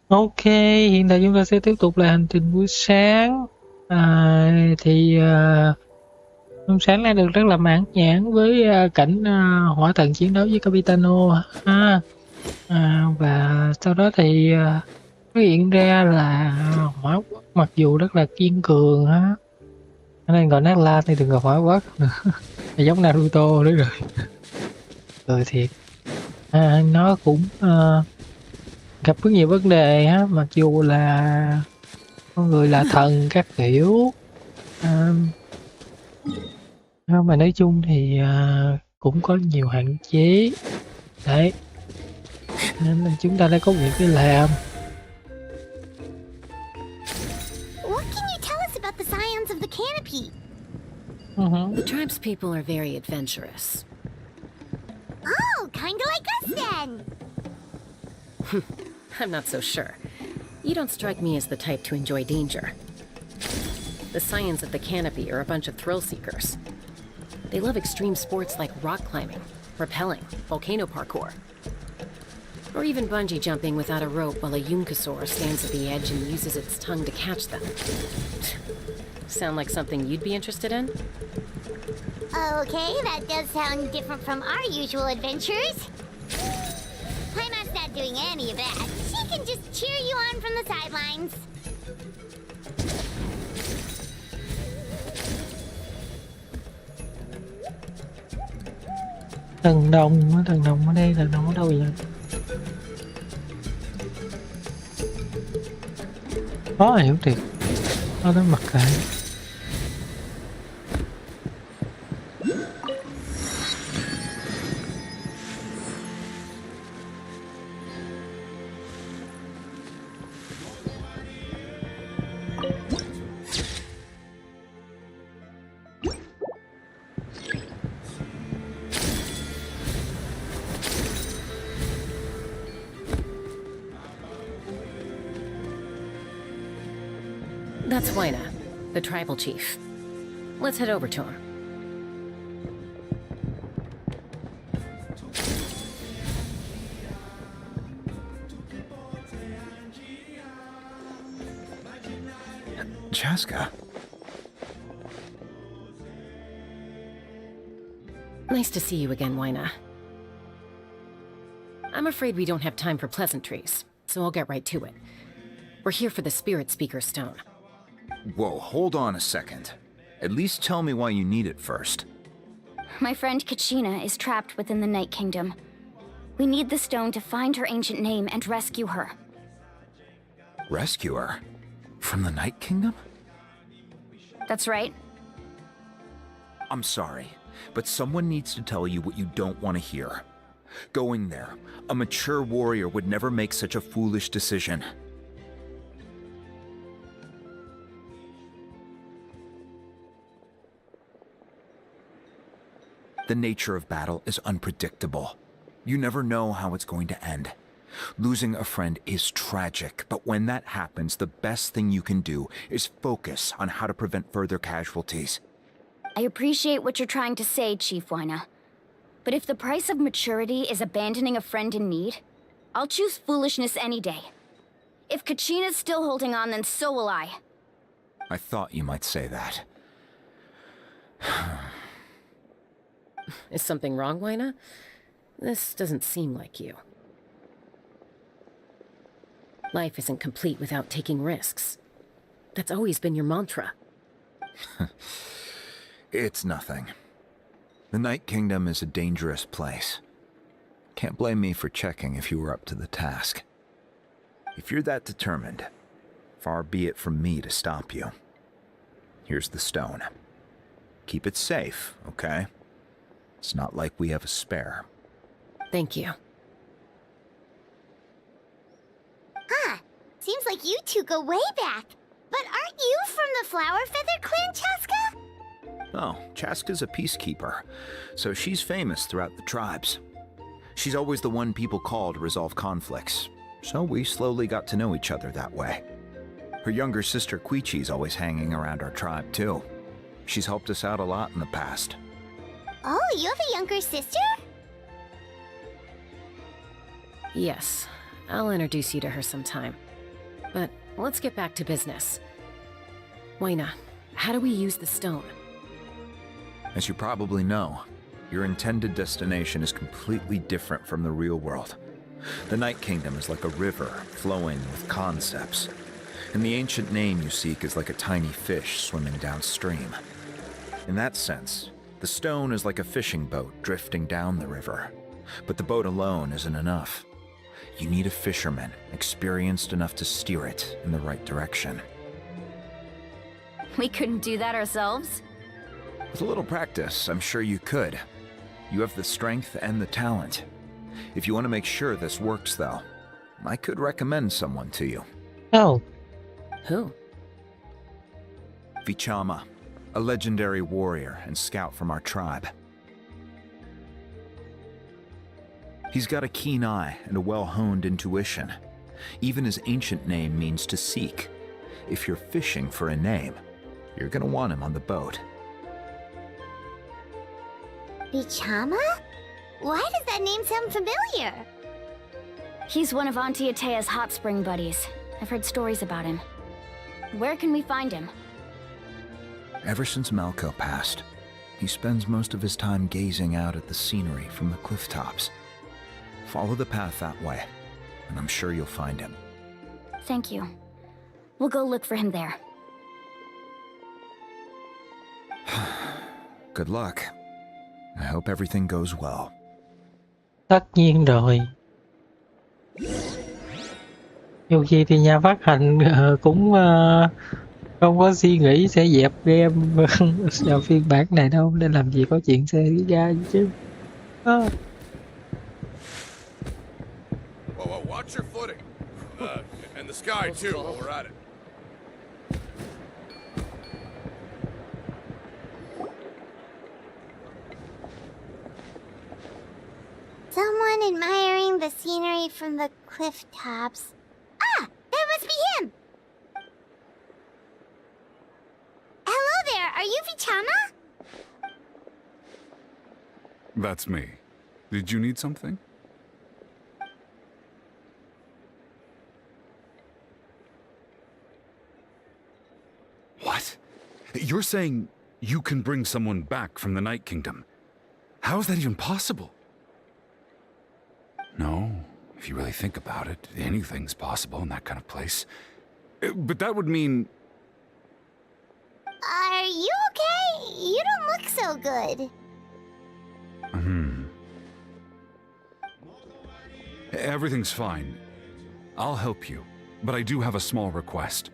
Ok, hiện tại chúng ta sẽ tiếp tục là hành trình buổi sáng. Buổi sáng đã được rất là mãn nhãn với cảnh hỏa thần chiến đấu với Capitano ha. Và sau đó thì phát hiện ra là hỏa quốc mặc dù rất là kiên cường ha, cho nên gọi nát la thì đừng gọi hỏa quốc nữa. Là giống Naruto đấy rồi. Ừ thiệt. Nó cũng gặp rất nhiều vấn đề ha, mặc dù là con người là thần các kiểu. À, mà nói chung thì cũng có nhiều hạn chế đấy, nên là chúng ta đã có việc để làm. What can you tell us about the scions of the canopy? The tribe's people are very adventurous. Oh, kinda like us then. I'm not so sure. You don't strike me as the type to enjoy danger. The scions of the canopy are a bunch of thrill seekers. They love extreme sports like rock climbing, rappelling, volcano parkour, or even bungee jumping without a rope while a Yunkasaur stands at the edge and uses its tongue to catch them. Sound like something you'd be interested in? Okay, that does sound different from our usual adventures. Paimon's not doing any of that. She can just cheer you on from the sidelines. Thần đồng, thần đồng ở đây, thần đồng ở đâu vậy? Khó hiểu thiệt. Nó đến mặt kệ. That's Waina, the tribal chief. Let's head over to him. Chaska. Nice to see you again, Waina. I'm afraid we don't have time for pleasantries, so I'll get right to it. We're here for the Spirit Speaker Stone. Whoa, hold on a second. At least tell me why you need it first. My friend Kachina is trapped within the Night Kingdom. We need the stone to find her ancient name and rescue her. Rescue her? From the Night Kingdom? That's right. I'm sorry, but someone needs to tell you what you don't want to hear. Going there, a mature warrior would never make such a foolish decision. The nature of battle is unpredictable. You never know how it's going to end. Losing a friend is tragic, but when that happens, the best thing you can do is focus on how to prevent further casualties. I appreciate what you're trying to say, Chief Waina. But if the price of maturity is abandoning a friend in need, I'll choose foolishness any day. If Kachina's still holding on, then so will I. I thought you might say that. Is something wrong, Waina? This doesn't seem like you. Life isn't complete without taking risks. That's always been your mantra. It's nothing. The Night Kingdom is a dangerous place. Can't blame me for checking if you were up to the task. If you're that determined, far be it from me to stop you. Here's the stone. Keep it safe, okay? It's not like we have a spare. Thank you. Huh. Seems like you two go way back. But aren't you from the Flower Feather Clan, Chaska? Oh, Chaska's a peacekeeper, so she's famous throughout the tribes. She's always the one people call to resolve conflicts, so we slowly got to know each other that way. Her younger sister Quichi's always hanging around our tribe, too. She's helped us out a lot in the past. Oh, you have a younger sister? Yes, I'll introduce you to her sometime. But let's get back to business. Huayna, how do we use the stone? As you probably know, your intended destination is completely different from the real world. The Night Kingdom is like a river flowing with concepts, and the ancient name you seek is like a tiny fish swimming downstream. In that sense, the stone is like a fishing boat drifting down the river, but the boat alone isn't enough. You need a fisherman experienced enough to steer it in the right direction. We couldn't do that ourselves? With a little practice, I'm sure you could. You have the strength and the talent. If you want to make sure this works, though, I could recommend someone to you. Oh, Who? Vichama, a legendary warrior and scout from our tribe. He's got a keen eye and a well-honed intuition. Even his ancient name means to seek. If you're fishing for a name, you're gonna want him on the boat. Bichama? Why does that name sound familiar? He's one of Auntie Atea's hot spring buddies. I've heard stories about him. Where can we find him? Ever since Malco passed, he spends most of his time gazing out at the scenery from the cliff tops. Follow the path that way, and I'm sure you'll find him. Thank you. We'll go look for him there. Good luck. I hope everything goes well. tất nhiên rồi. Dù gì thì nhà phát hành cũng không có suy nghĩ sẽ dẹp game vào phiên bản này đâu, nên làm gì có chuyện sẽ ra chứ. Whoa, whoa, watch your footing. And the sky too, while we're at it. Someone admiring the scenery from the cliff tops. Ah, that must be him! Hello there, are you Vichama? That's me. Did you need something? What? You're saying you can bring someone back from the Night Kingdom? How is that even possible? No, if you really think about it, anything's possible in that kind of place. But that would mean... Are you okay? You don't look so good. Everything's fine. I'll help you, but I do have a small request.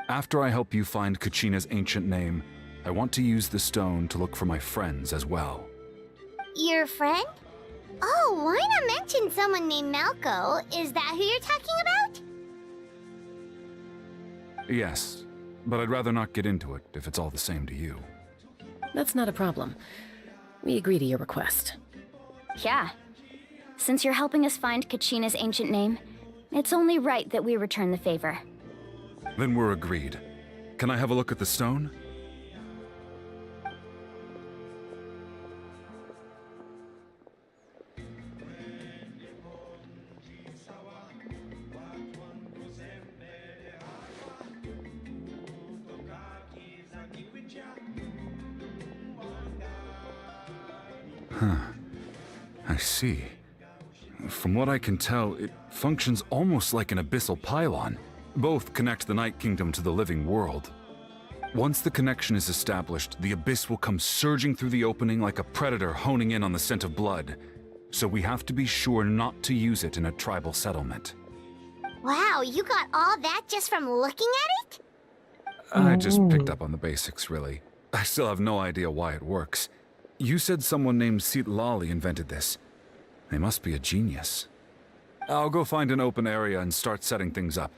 After I help you find Kachina's ancient name, I want to use the stone to look for my friends as well. Your friend? Oh, why not mention someone named Malco? Is that who you're talking about? Yes, but I'd rather not get into it if it's all the same to you. That's not a problem. We agree to your request. Yeah. Since you're helping us find Kachina's ancient name, it's only right that we return the favor. Then we're agreed. Can I have a look at the stone? I see. From what I can tell, it functions almost like an abyssal pylon. Both connect the Night Kingdom to the living world. Once the connection is established, the abyss will come surging through the opening like a predator honing in on the scent of blood. So we have to be sure not to use it in a tribal settlement. Wow, you got all that just from looking at it? I just picked up on the basics, really. I still have no idea why it works. You said someone named Lali invented this. They must be a genius. I'll go find an open area and start setting things up.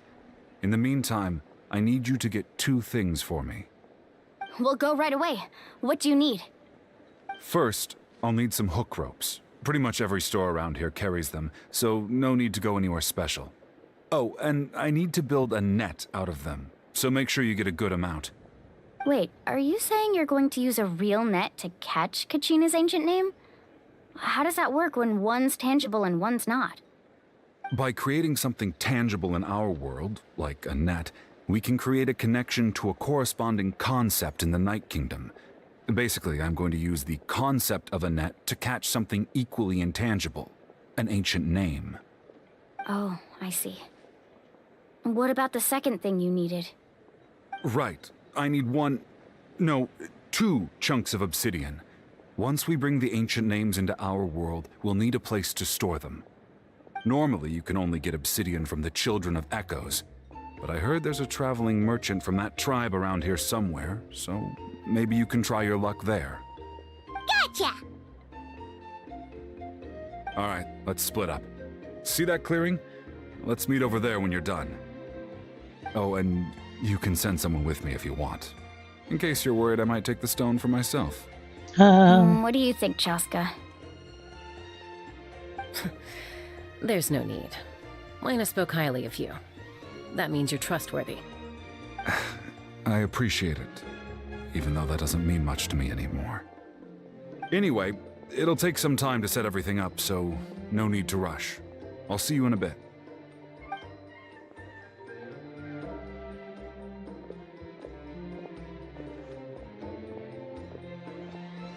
In the meantime, I need you to get 2 things for me. We'll go right away. What do you need? First, I'll need some hook ropes. Pretty much every store around here carries them, so no need to go anywhere special. Oh, and I need to build a net out of them, so make sure you get a good amount. Wait, are you saying you're going to use a real net to catch Kachina's ancient name? How does that work when one's tangible and one's not? By creating something tangible in our world, like a net, we can create a connection to a corresponding concept in the Night Kingdom. Basically, I'm going to use the concept of a net to catch something equally intangible, an ancient name. Oh, I see. What about the second thing you needed? Right. I need two chunks of obsidian. Once we bring the ancient names into our world, we'll need a place to store them. Normally, you can only get obsidian from the Children of Echoes, but I heard there's a traveling merchant from that tribe around here somewhere, so maybe you can try your luck there. Gotcha! Alright, let's split up. See that clearing? Let's meet over there when you're done. Oh, and you can send someone with me if you want. In case you're worried I might take the stone for myself. What do you think, Chaska? There's no need. Lena spoke highly of you. That means you're trustworthy. I appreciate it, even though that doesn't mean much to me anymore. Anyway, it'll take some time to set everything up, so no need to rush. I'll see you in a bit.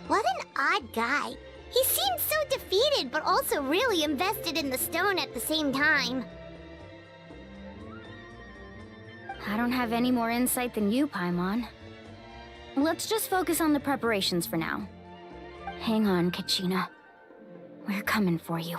What an odd guy. He seems so defeated, but also really invested in the stone at the same time. I don't have any more insight than you, Paimon. Let's just focus on the preparations for now. Hang on, Kachina. We're coming for you.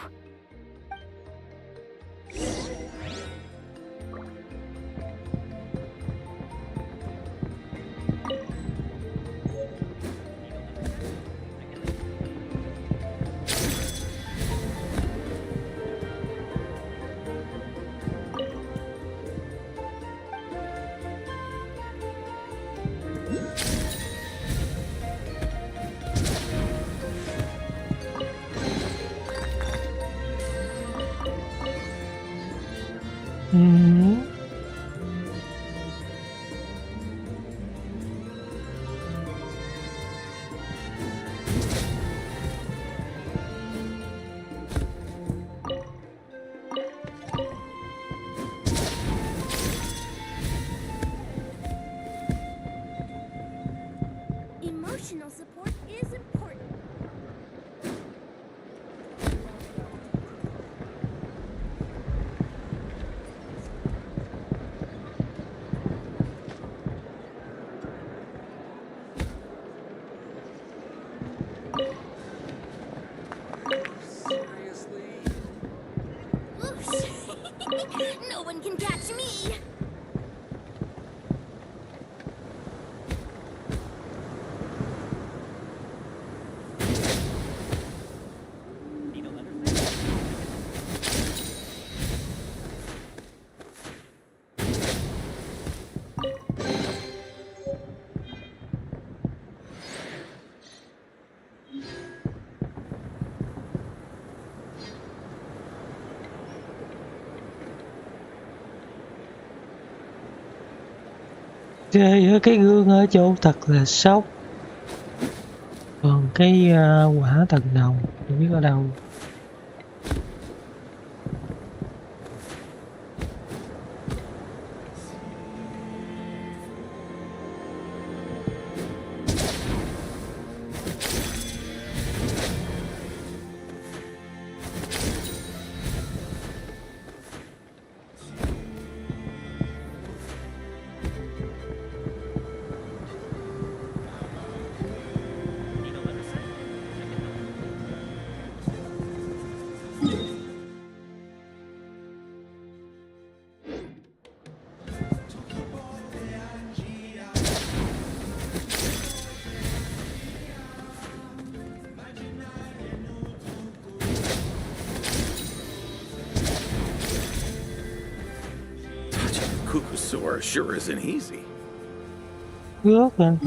Emotional support is important. No one can catch me! Chơi cái gương ở chỗ thật là sốc. Còn cái quả tầng đầu không biết ở đâu. Cuckoosaur sure isn't easy. Ướt rồi.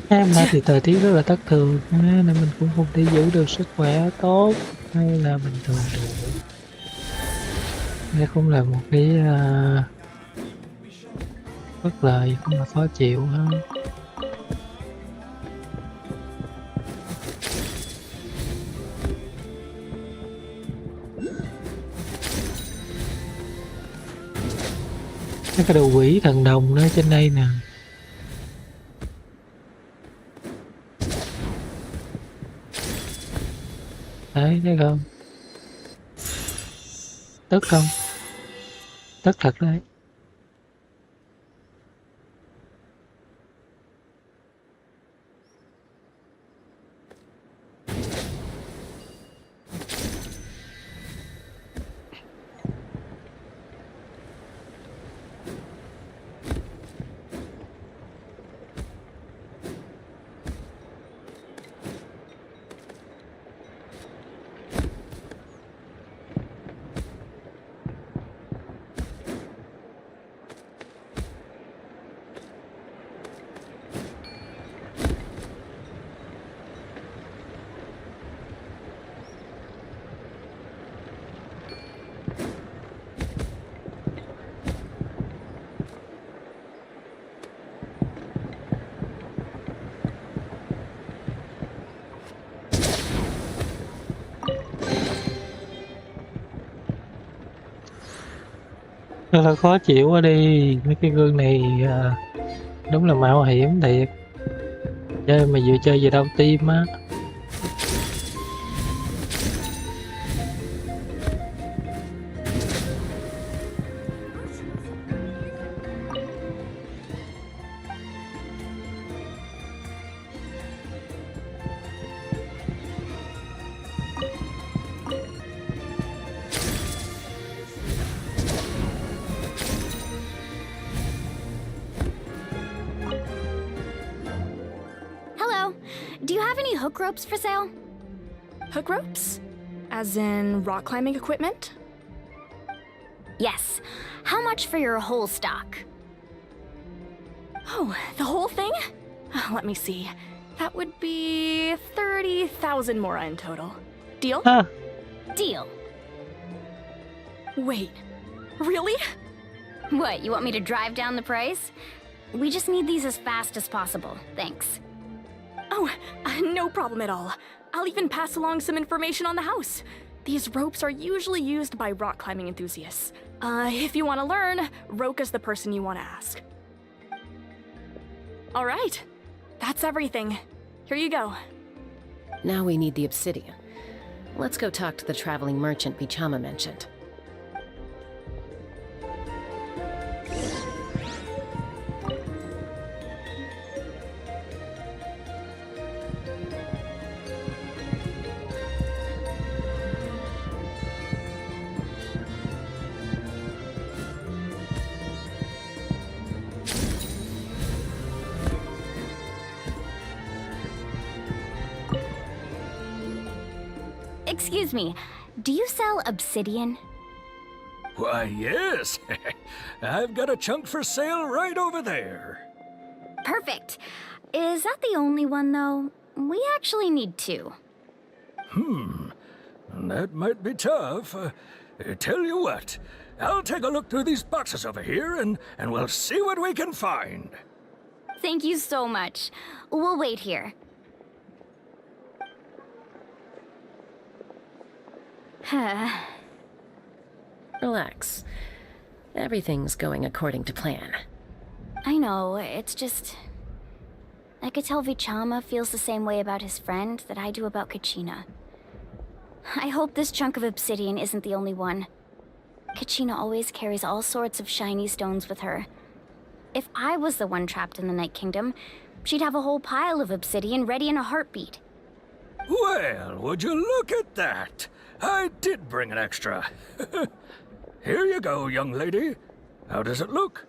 Em nay thì thời tiết rất là thất thường nên mình cũng không thể giữ được sức khỏe tốt hay là bình thường được. Đây cũng là một cái Rất lời cũng là khó chịu ha. Cái đồ quỷ thần đồng nữa trên đây nè. Đấy, thấy không? Tức không? Tức thật đấy. Rất là khó chịu quá đi. Mấy cái gương này đúng là mạo hiểm thiệt. Chơi mà vừa chơi vừa đau tim á. Hello. Do you have any hook ropes for sale? Hook ropes? As in rock climbing equipment? Yes. How much for your whole stock? Oh, the whole thing? Let me see. That would be 30,000 mora in total. Deal? À, Deal. Wait, really? What, you want me to drive down the price? We just need these as fast as possible. Thanks. Oh, no problem at all. I'll even pass along some information on the house. These ropes are usually used by rock climbing enthusiasts. If you want to learn, Roka's the person you want to ask. All right, that's everything. Here you go. Now we need the obsidian. Let's go talk to the traveling merchant Bichama mentioned. Excuse me, do you sell obsidian? Why, yes. I've got a chunk for sale right over there. Perfect. Is that the only one, though? We actually need two. That might be tough. Tell you what, I'll take a look through these boxes over here and we'll see what we can find. Thank you so much. We'll wait here. Relax. Everything's going according to plan. I know, it's just... I could tell Vichama feels the same way about his friend that I do about Kachina. I hope this chunk of obsidian isn't the only one. Kachina always carries all sorts of shiny stones with her. If I was the one trapped in the Night Kingdom, she'd have a whole pile of obsidian ready in a heartbeat. Well, would you look at that? I did bring an extra. Here you go, young lady. How does it look?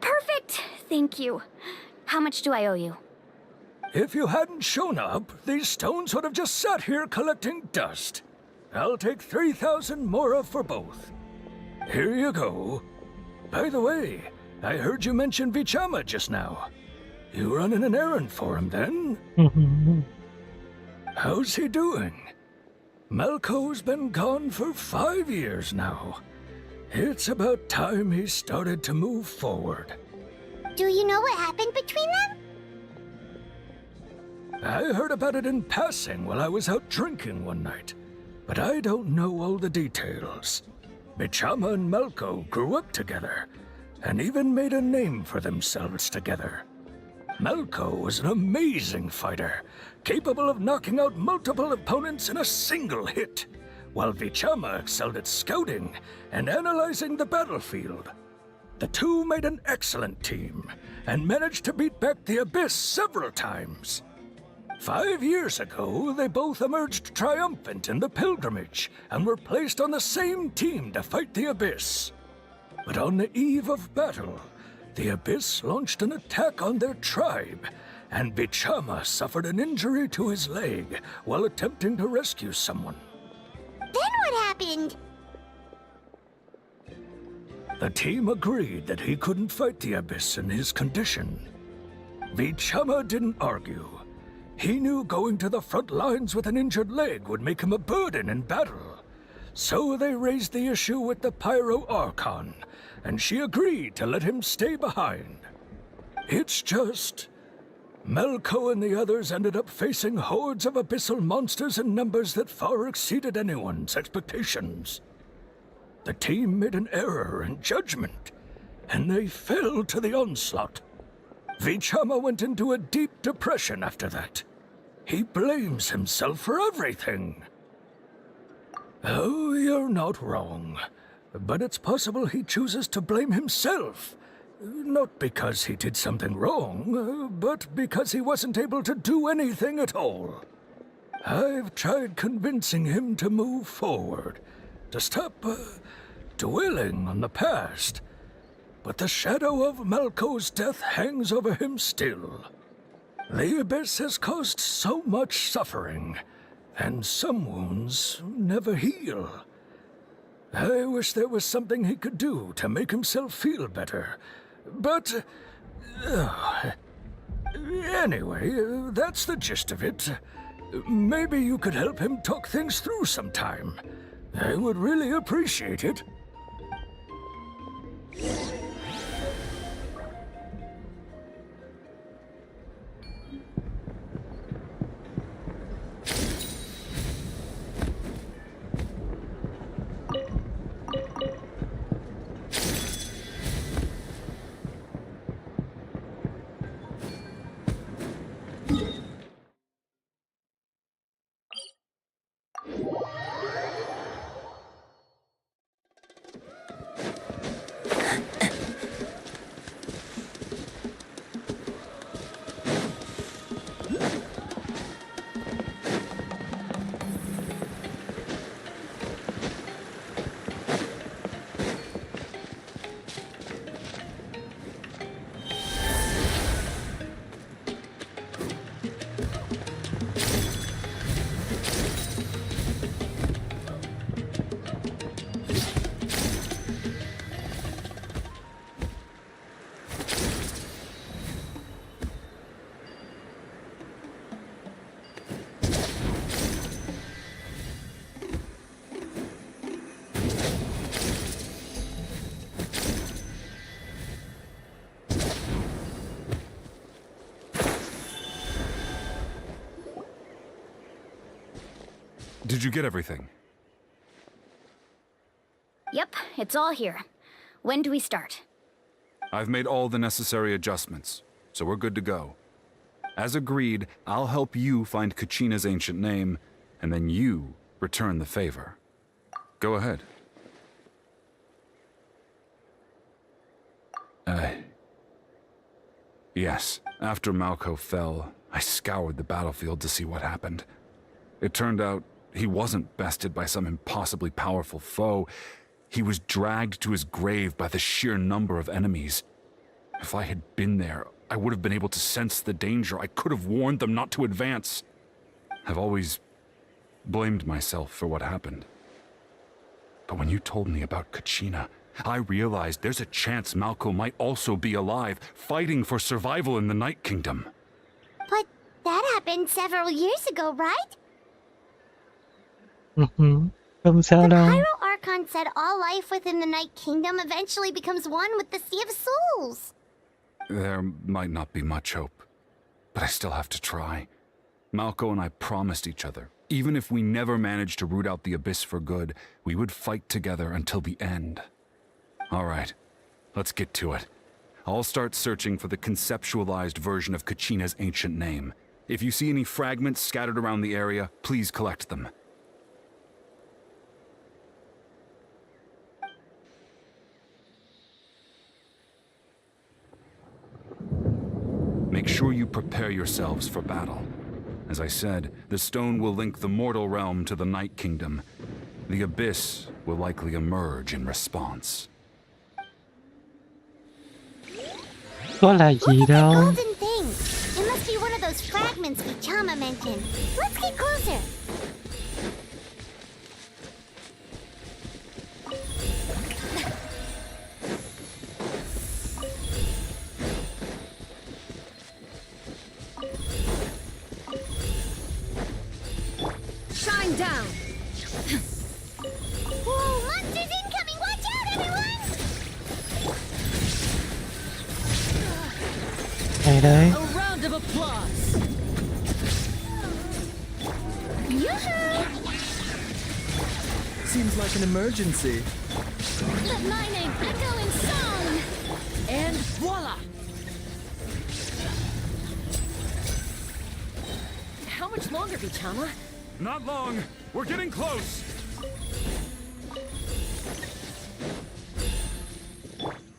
Perfect! Thank you. How much do I owe you? If you hadn't shown up, these stones would have just sat here collecting dust. I'll take 3,000 mora for both. Here you go. By the way, I heard you mention Vichama just now. You running an errand for him, then? How's he doing? Malco's been gone for 5 years now. It's about time he started to move forward. Do you know what happened between them? I heard about it in passing while I was out drinking one night, but I don't know all the details. Bichama and Malko grew up together, and even made a name for themselves together. Malko was an amazing fighter, capable of knocking out multiple opponents in a single hit, while Bichama excelled at scouting and analyzing the battlefield. The two made an excellent team, and managed to beat back the Abyss several times. 5 years ago, they both emerged triumphant in the pilgrimage, and were placed on the same team to fight the Abyss. But on the eve of battle, the Abyss launched an attack on their tribe, and Bichama suffered an injury to his leg while attempting to rescue someone. Then what happened? The team agreed that he couldn't fight the Abyss in his condition. Bichama didn't argue. He knew going to the front lines with an injured leg would make him a burden in battle. So they raised the issue with the Pyro Archon, and she agreed to let him stay behind. It's just... Malko and the others ended up facing hordes of abyssal monsters in numbers that far exceeded anyone's expectations. The team made an error in judgment, and they fell to the onslaught. Bichama went into a deep depression after that. He blames himself for everything. Oh, you're not wrong. But it's possible he chooses to blame himself. Not because he did something wrong, but because he wasn't able to do anything at all. I've tried convincing him to move forward, to stop dwelling on the past. But the shadow of Malko's death hangs over him still. The Abyss has caused so much suffering, and some wounds never heal. I wish there was something he could do to make himself feel better, but... anyway, that's the gist of it. Maybe you could help him talk things through sometime. I would really appreciate it. Did you get everything? Yep, it's all here. When do we start? I've made all the necessary adjustments, so we're good to go. As agreed, I'll help you find Kachina's ancient name, and then you return the favor. Go ahead. Yes, after Malko fell, I scoured the battlefield to see what happened. It turned out he wasn't bested by some impossibly powerful foe. He was dragged to his grave by the sheer number of enemies. If I had been there, I would have been able to sense the danger. I could have warned them not to advance. I've always blamed myself for what happened. But when you told me about Kachina, I realized there's a chance Malko might also be alive, fighting for survival in the Night Kingdom. But that happened several years ago, right? Không sao The đâu. Pyro Archon said all life within the Night Kingdom eventually becomes one with the Sea of Souls. There might not be much hope, but I still have to try. Malco and I promised each other, even if we never managed to root out the Abyss for good, we would fight together until the end. All right, let's get to it. I'll start searching for the conceptualized version of Kachina's ancient name. If you see any fragments scattered around the area, please collect them. Make sure you prepare yourselves for battle. As I said, the stone will link the mortal realm to the Night Kingdom. The Abyss will likely emerge in response. Có là gì Look at the đâu. golden thing. It must be one of those fragments Vichama mentioned. Let's get closer. Shine down! Whoa, monsters incoming! Watch out, everyone! Này đây. A round of applause! Yoo-hoo! Seems like an emergency. Let my name echo in song! And voila! How much longer, Vichama? Not long. We're getting close.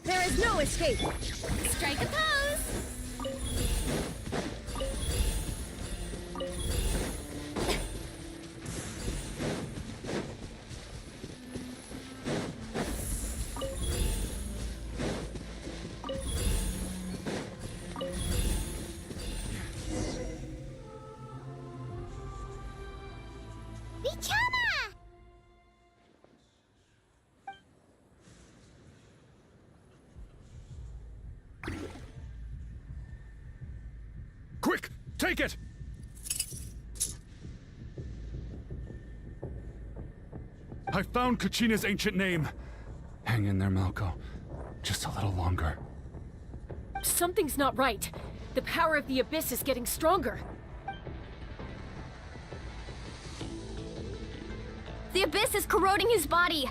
There is no escape. Strike a pose! Vichama! Quick, take it! I found Kachina's ancient name. Hang in there, Malco. Just a little longer. Something's not right. The power of the Abyss is getting stronger. The Abyss is corroding his body!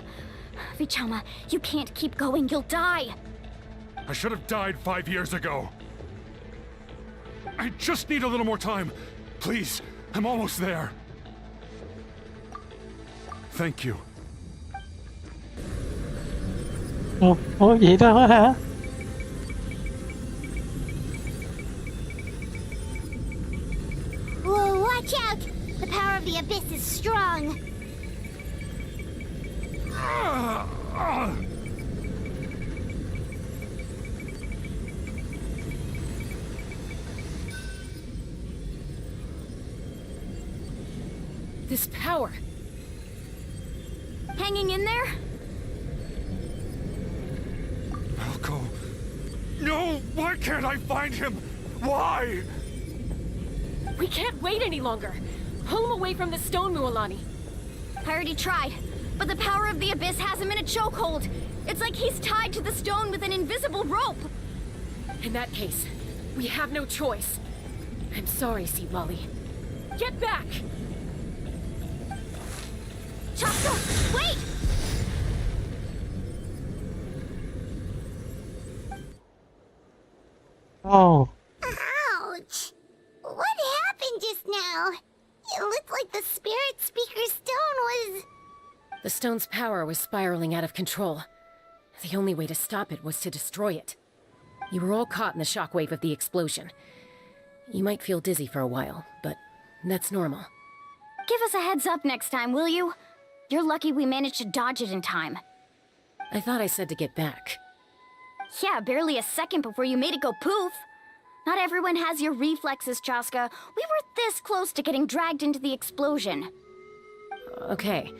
Vichama, you can't keep going, you'll die! I should have died 5 years ago. I just need a little more time. Please, I'm almost there. Thank you. Ủa vậy đó hả? Whoa, watch out! The power of the Abyss is strong. This power. Hanging in there? Malco. No! Why can't I find him? Why? We can't wait any longer. Pull him away from the stone, Mualani. I already tried, but the power of the Abyss has him in a chokehold. It's like he's tied to the stone with an invisible rope. In that case, we have no choice. I'm sorry, Sea Lolly. Get back! Chaska, wait! Oh, Ouch! What happened just now? It looked like the spirit speaker's stone was... The stone's power was spiraling out of control. The only way to stop it was to destroy it. You were all caught in the shockwave of the explosion. You might feel dizzy for a while, but that's normal. Give us a heads up next time, will you? You're lucky we managed to dodge it in time. I thought I said to get back. Yeah, barely a second before you made it go poof. Not everyone has your reflexes, Chaska. We were this close to getting dragged into the explosion. Okay,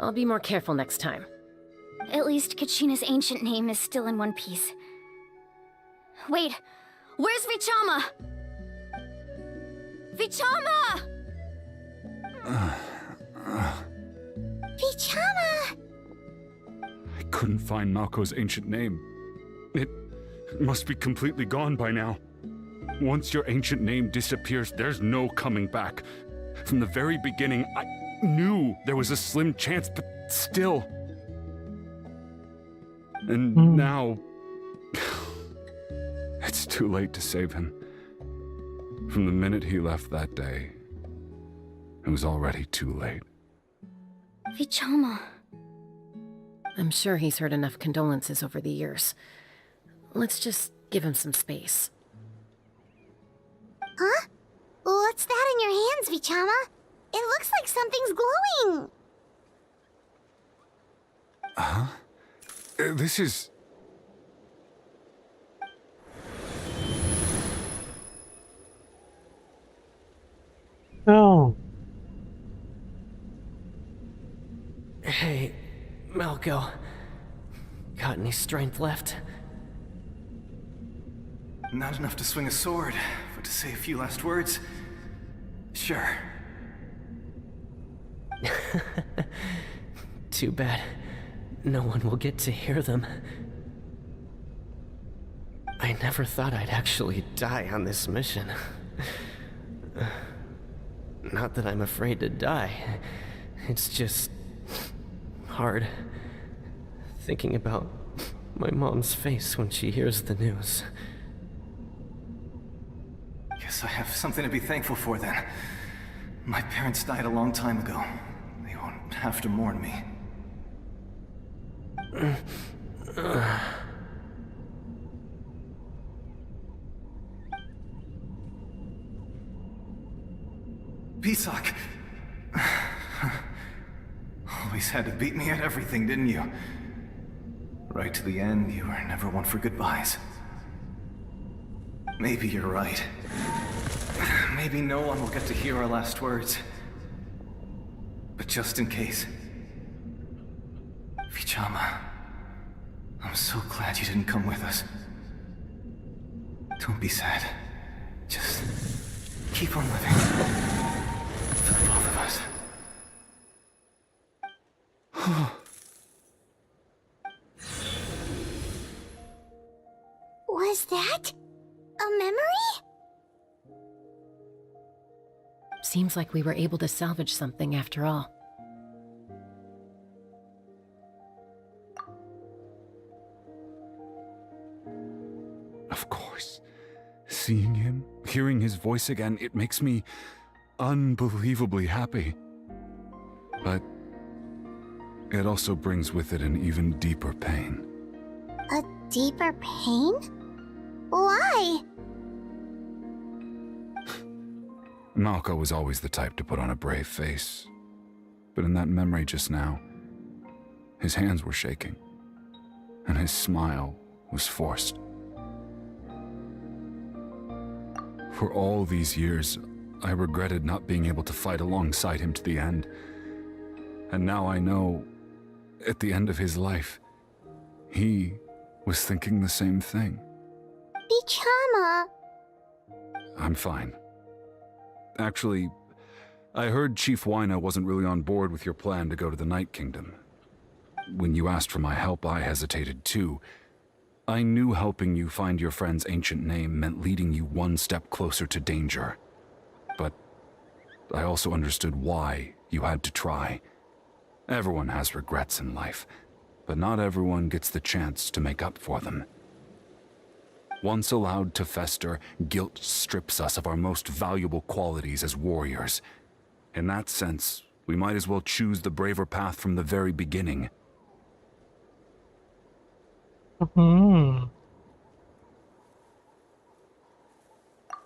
I'll be more careful next time. At least Kachina's ancient name is still in one piece. Wait, where's Vichama? Vichama! Vichama! couldn't find Malco's ancient name. It must be completely gone by now. Once your ancient name disappears, there's no coming back. From the very beginning, I knew there was a slim chance, but still. And now, it's too late to save him. From the minute he left that day, it was already too late. Vichama. I'm sure he's heard enough condolences over the years. Let's just give him some space. Huh? What's that in your hands, Vichama? It looks like something's glowing. Huh? This is... Oh. Hey, Malco. Got any strength left? Not enough to swing a sword, but to say a few last words? Sure. Too bad. No one will get to hear them. I never thought I'd actually die on this mission. Not that I'm afraid to die. It's just... hard. Thinking about my mom's face when she hears the news. Guess I have something to be thankful for then. My parents died a long time ago. They won't have to mourn me. Pisak! Always had to beat me at everything, didn't you? Right to the end, you were never one for goodbyes. Maybe you're right. Maybe no one will get to hear our last words. But just in case... Vichama, I'm so glad you didn't come with us. Don't be sad. Just keep on living. For the both of us. Was that a memory? Seems like we were able to salvage something after all. Of course. Seeing him, hearing his voice again, it makes me unbelievably happy. But it also brings with it an even deeper pain. A deeper pain? Why? Malco was always the type to put on a brave face. But in that memory just now, his hands were shaking, and his smile was forced. For all these years, I regretted not being able to fight alongside him to the end. And now I know, at the end of his life, he was thinking the same thing. Vichama. I'm fine. Actually, I heard Chief Wina wasn't really on board with your plan to go to the Night Kingdom. When you asked for my help, I hesitated too. I knew helping you find your friend's ancient name meant leading you one step closer to danger. But I also understood why you had to try. Everyone has regrets in life, but not everyone gets the chance to make up for them. Once allowed to fester, guilt strips us of our most valuable qualities as warriors. In that sense, we might as well choose the braver path from the very beginning.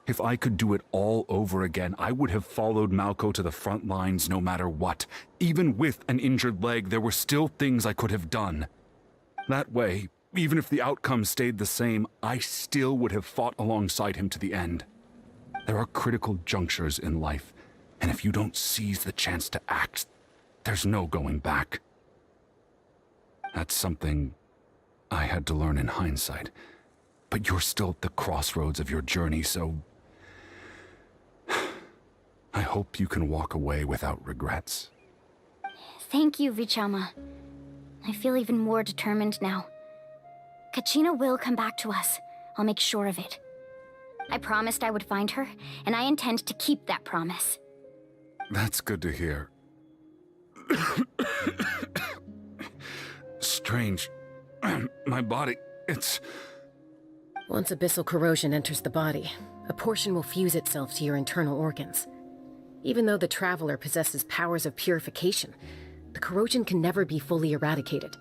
If I could do it all over again, I would have followed Malco to the front lines no matter what. Even with an injured leg, there were still things I could have done. That way, even if the outcome stayed the same, I still would have fought alongside him to the end. There are critical junctures in life, and if you don't seize the chance to act, there's no going back. That's something I had to learn in hindsight. But you're still at the crossroads of your journey, so... I hope you can walk away without regrets. Thank you, Vichama. I feel even more determined now. Kachina will come back to us. I'll make sure of it. I promised I would find her, and I intend to keep that promise. That's good to hear. Strange. My body, it's... Once abyssal corrosion enters the body, a portion will fuse itself to your internal organs. Even though the Traveler possesses powers of purification, the corrosion can never be fully eradicated.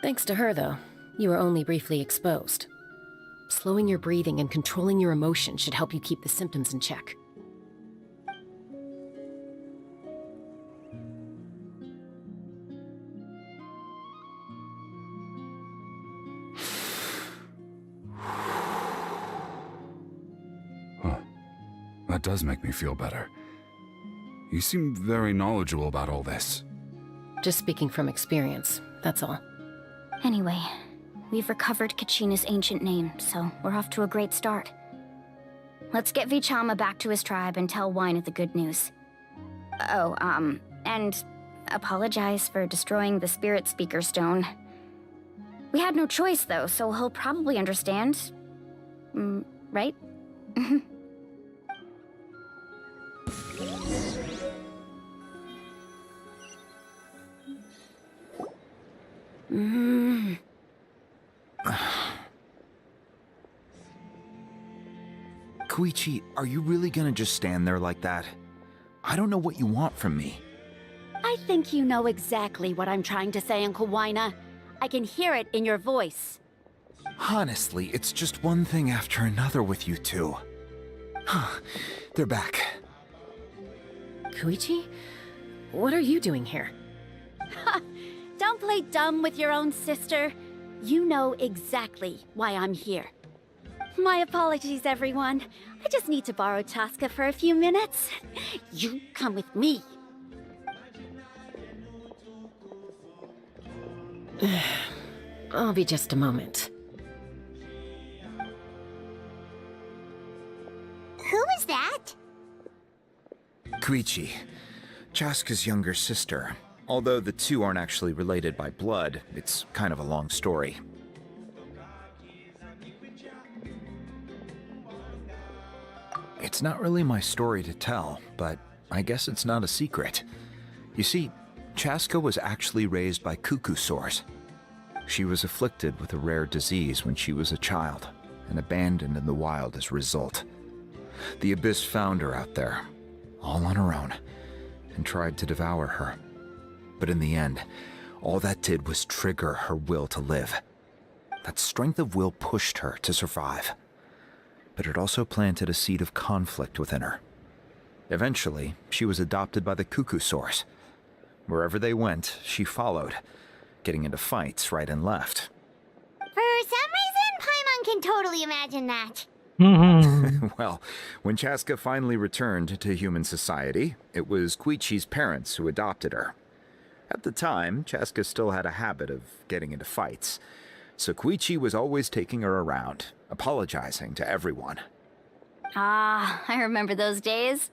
Thanks to her, though, you are only briefly exposed. Slowing your breathing and controlling your emotion should help you keep the symptoms in check. Huh. That does make me feel better. You seem very knowledgeable about all this. Just speaking from experience, that's all. Anyway, we've recovered Kachina's ancient name, so we're off to a great start. Let's get Vichama back to his tribe and tell Wina the good news. Oh, and apologize for destroying the Spirit Speaker Stone. We had no choice, though, so he'll probably understand. Right? Koichi, are you really gonna just stand there like that? I don't know what you want from me. I think you know exactly what I'm trying to say, Uncle Wina. I can hear it in your voice. Honestly, it's just one thing after another with you two. They're back. Koichi? What are you doing here? Don't play dumb with your own sister. You know exactly why I'm here. My apologies, everyone. I just need to borrow Chaska for a few minutes. You come with me. I'll be just a moment. Who is that? Koichi, Chaska's younger sister. Although the two aren't actually related by blood, it's kind of a long story. It's not really my story to tell, but I guess it's not a secret. You see, Chaska was actually raised by cuckoo sores. She was afflicted with a rare disease when she was a child, and abandoned in the wild as a result. The Abyss found her out there, all on her own, and tried to devour her. But in the end, all that did was trigger her will to live. That strength of will pushed her to survive. But it also planted a seed of conflict within her. Eventually, she was adopted by the cuckoo source. Wherever they went, she followed, getting into fights right and left. For some reason, Paimon can totally imagine that. Well, when Chaska finally returned to human society, it was Koichi's parents who adopted her. At the time, Chaska still had a habit of getting into fights, so Koichi was always taking her around, apologizing to everyone. Ah, I remember those days.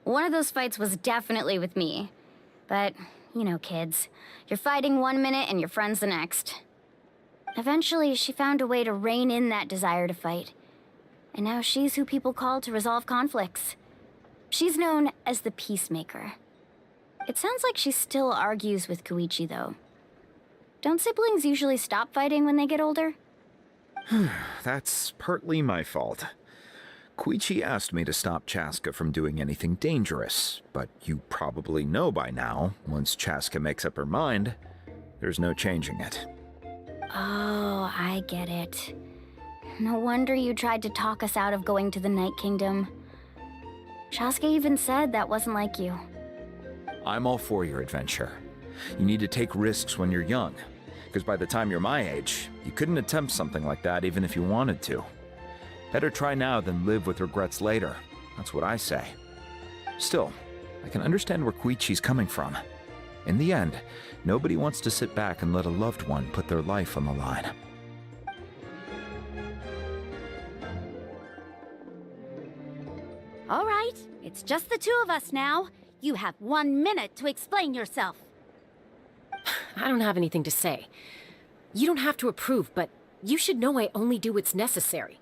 One of those fights was definitely with me. But, you know, kids. You're fighting one minute and your friend's the next. Eventually, she found a way to rein in that desire to fight. And now she's who people call to resolve conflicts. She's known as the Peacemaker. It sounds like she still argues with Koichi, though. Don't siblings usually stop fighting when they get older? That's partly my fault. Koichi asked me to stop Chaska from doing anything dangerous, but you probably know by now, once Chaska makes up her mind, there's no changing it. Oh, I get it. No wonder you tried to talk us out of going to the Night Kingdom. Chaska even said that wasn't like you. I'm all for your adventure. You need to take risks when you're young, because by the time you're my age, you couldn't attempt something like that even if you wanted to. Better try now than live with regrets later. That's what I say. Still, I can understand where Koichi's coming from. In the end, nobody wants to sit back and let a loved one put their life on the line. All right, it's just the two of us now. You have 1 minute to explain yourself. I don't have anything to say. You don't have to approve, but you should know I only do what's necessary.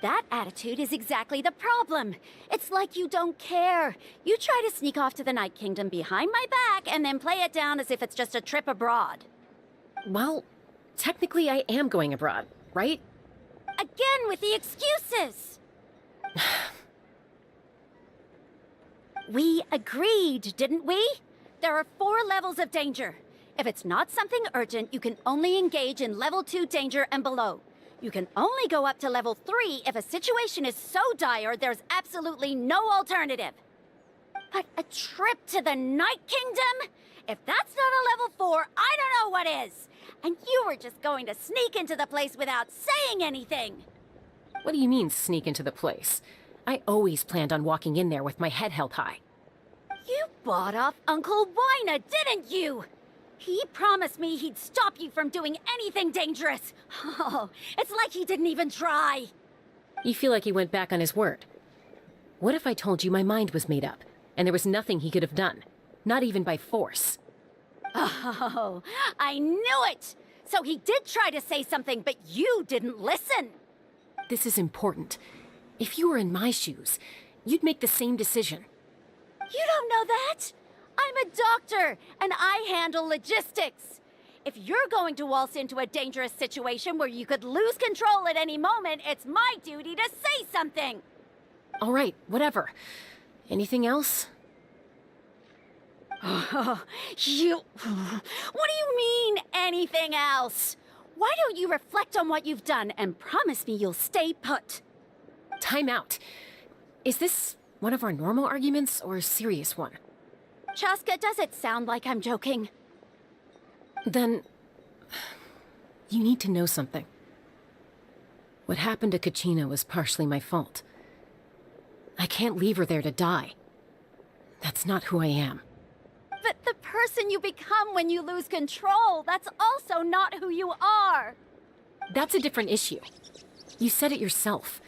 That attitude is exactly the problem. It's like you don't care. You try to sneak off to the Night Kingdom behind my back and then play it down as if it's just a trip abroad. Well, technically I am going abroad, right? Again with the excuses! We agreed, didn't we? There are 4 levels of danger. If it's not something urgent, you can only engage in level 2 danger and below. You can only go up to level 3 if a situation is so dire there's absolutely no alternative. But a trip to the Night Kingdom? If that's not a level 4, I don't know what is. And you were just going to sneak into the place without saying anything. What do you mean, sneak into the place? I always planned on walking in there with my head held high. You bought off Uncle Wina, didn't you? He promised me he'd stop you from doing anything dangerous. Oh, it's like he didn't even try. You feel like he went back on his word. What if I told you my mind was made up, and there was nothing he could have done? Not even by force. Oh, I knew it! So he did try to say something, but you didn't listen. This is important. If you were in my shoes, you'd make the same decision. You don't know that? I'm a doctor, and I handle logistics. If you're going to waltz into a dangerous situation where you could lose control at any moment, it's my duty to say something. All right, whatever. Anything else? What do you mean, anything else? Why don't you reflect on what you've done and promise me you'll stay put? Time out. Is this one of our normal arguments or a serious one? Chaska, does it sound like I'm joking? Then... you need to know something. What happened to Kachina was partially my fault. I can't leave her there to die. That's not who I am. But the person you become when you lose control, that's also not who you are. That's a different issue. You said it yourself.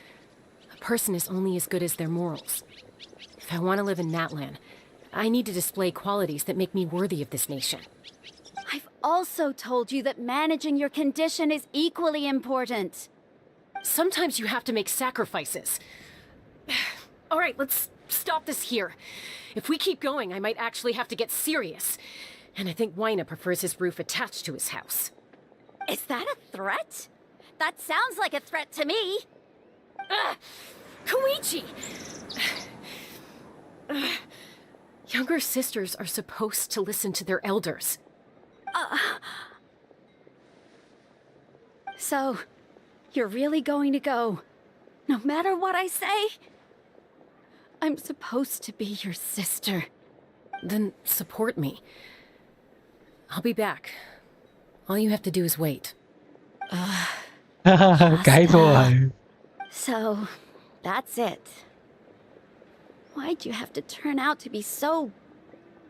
A person is only as good as their morals. If I want to live in Natlan, I need to display qualities that make me worthy of this nation. I've also told you that managing your condition is equally important. Sometimes you have to make sacrifices. All right, let's stop this here. If we keep going, I might actually have to get serious. And I think Wina prefers his roof attached to his house. Is that a threat? That sounds like a threat to me. Koichi! Younger sisters are supposed to listen to their elders. So, you're really going to go, no matter what I say? I'm supposed to be your sister. Then support me. I'll be back. All you have to do is wait. Cái thôi. So, that's it. Why'd you have to turn out to be so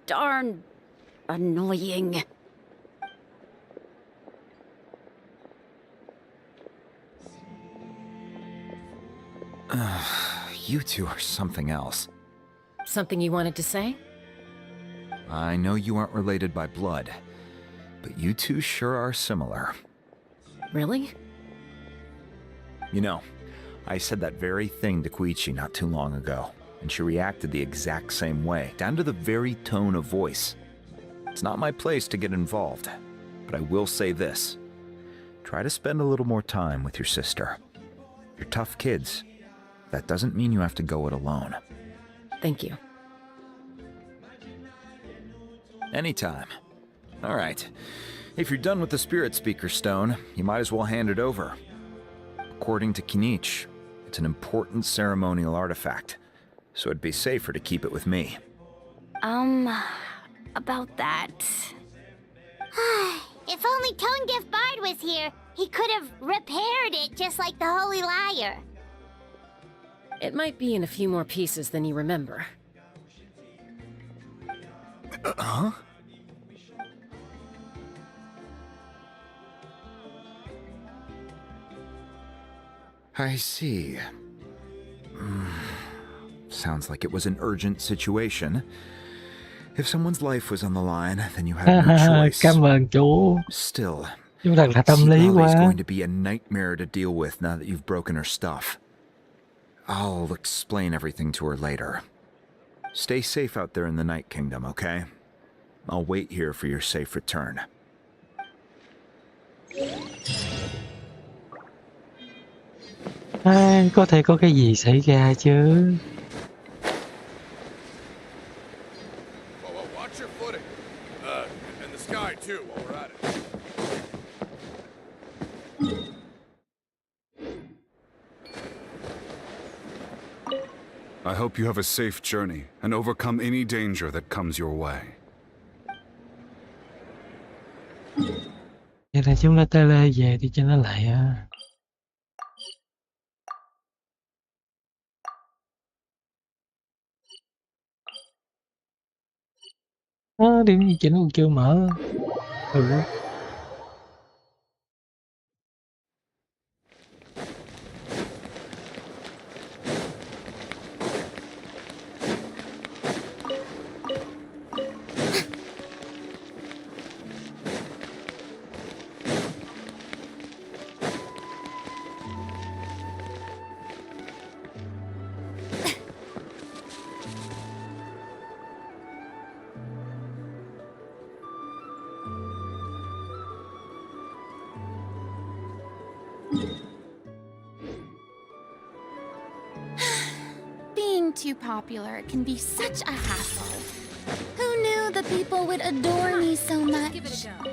darn annoying? You two are something else. Something you wanted to say? I know you aren't related by blood, but you two sure are similar. Really? You know, I said that very thing to Koichi not too long ago, and she reacted the exact same way, down to the very tone of voice. It's not my place to get involved, but I will say this. Try to spend a little more time with your sister. You're tough kids. That doesn't mean you have to go it alone. Thank you. Anytime. All right. If you're done with the Spirit Speaker Stone, you might as well hand it over. According to Kinich, it's an important ceremonial artifact, so it'd be safer to keep it with me. About that. If only Tone Deaf Bard was here, he could have repaired it just like the Holy Liar. It might be in a few more pieces than you remember. Huh? I see. Sounds like it was an urgent situation. If someone's life was on the line, then you had no choice. Cảm ơn chú. Still, Chú thật là tâm lý Citlali's quá. going to be a nightmare to deal with now that you've broken her stuff. I'll explain everything to her later. Stay safe out there in the Night Kingdom, okay? I'll wait here for your safe return. Có thể có cái gì xảy ra chứ. Watch your footing. And the sky too, while we're at it. I hope you have a safe journey and overcome any danger that comes your way. Vậy là chúng ta tele về thì cho nó lại điểm gì chỉnh còn chưa mở. Being too popular can be such a hassle. Who knew the people would adore me so much? Give it a go.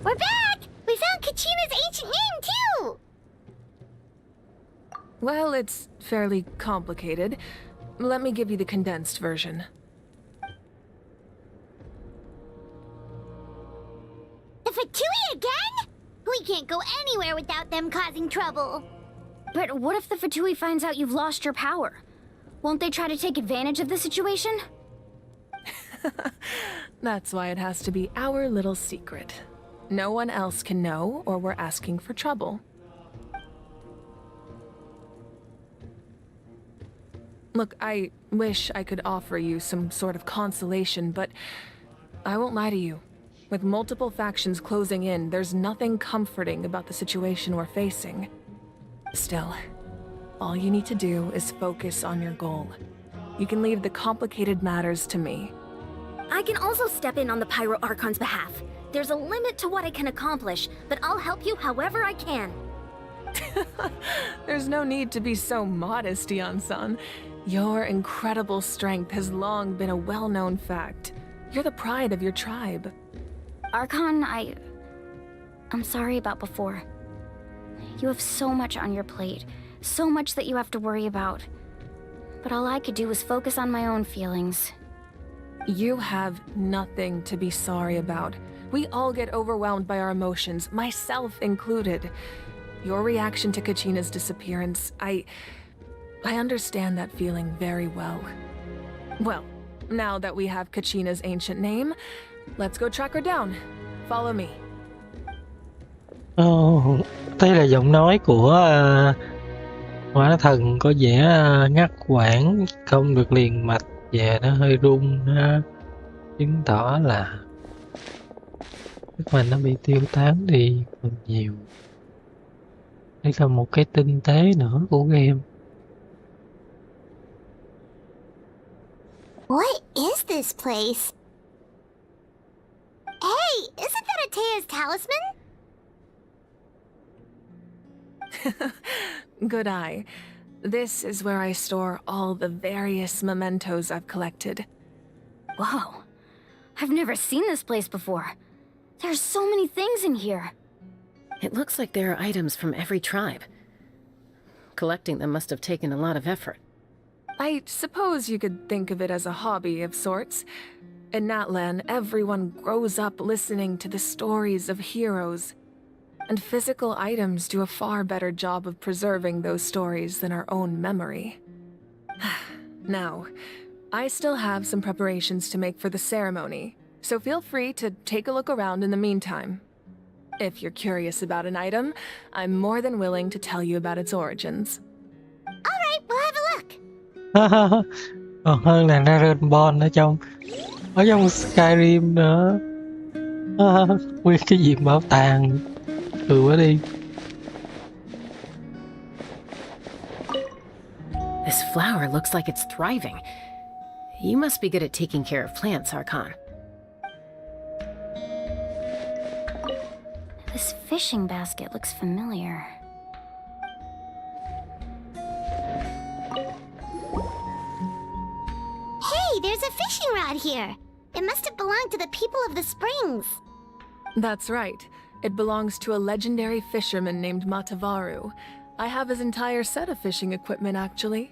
We're back! We found Kachina's ancient name, too! Well, it's fairly complicated. Let me give you the condensed version. The Fatui again? We can't go anywhere without them causing trouble. But what if the Fatui finds out you've lost your power? Won't they try to take advantage of the situation? That's why it has to be our little secret. No one else can know, or we're asking for trouble. Look, I wish I could offer you some sort of consolation, but I won't lie to you. With multiple factions closing in, there's nothing comforting about the situation we're facing. Still, all you need to do is focus on your goal. You can leave the complicated matters to me. I can also step in on the Pyro Archon's behalf. There's a limit to what I can accomplish, but I'll help you however I can. There's no need to be so modest, Yan-san. Your incredible strength has long been a well-known fact. You're the pride of your tribe. Archon, I'm sorry about before. You have so much on your plate, so much that you have to worry about. But all I could do was focus on my own feelings. You have nothing to be sorry about. We all get overwhelmed by our emotions, myself included. Your reaction to Kachina's disappearance, I understand that feeling very well. Well, now that we have Kachina's ancient name, let's go track her down. Follow me. Đây là giọng nói của hóa thần có vẻ ngắt quãng, không được liền mạch và nó hơi rung, chứng tỏ là sức mạnh nó bị tiêu tán đi phần nhiều. Đây là một cái tinh tế nữa của game. What is this place? Hey, isn't that Atea's talisman? Good eye. This is where I store all the various mementos I've collected. Whoa. I've never seen this place before. There's so many things in here. It looks like there are items from every tribe. Collecting them must have taken a lot of effort. I suppose you could think of it as a hobby of sorts. In Natlan, everyone grows up listening to the stories of heroes. And physical items do a far better job of preserving those stories than our own memory. Now, I still have some preparations to make for the ceremony, so feel free to take a look around in the meantime. If you're curious about an item, I'm more than willing to tell you about its origins. Alright, we'll have a look. Còn hơn là Dragonborn ở trong Skyrim nữa. Nguyên cái viện bảo tàng quá đi. This flower looks like it's thriving. You must be good at taking care of plants, Archon. This fishing basket looks familiar. Hey, there's a fishing rod here. It must have belonged to the people of the springs. That's right. It belongs to a legendary fisherman named Matavaru. I have his entire set of fishing equipment, actually.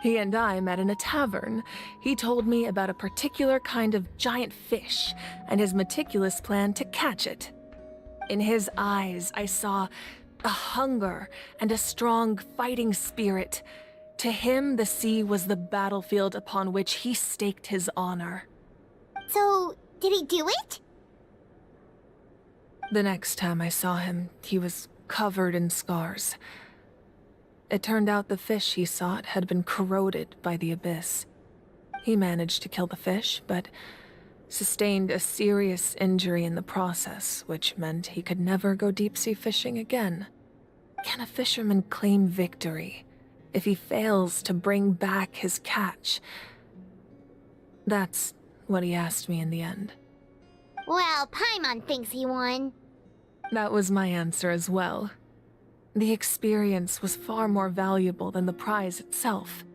He and I met in a tavern. He told me about a particular kind of giant fish and his meticulous plan to catch it. In his eyes, I saw a hunger and a strong fighting spirit. To him, the sea was the battlefield upon which he staked his honor. So, did he do it? The next time I saw him, he was covered in scars. It turned out the fish he sought had been corroded by the abyss. He managed to kill the fish, but sustained a serious injury in the process, which meant he could never go deep-sea fishing again. Can a fisherman claim victory if he fails to bring back his catch? That's what he asked me in the end. Well, Paimon thinks he won. That was my answer as well. The experience was far more valuable than the prize itself.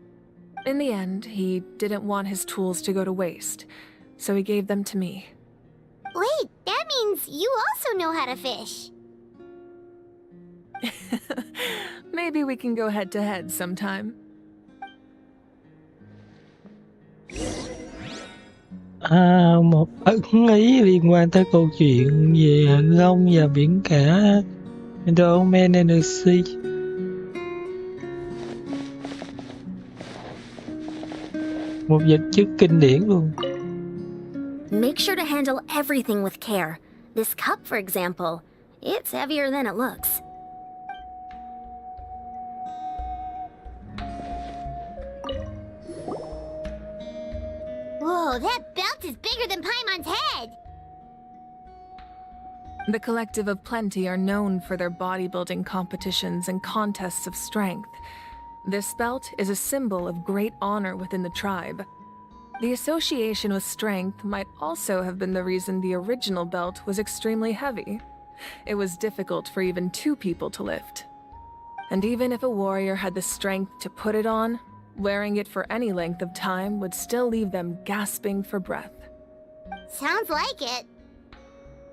In the end, he didn't want his tools to go to waste, so he gave them to me. Wait, that means you also know how to fish. Maybe we can go head-to-head sometime. Một ẩn ý liên quan tới câu chuyện về hừng không và biển cả Andromeda Sea. Một vật chất kinh điển luôn. Make sure to handle everything with care. This cup, for example, it's heavier than it looks. Whoa, that belt is bigger than Paimon's head! The Collective of Plenty are known for their bodybuilding competitions and contests of strength. This belt is a symbol of great honor within the tribe. The association with strength might also have been the reason the original belt was extremely heavy. It was difficult for even two people to lift. And even if a warrior had the strength to put it on, wearing it for any length of time would still leave them gasping for breath. Sounds like it.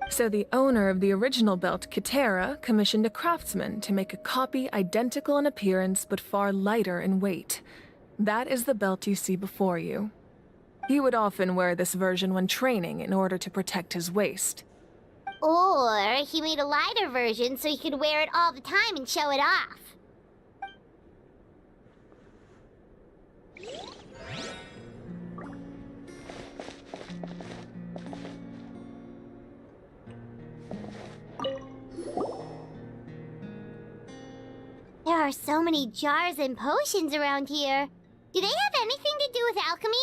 So the owner of the original belt, Kitera, commissioned a craftsman to make a copy identical in appearance but far lighter in weight. That is the belt you see before you. He would often wear this version when training in order to protect his waist. Or he made a lighter version so he could wear it all the time and show it off. There are so many jars and potions around here. Do they have anything to do with alchemy?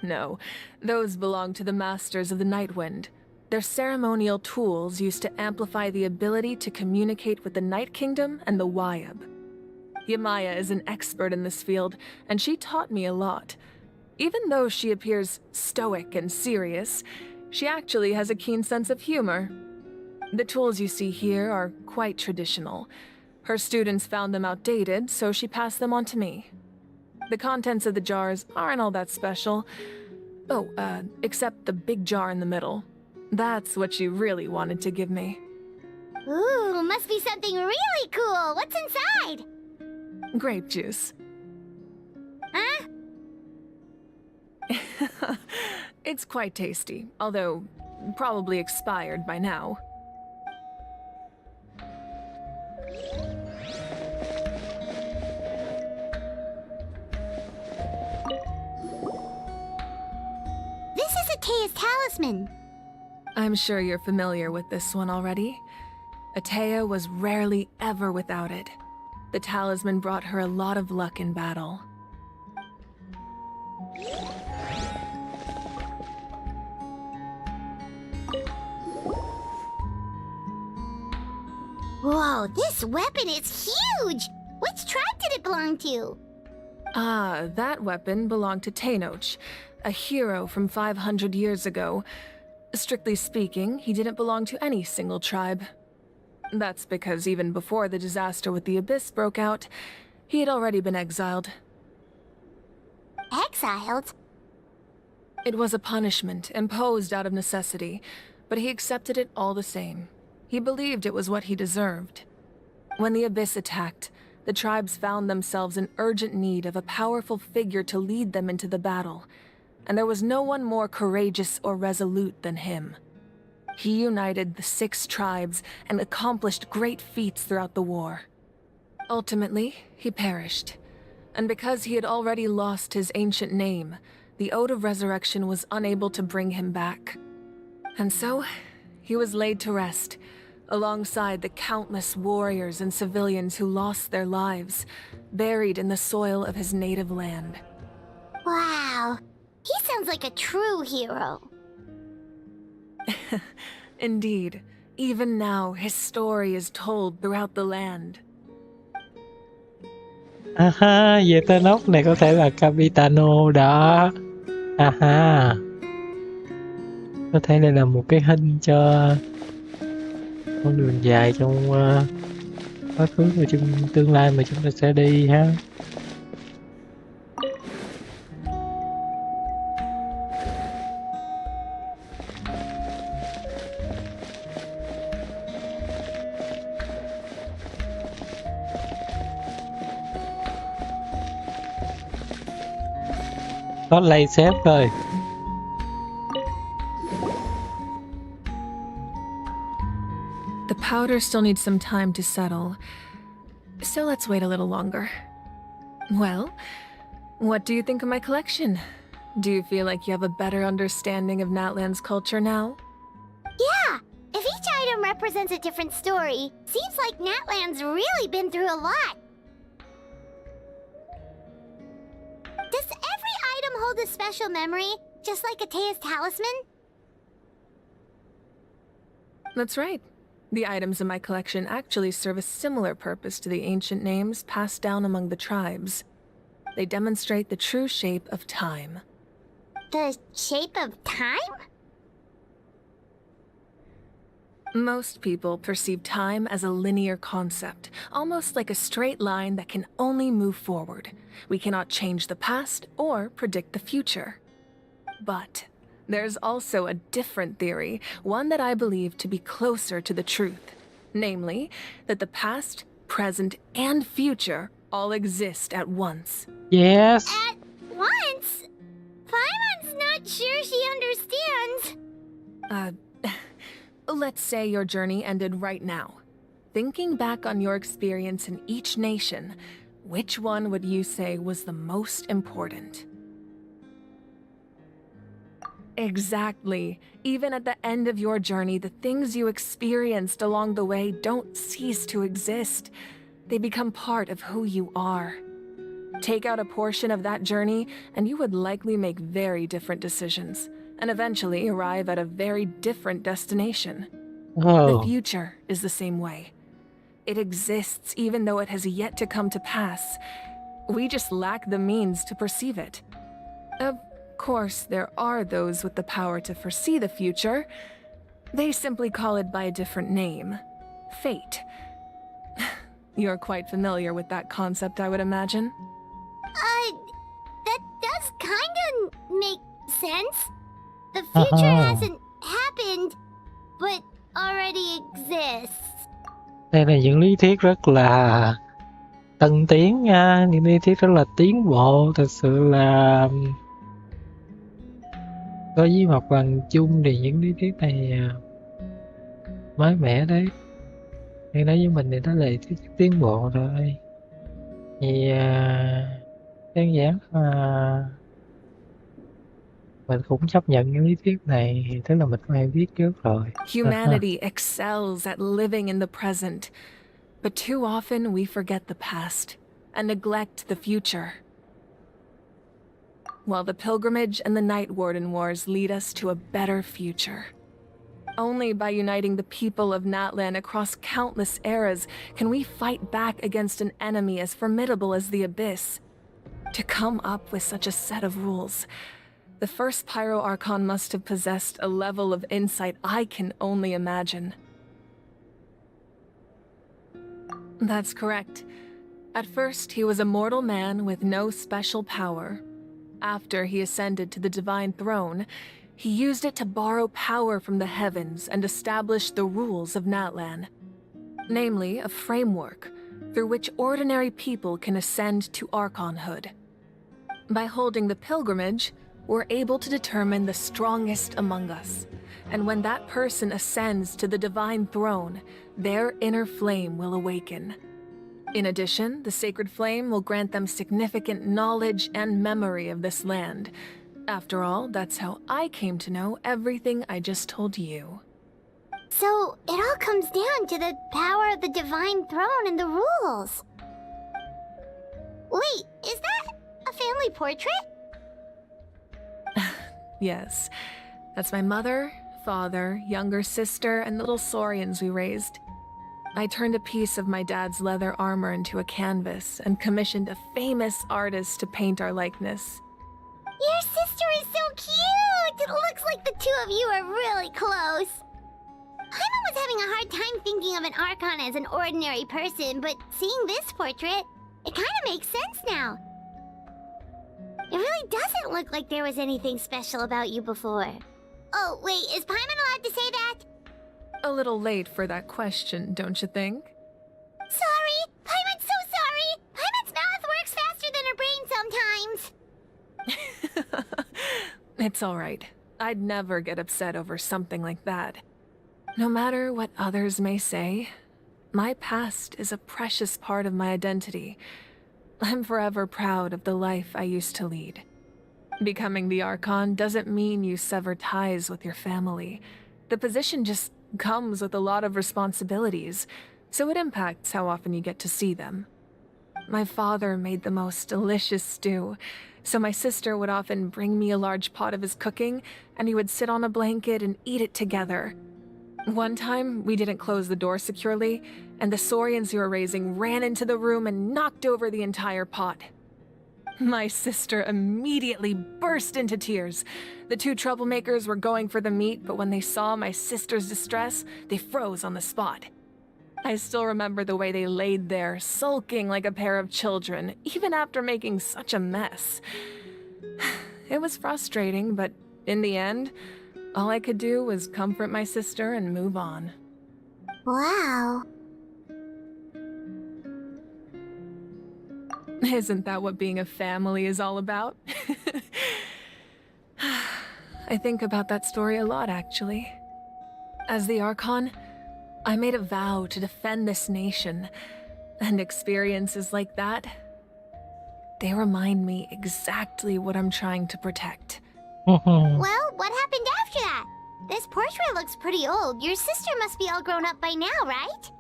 No, those belong to the Masters of the Nightwind. They're ceremonial tools used to amplify the ability to communicate with the Night Kingdom and the Wyab. Yamaya is an expert in this field, and she taught me a lot. Even though she appears stoic and serious, she actually has a keen sense of humor. The tools you see here are quite traditional. Her students found them outdated, so she passed them on to me. The contents of the jars aren't all that special. Oh, except the big jar in the middle. That's what she really wanted to give me. Ooh, must be something really cool. What's inside? Grape juice. Huh? It's quite tasty, although probably expired by now. This is Atea's talisman. I'm sure you're familiar with this one already. Atea was rarely ever without it. The talisman brought her a lot of luck in battle. Whoa, this weapon is huge! Which tribe did it belong to? Ah, that weapon belonged to Tenoch, a hero from 500 years ago. Strictly speaking, he didn't belong to any single tribe. That's because even before the disaster with the Abyss broke out, he had already been exiled. Exiled? It was a punishment imposed out of necessity, but he accepted it all the same. He believed it was what he deserved. When the Abyss attacked, the tribes found themselves in urgent need of a powerful figure to lead them into the battle, and there was no one more courageous or resolute than him. He united the 6 tribes and accomplished great feats throughout the war. Ultimately, he perished, and because he had already lost his ancient name, the Ode of Resurrection was unable to bring him back. And so, he was laid to rest, alongside the countless warriors and civilians who lost their lives, buried in the soil of his native land. Wow, he sounds like a true hero. Indeed, even now his story is told throughout the land. Aha, về tên ốc này có thể là Capitano đó. Aha. Có thể đây là một cái hình cho con đường dài trong quá khứ và trong tương lai mà chúng ta sẽ đi ha. Có lay xếp rồi. The powder still needs some time to settle, so let's wait a little longer. Well, what do you think of my collection? Do you feel like you have a better understanding of Natlan's culture now? Yeah, if each item represents a different story, seems like Natlan's really been through a lot. Does every item hold a special memory, just like Atea's talisman? That's right. The items in my collection actually serve a similar purpose to the ancient names passed down among the tribes. They demonstrate the true shape of time. The shape of time? Most people perceive time as a linear concept, almost like a straight line that can only move forward. We cannot change the past or predict the future. But there's also a different theory, one that I believe to be closer to the truth. Namely, that the past, present, and future all exist at once. Yes. At once? Paimon's not sure she understands. Let's say your journey ended right now. Thinking back on your experience in each nation, which one would you say was the most important? Exactly. Even at the end of your journey, the things you experienced along the way don't cease to exist. They become part of who you are. Take out a portion of that journey, and you would likely make very different decisions, and eventually arrive at a very different destination. Oh. The future is the same way. It exists even though it has yet to come to pass. We just lack the means to perceive it. Of course, there are those with the power to foresee the future. They simply call it by a different name. Fate. You're quite familiar with that concept, I would imagine. That does kinda make sense. The future hasn't happened, but already exists. Đây là những lý thuyết rất là Tân tiến nha, những lý thuyết rất là tiến bộ, thật sự là đối với mặt bằng chung thì những lý thuyết này mới mẻ đấy. Nhưng đối với mình thì đó là lý thuyết tiến bộ rồi. Thì đơn giản mình cũng chấp nhận những lý thuyết này, tức là mình quen biết trước rồi. Humanity excels at living in the present, but too often we forget the past and neglect the future. While the pilgrimage and the Night Warden Wars lead us to a better future. Only by uniting the people of Natlan across countless eras can we fight back against an enemy as formidable as the Abyss. To come up with such a set of rules, the first Pyro Archon must have possessed a level of insight I can only imagine. That's correct. At first, he was a mortal man with no special power. After he ascended to the Divine Throne, he used it to borrow power from the heavens and establish the rules of Natlan. Namely, a framework through which ordinary people can ascend to Archonhood. By holding the pilgrimage, we're able to determine the strongest among us. And when that person ascends to the Divine Throne, their inner flame will awaken. In addition, the sacred flame will grant them significant knowledge and memory of this land. After all, that's how I came to know everything I just told you. So, it all comes down to the power of the Divine Throne and the rules. Wait, is that a family portrait? Yes, that's my mother, father, younger sister, and little saurians we raised. I turned a piece of my dad's leather armor into a canvas and commissioned a famous artist to paint our likeness. Your sister is so cute! It looks like the two of you are really close. Paimon was having a hard time thinking of an Archon as an ordinary person, but seeing this portrait, it kind of makes sense now. It really doesn't look like there was anything special about you before. Oh, wait, is Paimon allowed to say that? A little late for that question, don't you think? Sorry! Paimon's so sorry! Paimon's mouth works faster than her brain sometimes! It's all right. I'd never get upset over something like that. No matter what others may say, my past is a precious part of my identity. I'm forever proud of the life I used to lead. Becoming the Archon doesn't mean you sever ties with your family. The position just comes with a lot of responsibilities, so it impacts how often you get to see them. My father made the most delicious stew, so my sister would often bring me a large pot of his cooking, and we would sit on a blanket and eat it together. One time, we didn't close the door securely, and the saurians we were raising ran into the room and knocked over the entire pot. My sister immediately burst into tears. The two troublemakers were going for the meat, but when they saw my sister's distress, they froze on the spot. I still remember the way they laid there, sulking like a pair of children, even after making such a mess. It was frustrating, but in the end, all I could do was comfort my sister and move on. Wow. Isn't that what being a family is all about? I think about that story a lot, actually. As the Archon, I made a vow to defend this nation, and experiences like that, they remind me exactly what I'm trying to protect. Well, what happened after that? This portrait looks pretty old. Your sister must be all grown up by now, right?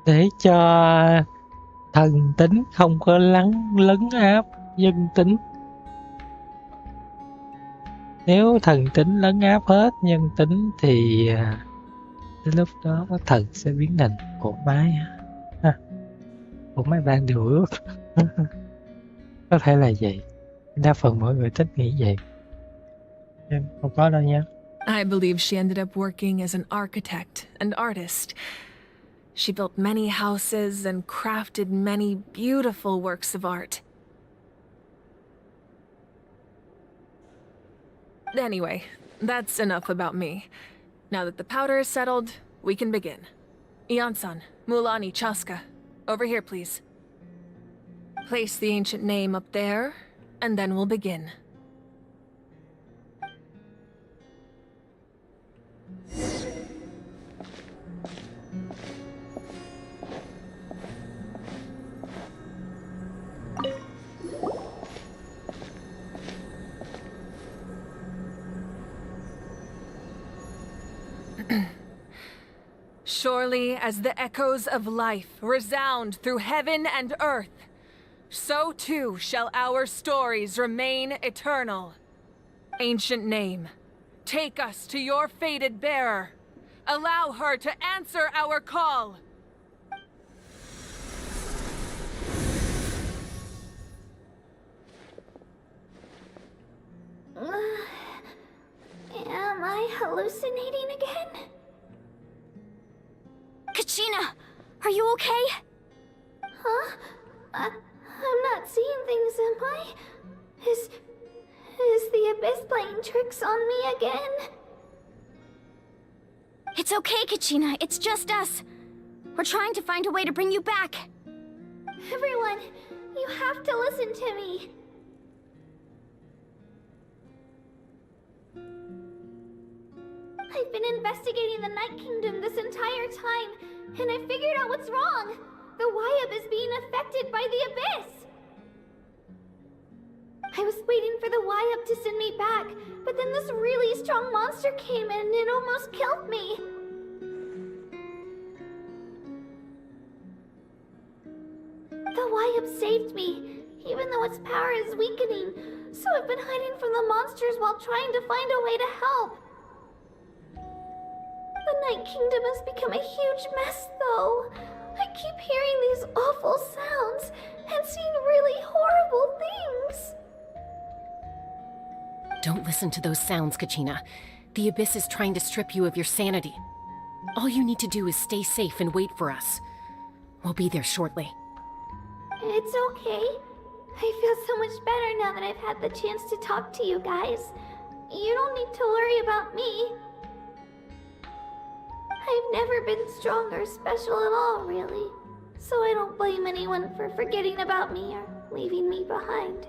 Để cho thần tính không có lấn áp dân tính. Nếu thần tính lấn áp hết nhân tính thì đến lúc đó thần sẽ biến thành cỗ máy. Cỗ máy ban điều ước. Có thể là vậy. Đa phần mọi người thích nghĩ vậy. Nhưng không có đâu nha. I believe she ended up working as an architect and artist. She built many houses and crafted many beautiful works of art. Anyway, that's enough about me. Now that the powder is settled, we can begin. Ian-san, Mulani, Chaska, over here, please. Place the ancient name up there, and then we'll begin. Surely as the echoes of life resound through heaven and earth, so too shall our stories remain eternal. Ancient name, take us to your fated bearer. Allow her to answer our call. Am I hallucinating again? Kachina, are you okay? Huh? I'm not seeing things, am I? Is the Abyss playing tricks on me again? It's okay, Kachina. It's just us. We're trying to find a way to bring you back. Everyone, you have to listen to me. I've been investigating the Night Kingdom this entire time, and I figured out what's wrong. The Wyab is being affected by the Abyss. I was waiting for the Wyab to send me back, but then this really strong monster came in and it almost killed me. The Wyab saved me, even though its power is weakening, so I've been hiding from the monsters while trying to find a way to help. The Night Kingdom has become a huge mess, though. I keep hearing these awful sounds and seeing really horrible things. Don't listen to those sounds, Kachina. The Abyss is trying to strip you of your sanity. All you need to do is stay safe and wait for us. We'll be there shortly. It's okay. I feel so much better now that I've had the chance to talk to you guys. You don't need to worry about me. I've never been strong or special at all, really. So I don't blame anyone for forgetting about me or leaving me behind.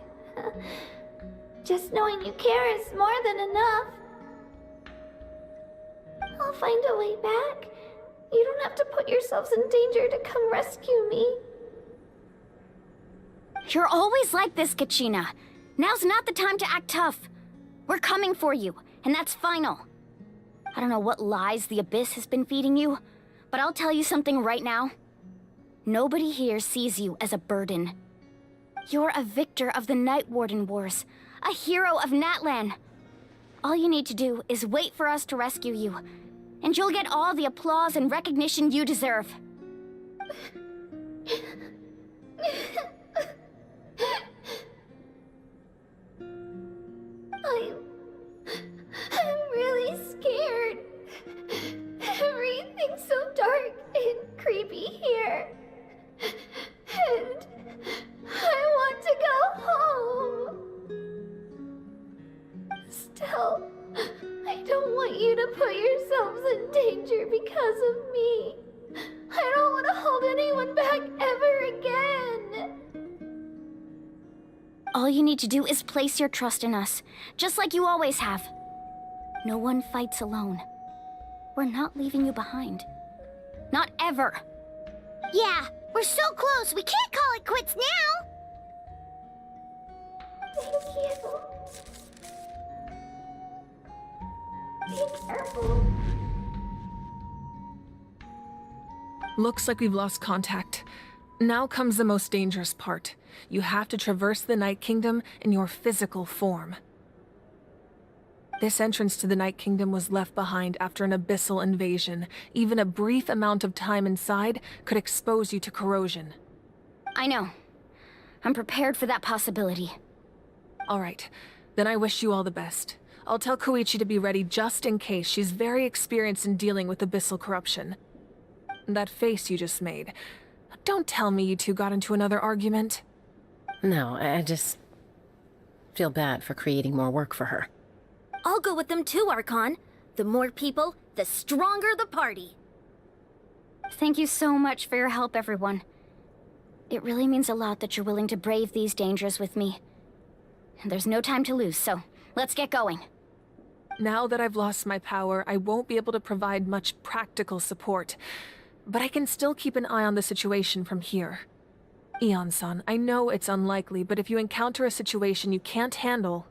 Just knowing you care is more than enough. I'll find a way back. You don't have to put yourselves in danger to come rescue me. You're always like this, Kachina. Now's not the time to act tough. We're coming for you, and that's final. I don't know what lies the Abyss has been feeding you, but I'll tell you something right now. Nobody here sees you as a burden. You're a victor of the Night Warden Wars, a hero of Natlan. All you need to do is wait for us to rescue you, and you'll get all the applause and recognition you deserve. I'm really scared. Everything's so dark and creepy here. And I want to go home. Still, I don't want you to put yourselves in danger because of me. I don't want to hold anyone back ever again. All you need to do is place your trust in us, just like you always have. No one fights alone. We're not leaving you behind. Not ever. Yeah, we're so close, we can't call it quits now! Thank you. Be careful. Looks like we've lost contact. Now comes the most dangerous part. You have to traverse the Night Kingdom in your physical form. This entrance to the Night Kingdom was left behind after an abyssal invasion. Even a brief amount of time inside could expose you to corrosion. I know. I'm prepared for that possibility. All right. Then I wish you all the best. I'll tell Koichi to be ready just in case. She's very experienced in dealing with abyssal corruption. That face you just made. Don't tell me you two got into another argument. No, I just feel bad for creating more work for her. I'll go with them too, Archon. The more people, the stronger the party. Thank you so much for your help, everyone. It really means a lot that you're willing to brave these dangers with me. And there's no time to lose, so let's get going. Now that I've lost my power, I won't be able to provide much practical support. But I can still keep an eye on the situation from here. Eon-san, I know it's unlikely, but if you encounter a situation you can't handle...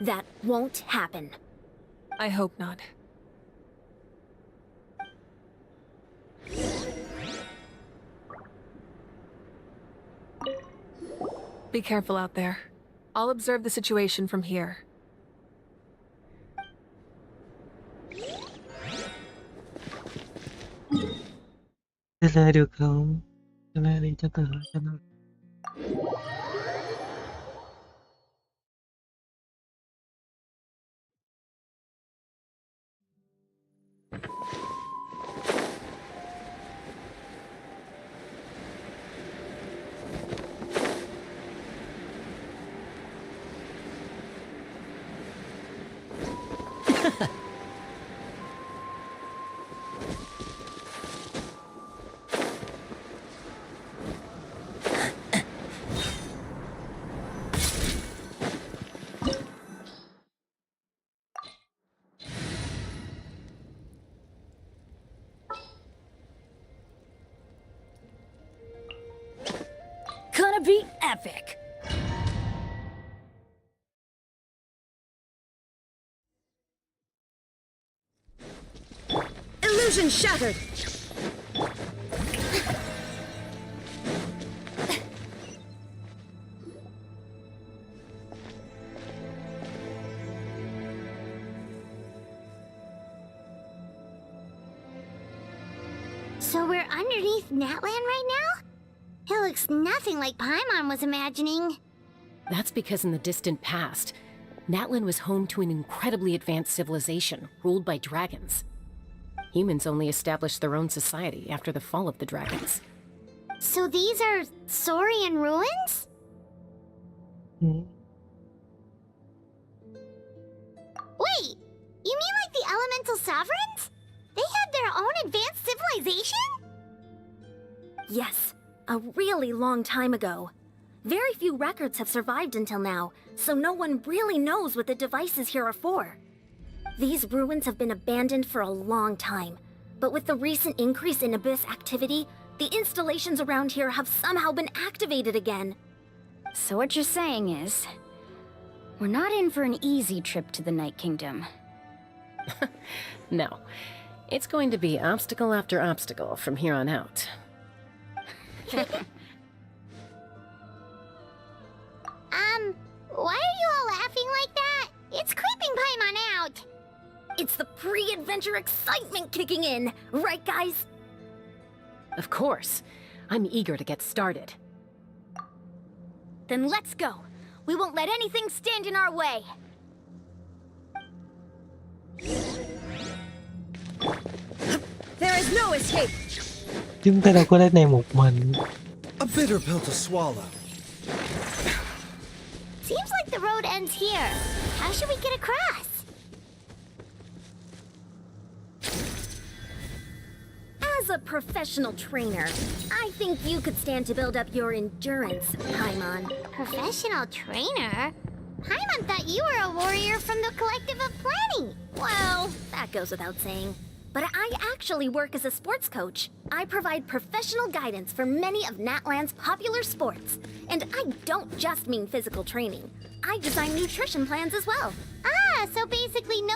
That won't happen. I hope not. Be careful out there. I'll observe the situation from here. Trả lời được không? Trả lời đi cho tôi hỏi cho nó. Gonna be epic! Illusion shattered! So we're underneath Natland right now? It looks nothing like Paimon was imagining. That's because in the distant past, Natlan was home to an incredibly advanced civilization ruled by dragons. Humans only established their own society after the fall of the dragons. So these are Saurian ruins? Wait, you mean like the elemental sovereigns? They had their own advanced civilization? Yes, a really long time ago. Very few records have survived until now, so no one really knows what the devices here are for. These ruins have been abandoned for a long time, but with the recent increase in Abyss activity, the installations around here have somehow been activated again. So what you're saying is, we're not in for an easy trip to the Night Kingdom. No, it's going to be obstacle after obstacle from here on out. Why are you all laughing like that? It's creeping Paimon out. It's the pre-adventure excitement kicking in, right guys? Of course. I'm eager to get started. Then let's go. We won't let anything stand in our way. There is no escape. Chúng ta đâu có đến đây một mình. A bitter pill to swallow. Seems like the road ends here. How should we get across? As a professional trainer, I think you could stand to build up your endurance, Paimon. Professional trainer? Paimon thought you were a warrior from the Collective of Plenty. Well, that goes without saying. But I actually work as a sports coach. I provide professional guidance for many of Natland's popular sports. And I don't just mean physical training. I design nutrition plans as well. Ah, so basically no...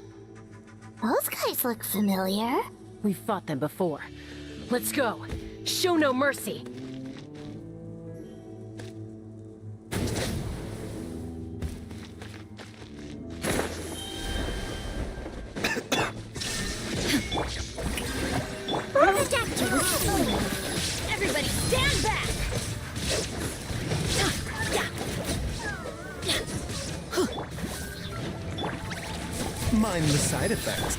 Those guys look familiar. We've fought them before. Let's go. Show no mercy. Everybody stand back! Mind the side effects.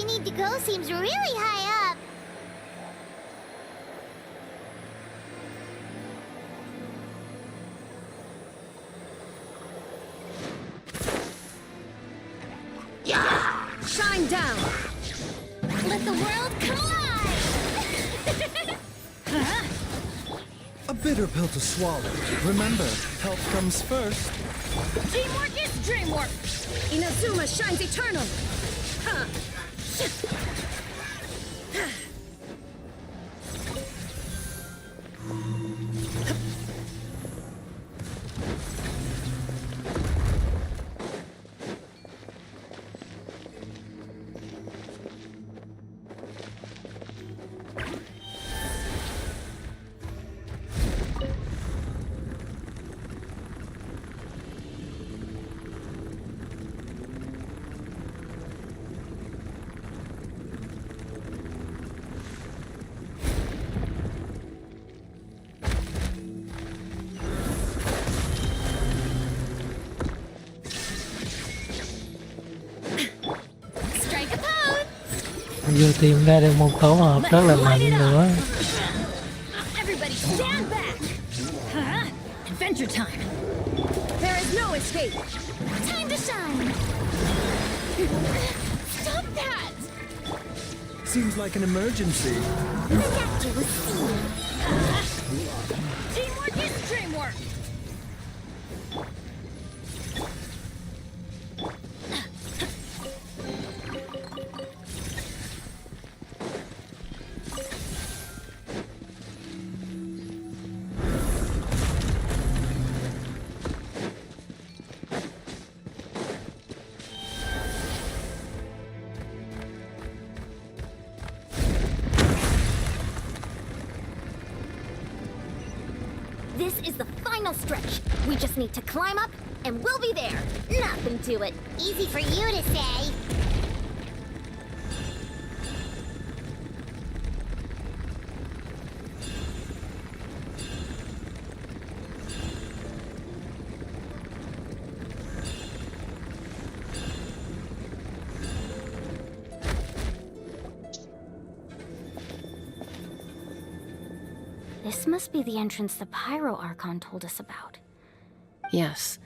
we need to go seems really high up. Shine down! Let the world collide! A bitter pill to swallow. Remember, health comes first. Teamwork is dreamwork! Inazuma shines eternal! Huh. Vừa tìm ra được một tổ hợp rất là mạnh nữa. Everybody stand back! Adventure time! There is no escape! Time to shine! Stop that! Seems like an emergency. Teamwork is dreamwork! This is the final stretch. We just need to climb up, and we'll be there. Nothing to it. Easy for you to say. This must be the entrance the Pyro Archon told us about. Yes.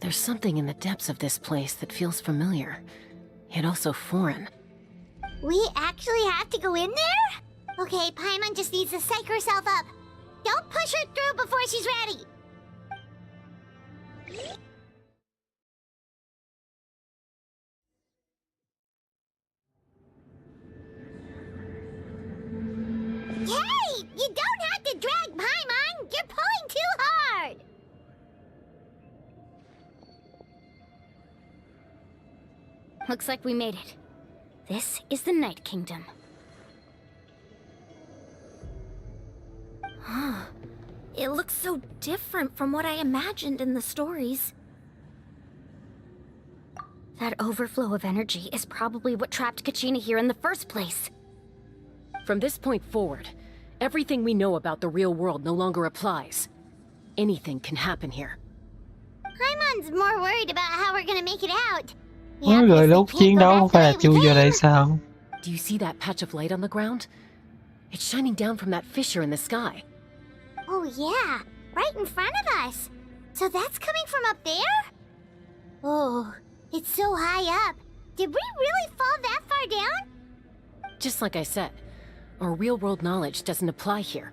There's something in the depths of this place that feels familiar, yet also foreign. We actually have to go in there? Okay, Paimon just needs to psych herself up. Don't push her through before she's ready. Hey! You don't have to drag Paimon! You're pulling too hard! Looks like we made it. This is the Night Kingdom. It looks so different from what I imagined in the stories. That overflow of energy is probably what trapped Kachina here in the first place. From this point forward, everything we know about the real world no longer applies. Anything can happen here. Paimon's more worried about how we're gonna make it out. Nói rồi lúc chiến đấu không phải là chui vô đây sao? Do you see that patch of light on the ground? It's shining down from that fissure in the sky. Oh yeah, right in front of us. So that's coming from up there? Oh, it's so high up. Did we really fall that far down? Just like I said, our real-world knowledge doesn't apply here.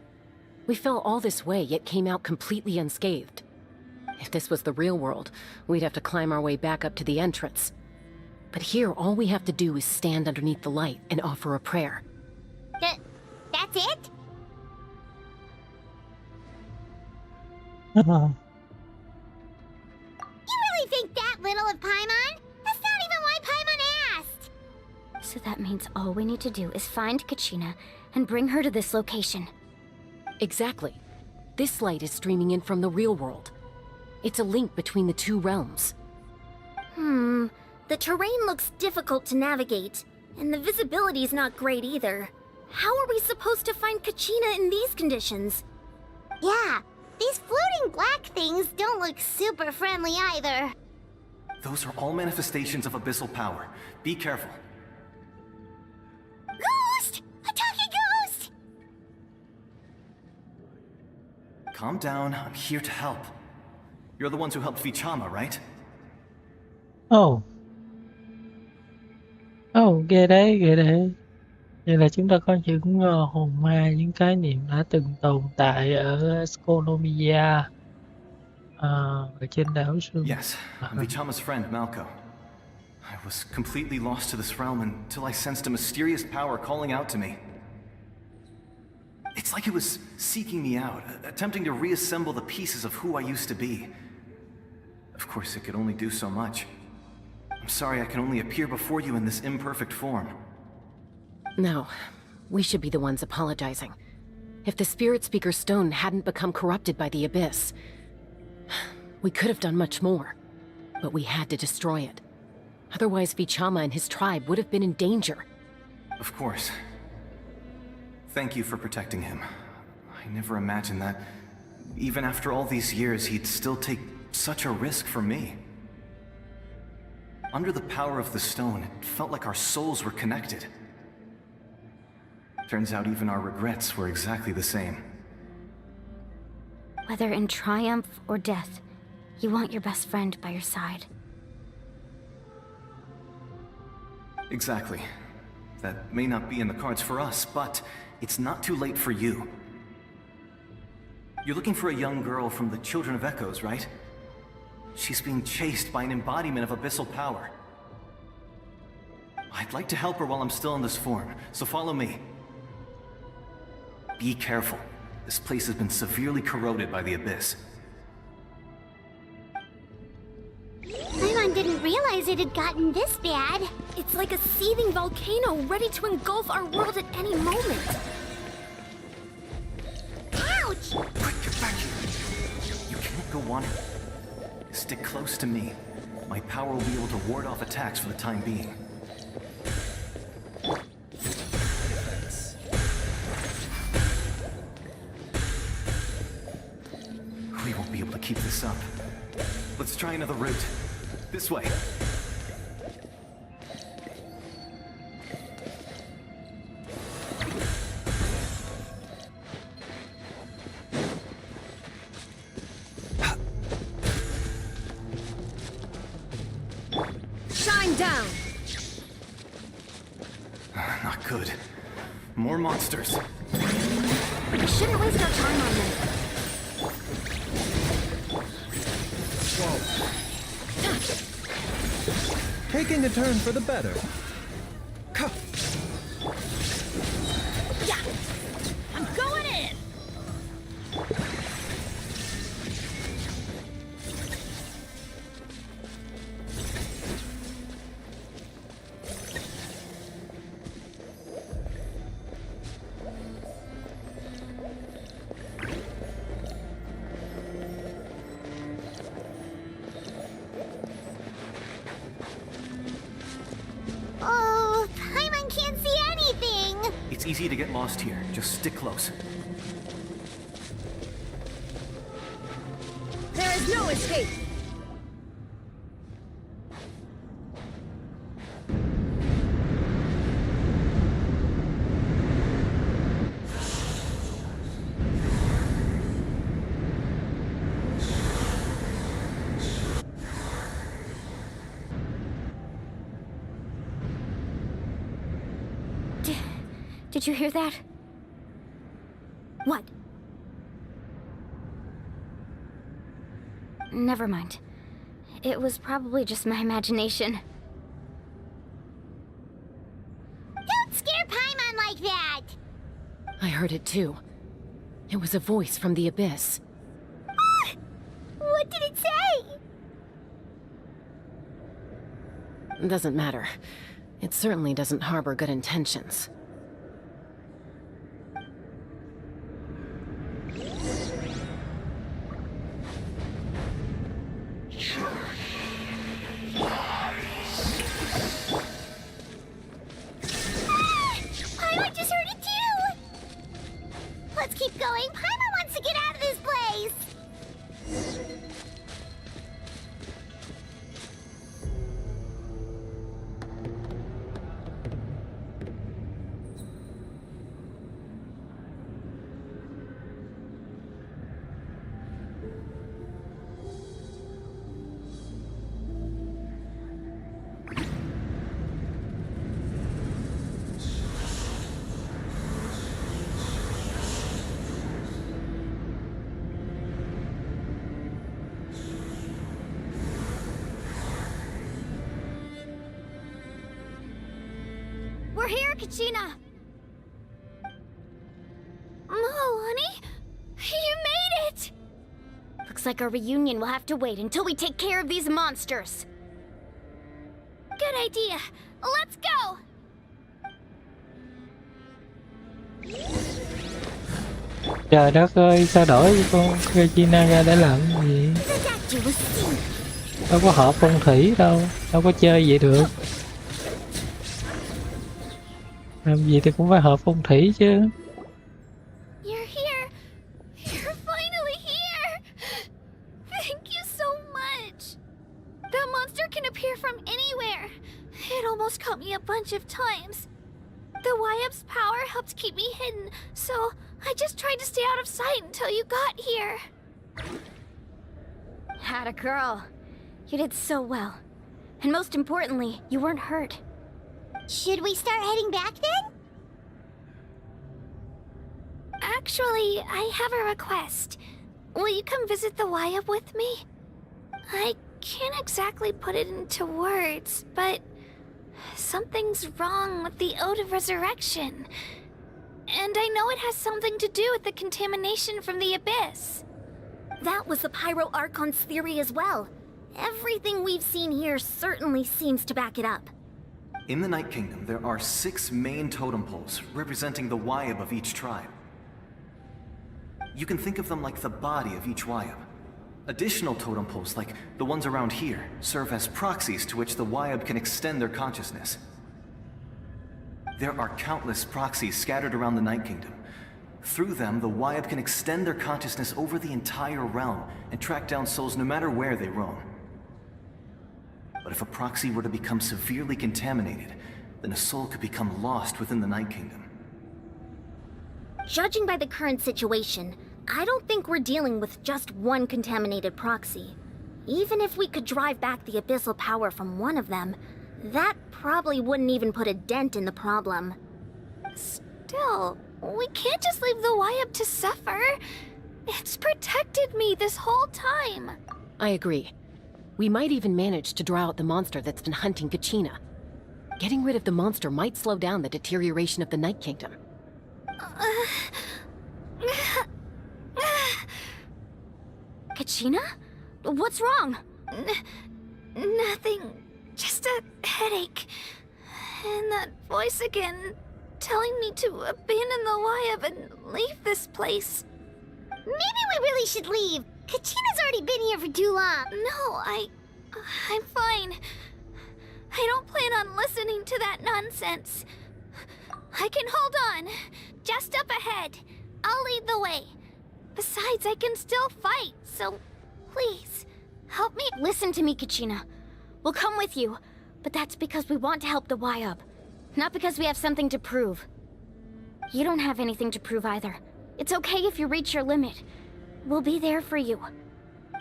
We fell all this way, yet came out completely unscathed. If this was the real world, we'd have to climb our way back up to the entrance. But here, all we have to do is stand underneath the light and offer a prayer. That's it? Uh-huh. You really think that little of Paimon? That's not even why Paimon asked! So that means all we need to do is find Kachina and bring her to this location. Exactly. This light is streaming in from the real world. It's a link between the two realms. The terrain looks difficult to navigate, and the visibility's not great either. How are we supposed to find Kachina in these conditions? Yeah, these floating black things don't look super friendly either. Those are all manifestations of abyssal power. Be careful. calm down. I'm here to help. You're the ones who helped Vichama, right? Ồ, ồ, ghê đấy, ghê đấy. Vậy là chúng ta có những hồn ma, những khái niệm đã từng tồn tại ở Sconomia, ở trên đảo Sương. Yes, I'm Vichama's friend, Malco. I was completely lost to this realm until I sensed a mysterious power calling out to me. It's like it was seeking me out, attempting to reassemble the pieces of who I used to be. Of course, it could only do so much. I'm sorry I can only appear before you in this imperfect form. No, we should be the ones apologizing. If the Spirit Speaker's stone hadn't become corrupted by the Abyss, we could have done much more. But we had to destroy it. Otherwise, Vichama and his tribe would have been in danger. Of course. Thank you for protecting him. I never imagined that, even after all these years, he'd still take such a risk for me. Under the power of the stone, it felt like our souls were connected. Turns out even our regrets were exactly the same. Whether in triumph or death, you want your best friend by your side. Exactly. That may not be in the cards for us, but it's not too late for you. You're looking for a young girl from the Children of Echoes, right? She's being chased by an embodiment of abyssal power. I'd like to help her while I'm still in this form, so follow me. Be careful. This place has been severely corroded by the Abyss. Paimon didn't realize it had gotten this bad. It's like a seething volcano ready to engulf our world at any moment. Ouch! Quick, get back here. You can't go on. Stick close to me. My power will be able to ward off attacks for the time being. We won't be able to keep this up. Let's try another route. This way. Shine down! Not good. More monsters. We shouldn't waste our time on them. Taking a turn for the better. Yeah! I'm going in! Oh, Paimon can't see anything! It's easy to get lost here. Just stick close. There is no escape! Did you hear that? What? Never mind. It was probably just my imagination. Don't scare Paimon like that! I heard it too. It was a voice from the Abyss. Ah! What did it say? Doesn't matter. It certainly doesn't harbor good intentions. Paimon just heard it too! Let's keep going. Paimon wants to get out of this place! here, Kachina! Milani? You made it! Looks like our reunion will have to wait until we take care of these monsters. Good idea. Let's go! Trời đất ơi, sao đổi con Kachina ra để làm cái gì? Đâu có hợp phong thủy đâu, đâu có chơi vậy được. Làm gì thì cũng phải hợp phong thủy chứ. You're here. You're finally here. Thank you so much. That monster can appear from anywhere. It almost caught me a bunch of times. The Wyab's power helped keep me hidden, so I just tried to stay out of sight until you got here. Atta girl. You did so well. And most importantly, you weren't hurt. Should we start heading back then? Actually, I have a request. Will you come visit the Wyab with me? I can't exactly put it into words, but something's wrong with the Ode of Resurrection. And I know it has something to do with the contamination from the Abyss. That was the Pyro Archon's theory as well. Everything we've seen here certainly seems to back it up. In the Night Kingdom, there are 6 main totem poles representing the Wyab of each tribe. You can think of them like the body of each Wyab. Additional totem poles, like the ones around here, serve as proxies to which the Wyab can extend their consciousness. There are countless proxies scattered around the Night Kingdom. Through them, the Wyab can extend their consciousness over the entire realm and track down souls no matter where they roam. But if a proxy were to become severely contaminated, then a soul could become lost within the Night Kingdom. Judging by the current situation, I don't think we're dealing with just one contaminated proxy. Even if we could drive back the abyssal power from one of them, that probably wouldn't even put a dent in the problem. Still, we can't just leave the Wyab to suffer. It's protected me this whole time. I agree. We might even manage to draw out the monster that's been hunting Kachina. Getting rid of the monster might slow down the deterioration of the Night Kingdom. Kachina? What's wrong? Nothing. Just a headache. And that voice again, telling me to abandon the Wyab and leave this place. Maybe we really should leave. Kachina's already been here for too long. No, I'm fine. I don't plan on listening to that nonsense. I can hold on. Just up ahead. I'll lead the way. Besides, I can still fight, so please, help me. Listen to me, Kachina. We'll come with you, but that's because we want to help the Wyab, not because we have something to prove. You don't have anything to prove either. It's okay if you reach your limit. We'll be there for you.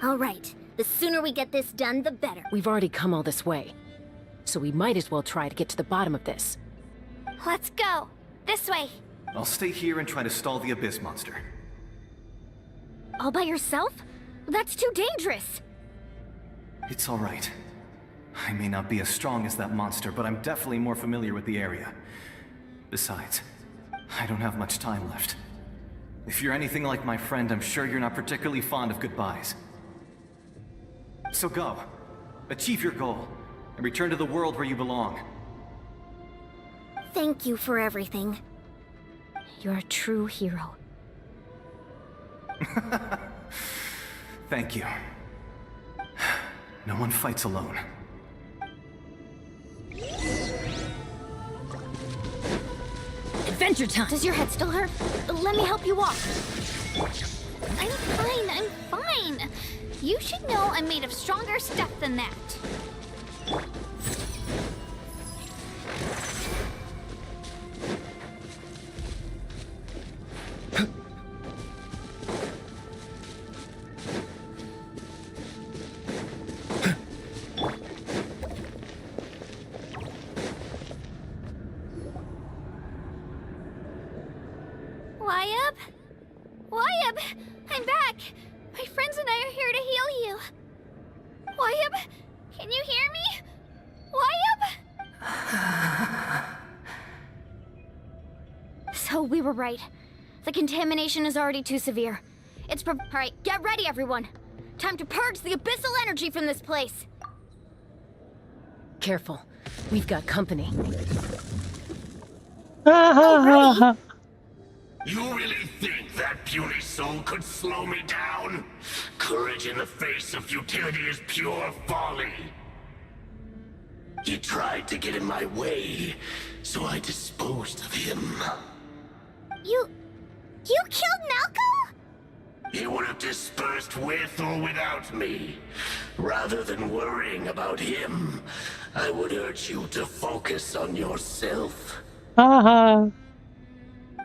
All right. The sooner we get this done, the better. We've already come all this way, so we might as well try to get to the bottom of this. Let's go. This way. I'll stay here and try to stall the Abyss monster. All by yourself? That's too dangerous. It's all right. I may not be as strong as that monster, but I'm definitely more familiar with the area. Besides, I don't have much time left. If you're anything like my friend, I'm sure you're not particularly fond of goodbyes. So go. Achieve your goal, and return to the world where you belong. Thank you for everything. You're a true hero. Thank you. No one fights alone. Adventure time! Does your head still hurt? Let me help you walk. I'm fine. You should know I'm made of stronger stuff than that. Wyab! I'm back! My friends and I are here to heal you. Wyab, can you hear me? Wyab? So we were right. The contamination is already too severe. Alright, get ready everyone! Time to purge the abyssal energy from this place! Careful. We've got company. You really think that puny soul could slow me down? Courage in the face of futility is pure folly. He tried to get in my way, so I disposed of him. You killed Malco? He would have dispersed with or without me. Rather than worrying about him, I would urge you to focus on yourself.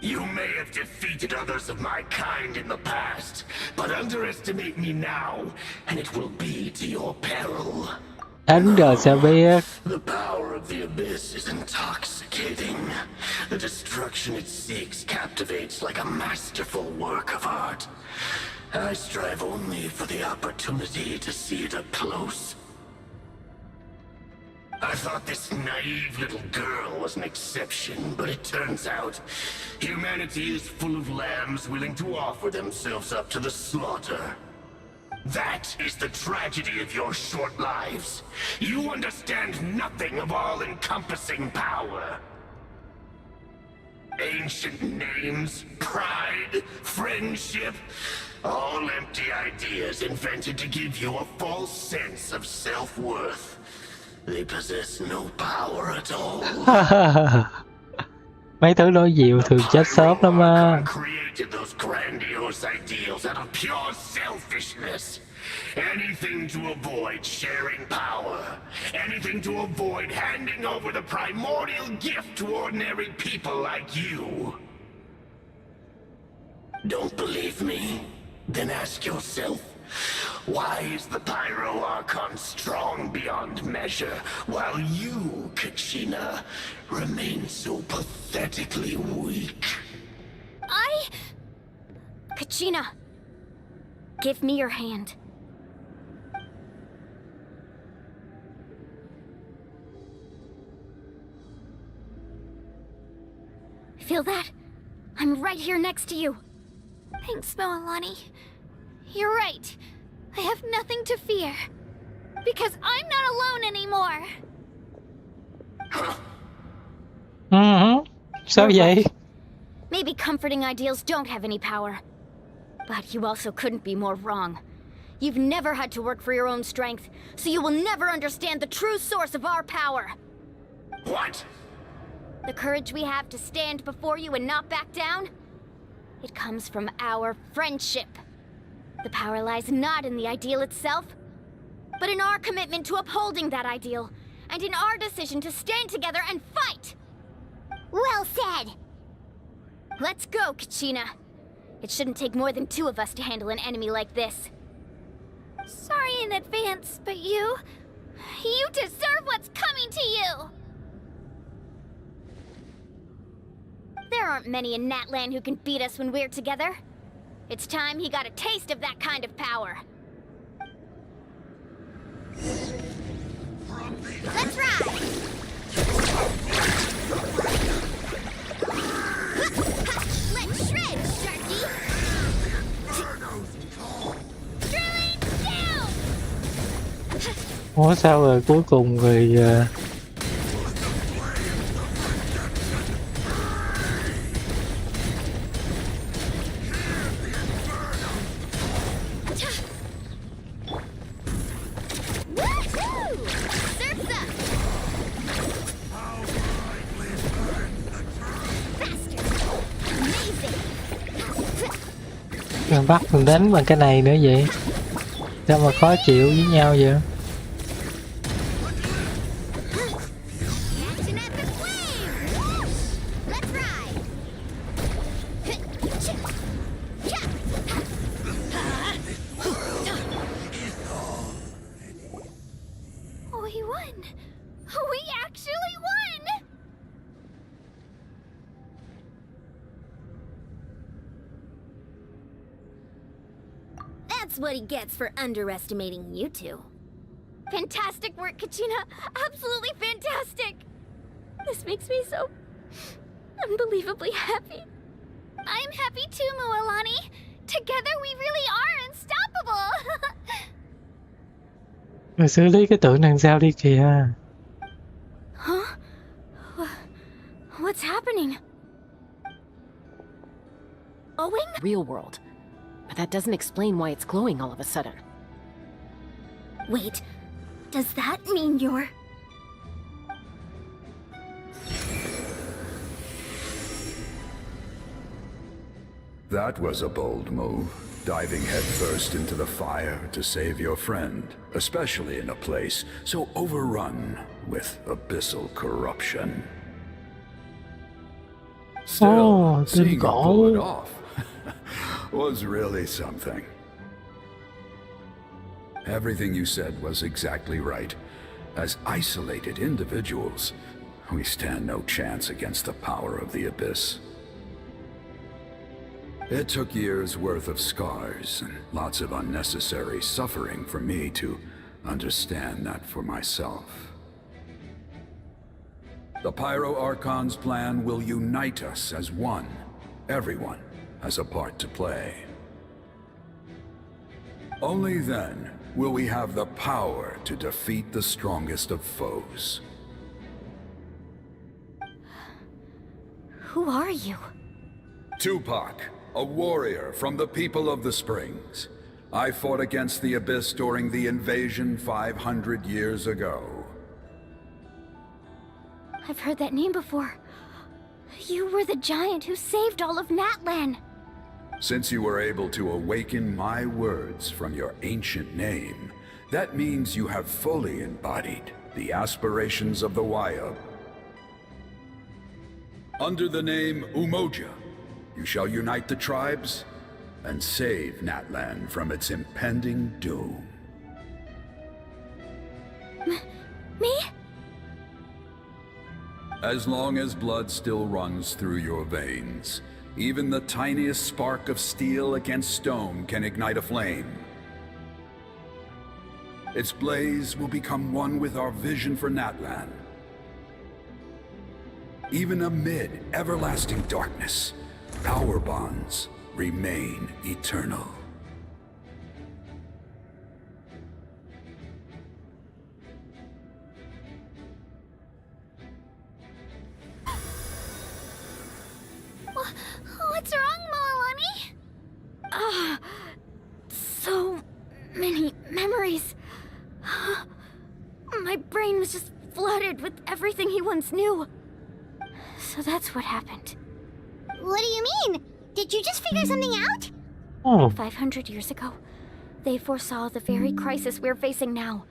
You may have defeated others of my kind in the past, but underestimate me now, and it will be to your peril. Đánh rồi sẽ biết. The power of the abyss is intoxicating. The destruction it seeks captivates like a masterful work of art. I strive only for the opportunity to see it up close. I thought this naive little girl was an exception, but it turns out humanity is full of lambs willing to offer themselves up to the slaughter. That is the tragedy of your short lives. You understand nothing of all-encompassing power. Ancient names, pride, friendship, all empty ideas invented to give you a false sense of self-worth. They possess no power at all. Mấy thứ đối diệu thường chết sớm lắm á. Created those grandiose ideals out of pure selfishness. Anything to avoid sharing power. Anything to avoid handing over the primordial gift to ordinary people like you. Don't believe me? Then ask yourself, why is the Pyro Archon strong beyond measure, while you, Kachina, remain so pathetically weak? Kachina, give me your hand. Feel that? I'm right here next to you. Thanks, Moalani. You're right. I have nothing to fear. Because I'm not alone anymore. Sao vậy? Maybe comforting ideals don't have any power. But you also couldn't be more wrong. You've never had to work for your own strength, so you will never understand the true source of our power. What? The courage we have to stand before you and not back down? It comes from our friendship. The power lies not in the ideal itself, but in our commitment to upholding that ideal, and in our decision to stand together and fight! Well said! Let's go, Kachina. It shouldn't take more than 2 of us to handle an enemy like this. Sorry in advance, but you deserve what's coming to you! There aren't many in Natlan who can beat us when we're together. It's time he got a taste of that kind of power. Let's ride! Let's shred, Sharky! Drilling down! Ủa sao rồi cuối cùng rồi bắt mình đánh bằng cái này nữa vậy? Sao mà khó chịu với nhau vậy? We won! We actually won! That's what he gets for underestimating you two. Fantastic work, Kachina! Absolutely fantastic! This makes me so unbelievably happy. I'm happy too, Mualani. Together we really are unstoppable. Rồi xử lý cái tượng đằng sau đi kìa. Huh? What's happening? Owing? Real world. But that doesn't explain why it's glowing all of a sudden. Wait, does that mean you're... That was a bold move, diving headfirst into the fire to save your friend, especially in a place so overrun with abyssal corruption. Still, seeing you pull it off was really something. Everything you said was exactly right. As isolated individuals, we stand no chance against the power of the Abyss. It took years' worth of scars and lots of unnecessary suffering for me to understand that for myself. The Pyro Archon's plan will unite us as one. Everyone has a part to play. Only then will we have the power to defeat the strongest of foes. Who are you? Tupac, a warrior from the people of the Springs. I fought against the Abyss during the invasion 500 years ago. I've heard that name before. You were the giant who saved all of Natlan. Since you were able to awaken my words from your ancient name, that means you have fully embodied the aspirations of the Wayub. Under the name Umoja, you shall unite the tribes and save Natlan from its impending doom. Me? As long as blood still runs through your veins, even the tiniest spark of steel against stone can ignite a flame. Its blaze will become one with our vision for Natlan. Even amid everlasting darkness, our bonds remain eternal. What's wrong, Mualani? So many memories. My brain was just flooded with everything he once knew. So that's what happened. What do you mean? Did you just figure something out? 500 years ago, they foresaw the very crisis we're facing now.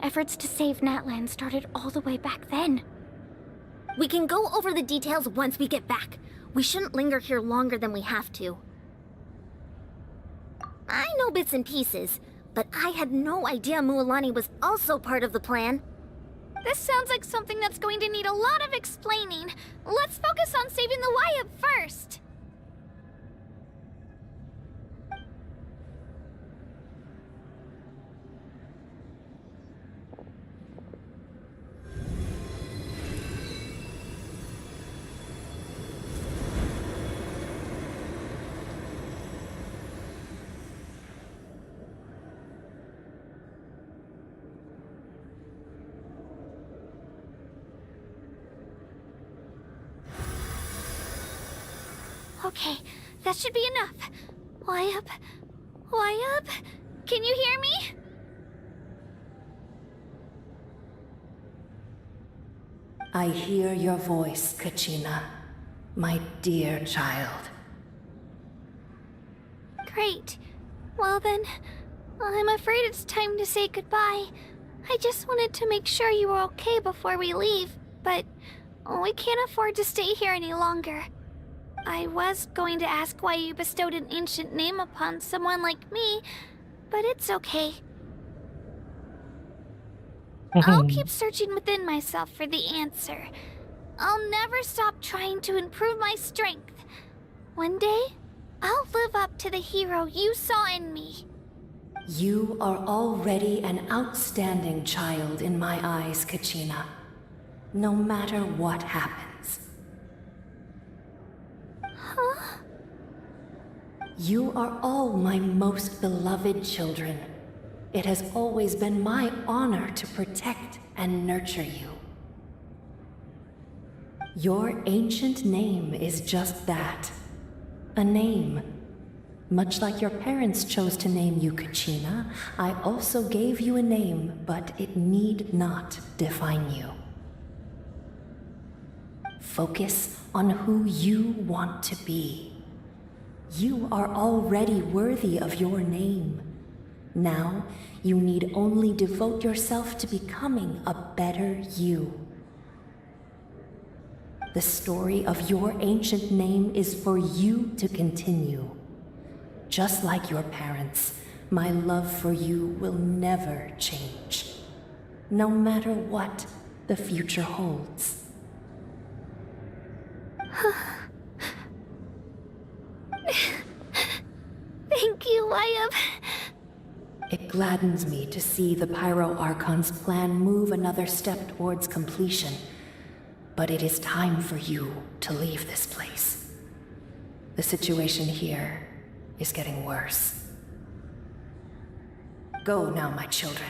Efforts to save Natlan started all the way back then. We can go over the details once we get back. We shouldn't linger here longer than we have to. I know bits and pieces, but I had no idea Mualani was also part of the plan. This sounds like something that's going to need a lot of explaining. Let's focus on saving the Wayub first. Okay, that should be enough. Wayub? Wayub? Can you hear me? I hear your voice, Kachina, my dear child. Great. Well then, I'm afraid it's time to say goodbye. I just wanted to make sure you were okay before we leave, but we can't afford to stay here any longer. I was going to ask why you bestowed an ancient name upon someone like me, but it's okay. I'll keep searching within myself for the answer. I'll never stop trying to improve my strength. One day, I'll live up to the hero you saw in me. You are already an outstanding child in my eyes, Kachina. No matter what happens. Huh? You are all my most beloved children. It has always been my honor to protect and nurture you. Your ancient name is just that. A name. Much like your parents chose to name you Kachina, I also gave you a name, but it need not define you. Focus on who you want to be. You are already worthy of your name. Now, you need only devote yourself to becoming a better you. The story of your ancient name is for you to continue. Just like your parents, my love for you will never change, no matter what the future holds. Thank you, Wyatt. It gladdens me to see the Pyro Archon's plan move another step towards completion. But it is time for you to leave this place. The situation here is getting worse. Go now, my children.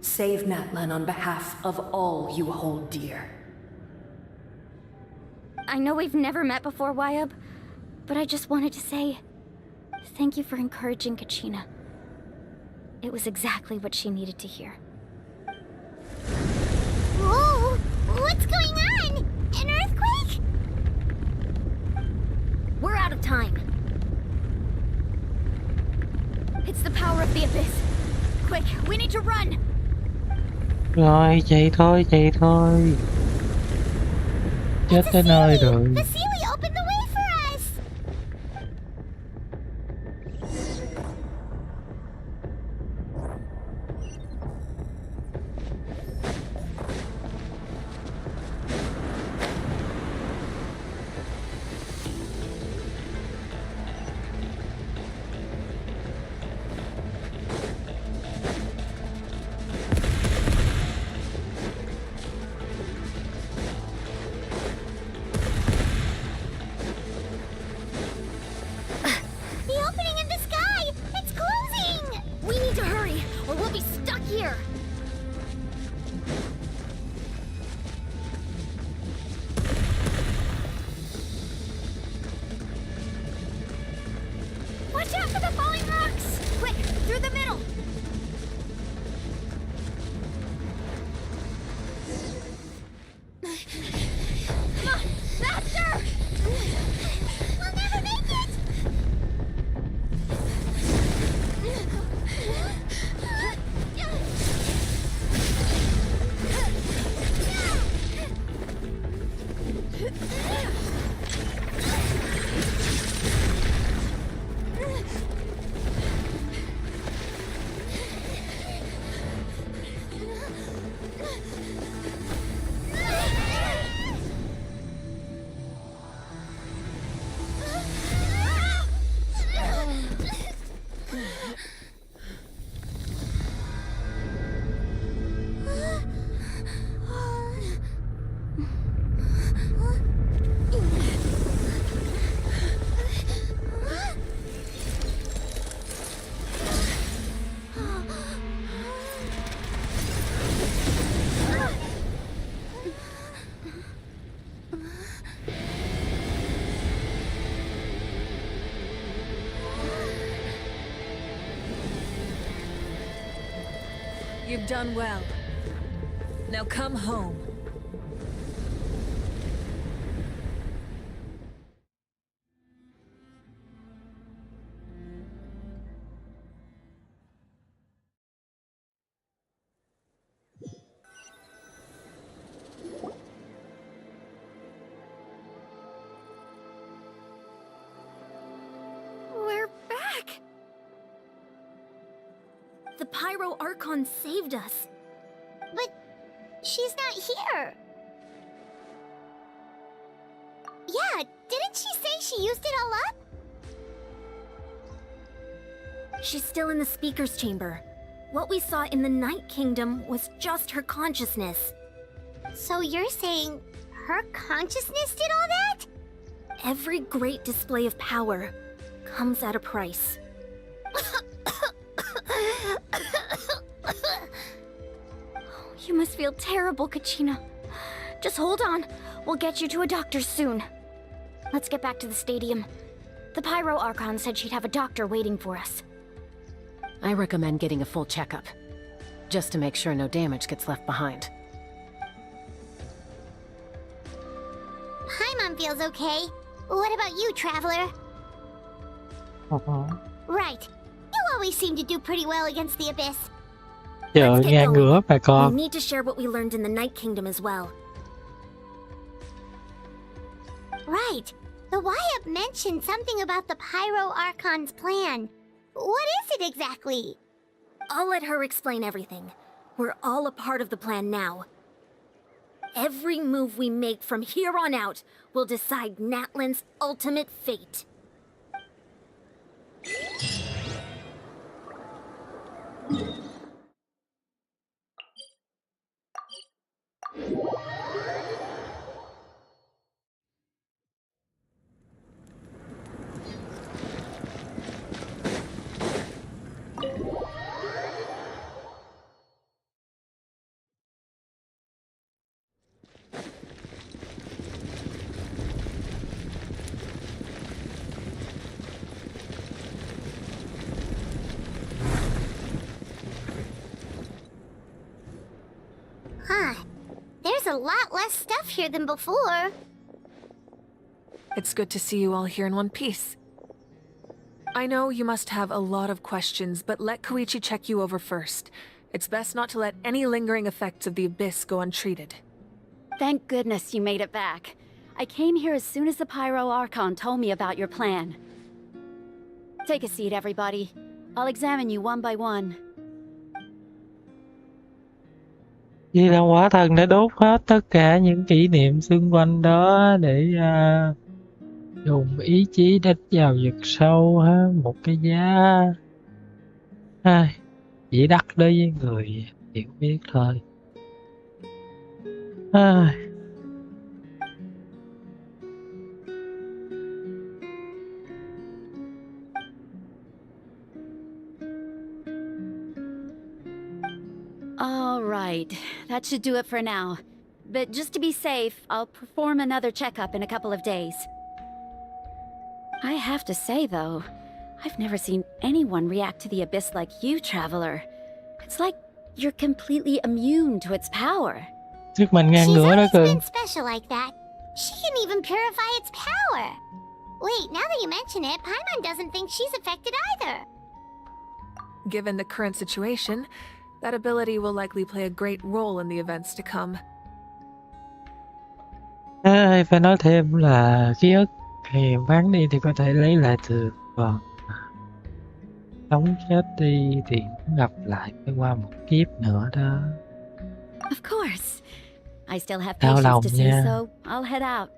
Save Natlan on behalf of all you hold dear. I know we've never met before, Wyatt, but I just wanted to say thank you for encouraging Kachina. It was exactly what she needed to hear. Whoa! What's going on? An earthquake? We're out of time. It's the power of the abyss. Quick, we need to run! Rồi, chạy thôi, chạy thôi. Chết tới nơi rồi. The Sealy opened the way for us! Watch out for the falling rocks! Quick, through the middle! Come on, faster! We'll never make it! You've done well. Now come home. We're back! The Pyro Archon saved us. But she's not here. Yeah, didn't she say she used it all up? She's still in the speaker's chamber. What we saw in the Night Kingdom was just her consciousness. So you're saying her consciousness did all that? Every great display of power comes at a price. You must feel terrible, Kachina. Just hold on. We'll get you to a doctor soon. Let's get back to the stadium. The Pyro Archon said she'd have a doctor waiting for us. I recommend getting a full checkup, just to make sure no damage gets left behind. Paimon feels okay. What about you, Traveler? Right. You always seem to do pretty well against the Abyss. Chờ ngang ngửa bà We con. need to share what we learned in the Night Kingdom as well. Right. The Wyatt mentioned something about the Pyro Archon's plan. What is it exactly? I'll let her explain everything. We're all a part of the plan now. Every move we make from here on out will decide Natlan's ultimate fate. Huh. There's a lot less stuff here than before. It's good to see you all here in one piece. I know you must have a lot of questions, but let Koichi check you over first. It's best not to let any lingering effects of the Abyss go untreated. Thank goodness you made it back. I came here as soon as the Pyro Archon told me about your plan. Take a seat, everybody. I'll examine you one by one. Di Lăng Hóa Thân đã đốt hết tất cả những kỷ niệm xung quanh đó để dùng ý chí đánh vào vực sâu ha, một cái giá chỉ đắt đối với người hiểu biết thôi. All right, that should do it for now. But just to be safe, I'll perform another checkup in a couple of days. I have to say, though, I've never seen anyone react to the Abyss like you, Traveler. It's like you're completely immune to its power. Sức mạnh ngang She's ngửa đó always cưng. been special like that. She can even purify its power. Wait, now that you mention it, Paimon doesn't think she's affected either. Given the current situation, that ability will likely play a great role in the events to come. Phải nói thêm là ký ức thì bán đi thì có thể lấy lại được, còn sống chết đi thì cũng gặp lại phải qua một kiếp nữa đó. Of course. I still have Đau patience lòng to see, nha. so I'll head out.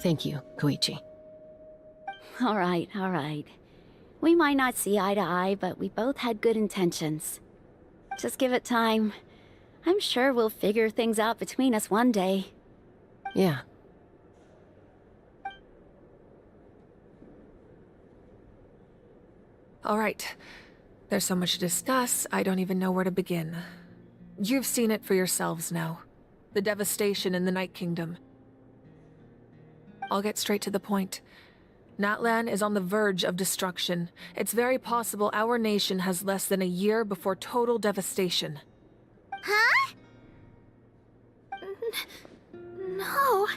Thank you, Koichi. All right, all right. We might not see eye to eye, but we both had good intentions. Just give it time. I'm sure we'll figure things out between us one day. Yeah. All right. There's so much to discuss, I don't even know where to begin. You've seen it for yourselves now. The devastation in the Night Kingdom. I'll get straight to the point. Natlan is on the verge of destruction. It's very possible our nation has less than a year before total devastation. Huh? No.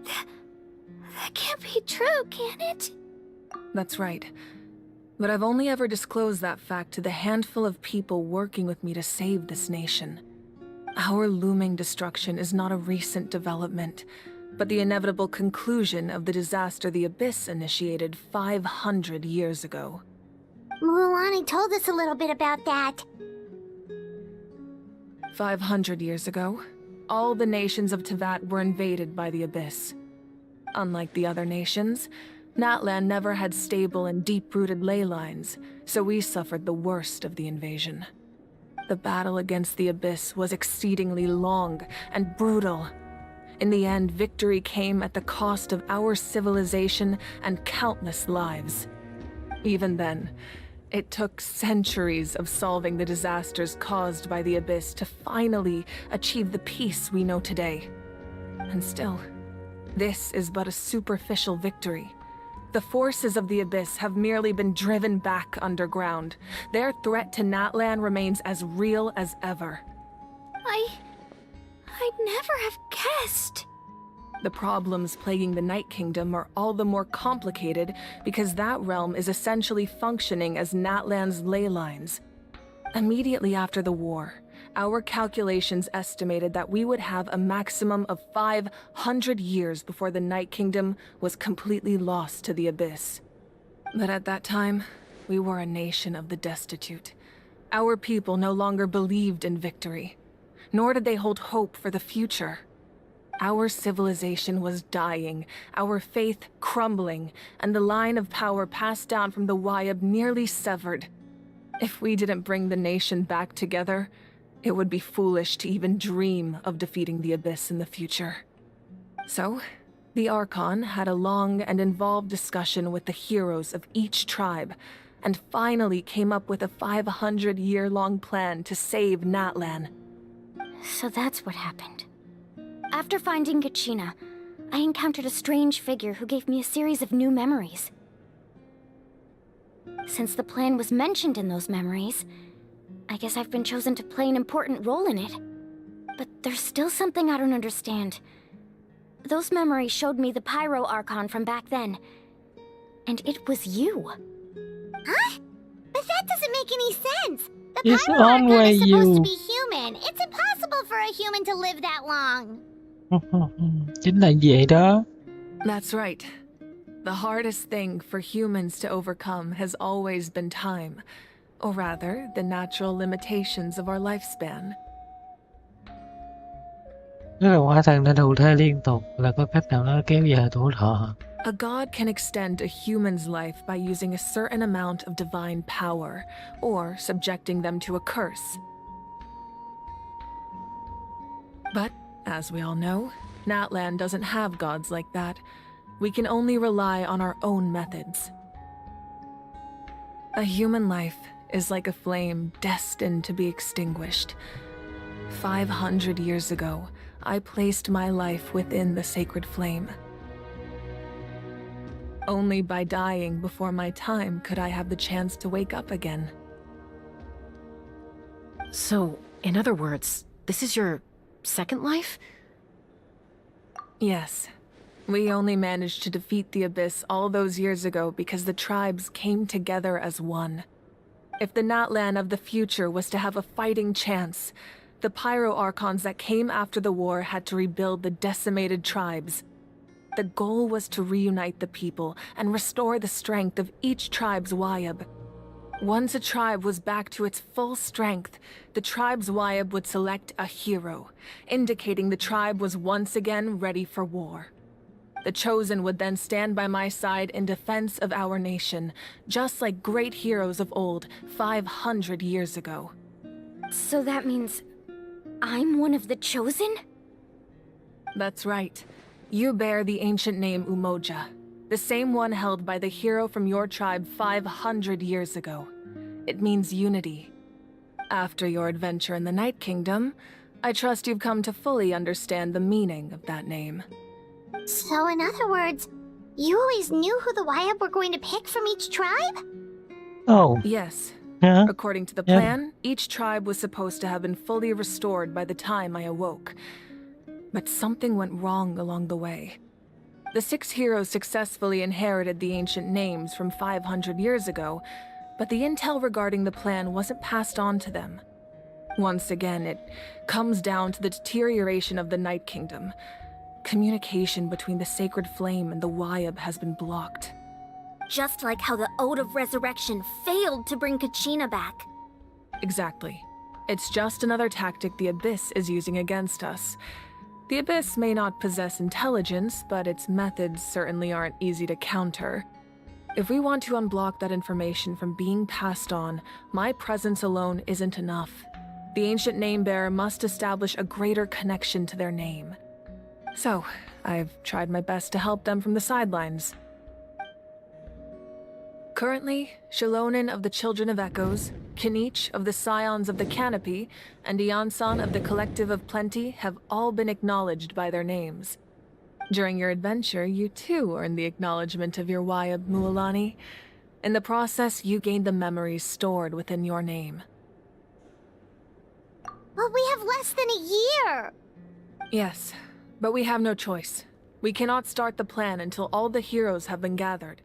That can't be true, can it? That's right. But I've only ever disclosed that fact to the handful of people working with me to save this nation. Our looming destruction is not a recent development, but the inevitable conclusion of the disaster the Abyss initiated 500 years ago. Mulan told us a little bit about that. 500 years ago, all the nations of Teyvat were invaded by the Abyss. Unlike the other nations, Natlan never had stable and deep-rooted ley lines, so we suffered the worst of the invasion. The battle against the Abyss was exceedingly long and brutal. In the end, victory came at the cost of our civilization and countless lives. Even then, it took centuries of solving the disasters caused by the Abyss to finally achieve the peace we know today. And still, this is but a superficial victory. The forces of the Abyss have merely been driven back underground. Their threat to Natlan remains as real as ever. I'd never have guessed. The problems plaguing the Night Kingdom are all the more complicated because that realm is essentially functioning as Natlan's ley lines. Immediately after the war, our calculations estimated that we would have a maximum of 500 years before the Night Kingdom was completely lost to the Abyss. But at that time, we were a nation of the destitute. Our people no longer believed in victory, nor did they hold hope for the future. Our civilization was dying, our faith crumbling, and the line of power passed down from the Wayab nearly severed. If we didn't bring the nation back together, it would be foolish to even dream of defeating the Abyss in the future. So, the Archon had a long and involved discussion with the heroes of each tribe, and finally came up with a 500-year-long plan to save Natlan. So that's what happened. After finding Kachina, I encountered a strange figure who gave me a series of new memories. Since the plan was mentioned in those memories, I guess I've been chosen to play an important role in it. But there's still something I don't understand. Those memories showed me the Pyro Archon from back then. And it was you. Huh? But that doesn't make any sense. The It's Pyro Archon always is supposed you. to be human. It's impossible for a human to live that long. Chính là vậy đó. That's right. The hardest thing for humans to overcome has always been time, or rather, the natural limitations of our lifespan. Tức là hỏa thần đã đầu thai liên tục, là có cách nào nó kéo dài tuổi thọ. A god can extend a human's life by using a certain amount of divine power, or subjecting them to a curse. But, as we all know, Natlan doesn't have gods like that. We can only rely on our own methods. A human life is like a flame destined to be extinguished. 500 years ago, I placed my life within the sacred flame. Only by dying before my time could I have the chance to wake up again. So, in other words, this is your second life? Yes. We only managed to defeat the Abyss all those years ago because the tribes came together as one. If the Natlan of the future was to have a fighting chance, the Pyro Archons that came after the war had to rebuild the decimated tribes. The goal was to reunite the people and restore the strength of each tribe's Wayab. Once a tribe was back to its full strength, the tribe's Wayab would select a hero, indicating the tribe was once again ready for war. The Chosen would then stand by my side in defense of our nation, just like great heroes of old 500 years ago. So that means I'm one of the Chosen? That's right. You bear the ancient name Umoja, the same one held by the hero from your tribe 500 years ago. It means unity. After your adventure in the Night Kingdom, I trust you've come to fully understand the meaning of that name. So in other words, you always knew who the Wayab were going to pick from each tribe? Oh. Yes. Yeah. According to the Yeah. plan, each tribe was supposed to have been fully restored by the time I awoke. But something went wrong along the way. The 6 heroes successfully inherited the ancient names from 500 years ago, but the intel regarding the plan wasn't passed on to them. Once again, it comes down to the deterioration of the Night Kingdom. Communication between the Sacred Flame and the Wayab has been blocked. Just like how the Ode of Resurrection failed to bring Kachina back. Exactly. It's just another tactic the Abyss is using against us. The Abyss may not possess intelligence, but its methods certainly aren't easy to counter. If we want to unblock that information from being passed on, my presence alone isn't enough. The ancient name bearer must establish a greater connection to their name. So, I've tried my best to help them from the sidelines. Currently, Shilonen of the Children of Echoes, Kinich of the Scions of the Canopy, and Iansan of the Collective of Plenty have all been acknowledged by their names. During your adventure, you too earned the acknowledgement of your Wayab Mualani. In the process, you gained the memories stored within your name. But we have less than a year! Yes, but we have no choice. We cannot start the plan until all the heroes have been gathered.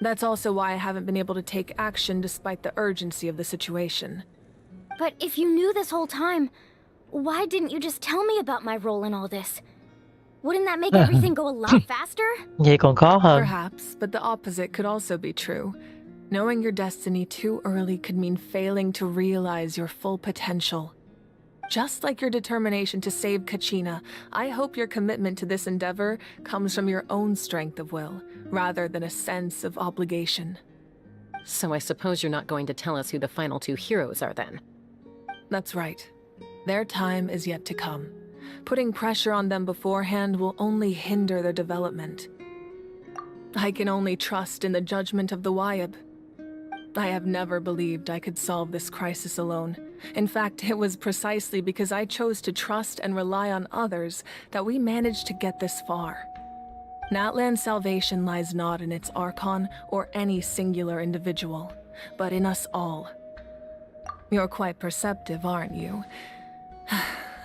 That's also why I haven't been able to take action despite the urgency of the situation. But if you knew this whole time, why didn't you just tell me about my role in all this? Wouldn't that make everything go a lot faster? Vậy còn khó hơn. Perhaps, but the opposite could also be true. Knowing your destiny too early could mean failing to realize your full potential. Just like your determination to save Kachina, I hope your commitment to this endeavor comes from your own strength of will, rather than a sense of obligation. So I suppose you're not going to tell us who the final two heroes are then? That's right. Their time is yet to come. Putting pressure on them beforehand will only hinder their development. I can only trust in the judgment of the Wayab. I have never believed I could solve this crisis alone. In fact, it was precisely because I chose to trust and rely on others that we managed to get this far. Natlan's salvation lies not in its Archon or any singular individual, but in us all. You're quite perceptive, aren't you?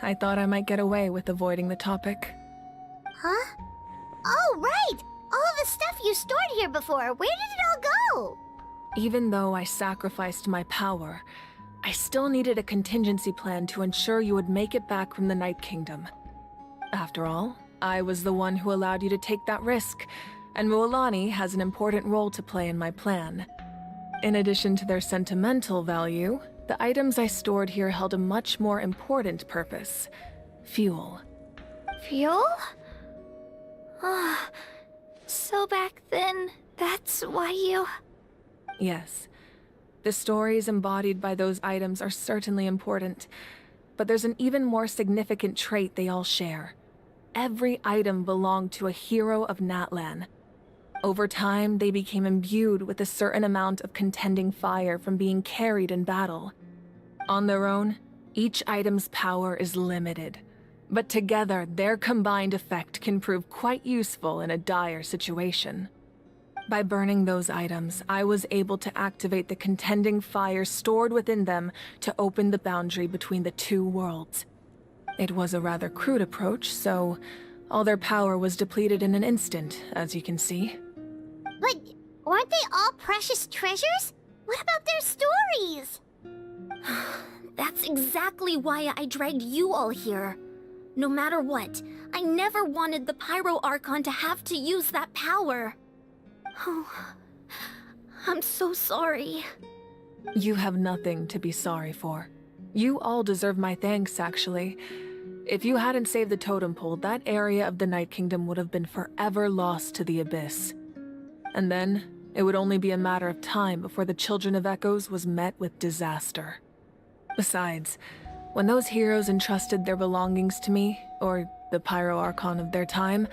I thought I might get away with avoiding the topic. Huh? Oh, right! All the stuff you stored here before, where did it all go? Even though I sacrificed my power, I still needed a contingency plan to ensure you would make it back from the Night Kingdom. After all, I was the one who allowed you to take that risk, and Mualani has an important role to play in my plan. In addition to their sentimental value, the items I stored here held a much more important purpose: fuel. Fuel? So back then, that's why you... Yes. The stories embodied by those items are certainly important, but there's an even more significant trait they all share. Every item belonged to a hero of Natlan. Over time, they became imbued with a certain amount of contending fire from being carried in battle. On their own, each item's power is limited, but together, their combined effect can prove quite useful in a dire situation. By burning those items, I was able to activate the contending fire stored within them to open the boundary between the two worlds. It was a rather crude approach, so all their power was depleted in an instant, as you can see. But aren't they all precious treasures? What about their stories? That's exactly why I dragged you all here. No matter what, I never wanted the Pyro Archon to have to use that power. Oh, I'm so sorry. You have nothing to be sorry for. You all deserve my thanks, actually. If you hadn't saved the totem pole, that area of the Night Kingdom would have been forever lost to the abyss. And then, it would only be a matter of time before the Children of Echoes was met with disaster. Besides, when those heroes entrusted their belongings to me, or the Pyro Archon of their time,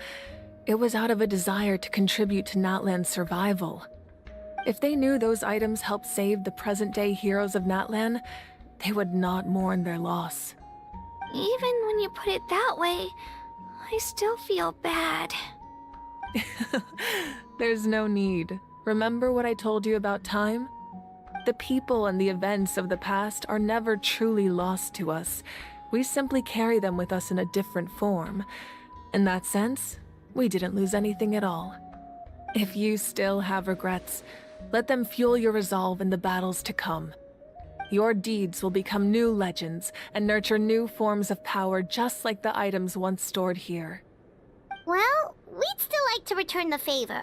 it was out of a desire to contribute to Natlan's survival. If they knew those items helped save the present-day heroes of Natlan, they would not mourn their loss. Even when you put it that way, I still feel bad. There's no need. Remember what I told you about time? The people and the events of the past are never truly lost to us. We simply carry them with us in a different form. In that sense, we didn't lose anything at all. If you still have regrets, let them fuel your resolve in the battles to come. Your deeds will become new legends and nurture new forms of power just like the items once stored here. Well, we'd still like to return the favor.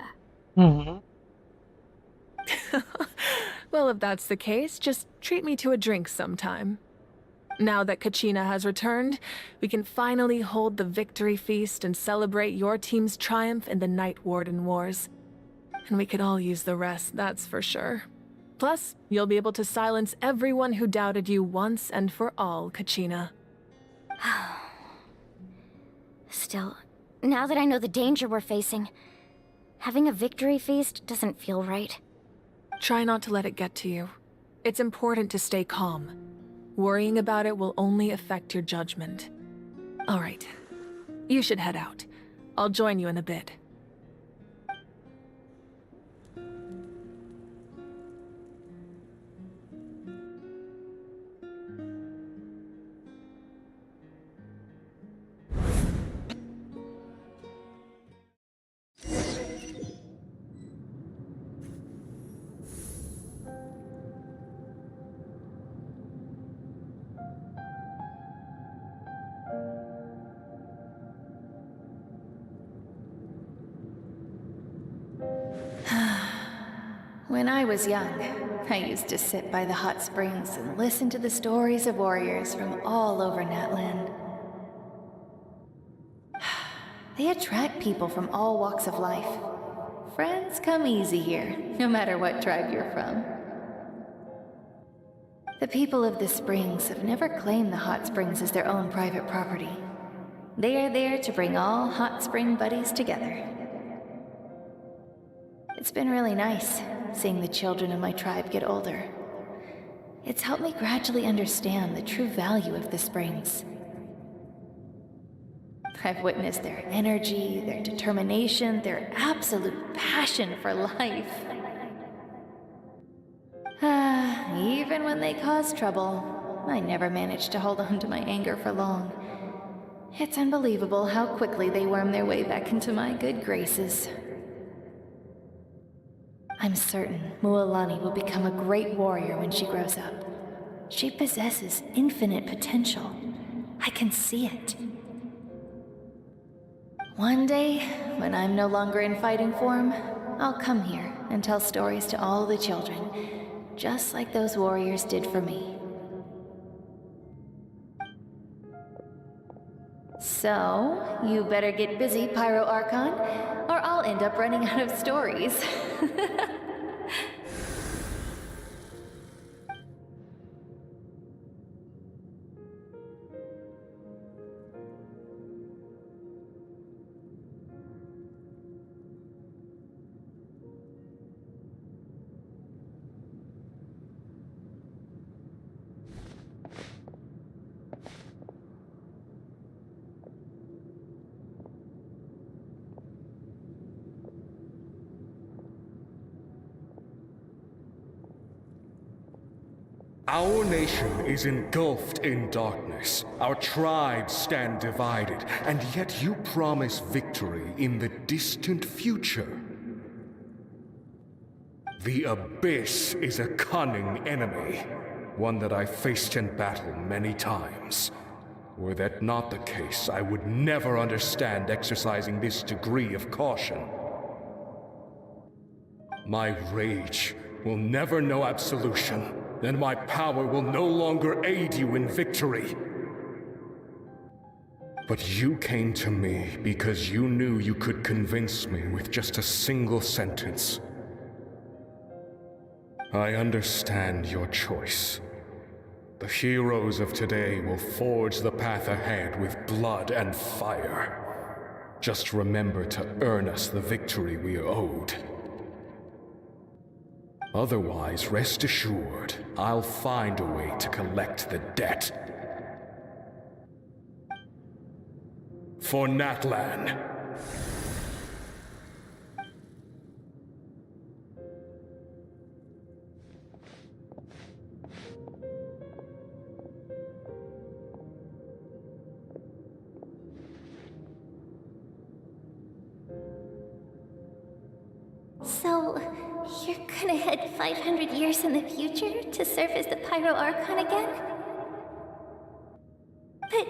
Well, if that's the case, just treat me to a drink sometime. Now that Kachina has returned, we can finally hold the victory feast and celebrate your team's triumph in the Night Warden Wars. And we could all use the rest, that's for sure. Plus, you'll be able to silence everyone who doubted you once and for all, Kachina. Still, now that I know the danger we're facing, having a victory feast doesn't feel right. Try not to let it get to you. It's important to stay calm. Worrying about it will only affect your judgment. All right. You should head out. I'll join you in a bit. When I was young, I used to sit by the hot springs and listen to the stories of warriors from all over Natland. They attract people from all walks of life. Friends come easy here, no matter what tribe you're from. The people of the springs have never claimed the hot springs as their own private property. They are there to bring all hot spring buddies together. It's been really nice, seeing the children of my tribe get older. It's helped me gradually understand the true value of the springs. I've witnessed their energy, their determination, their absolute passion for life. Even when they cause trouble, I never managed to hold on to my anger for long. It's unbelievable how quickly they worm their way back into my good graces. I'm certain Mualani will become a great warrior when she grows up. She possesses infinite potential. I can see it. One day, when I'm no longer in fighting form, I'll come here and tell stories to all the children, just like those warriors did for me. So, you better get busy, Pyro Archon, or I'll end up running out of stories. Our nation is engulfed in darkness. Our tribes stand divided, and yet you promise victory in the distant future. The Abyss is a cunning enemy, one that I faced in battle many times. Were that not the case, I would never understand exercising this degree of caution. My rage will never know absolution, and my power will no longer aid you in victory. But you came to me because you knew you could convince me with just a single sentence. I understand your choice. The heroes of today will forge the path ahead with blood and fire. Just remember to earn us the victory we are owed. Otherwise, rest assured, I'll find a way to collect the debt. For Natlan. So, you're gonna head 500 years in the future to serve as the Pyro Archon again? But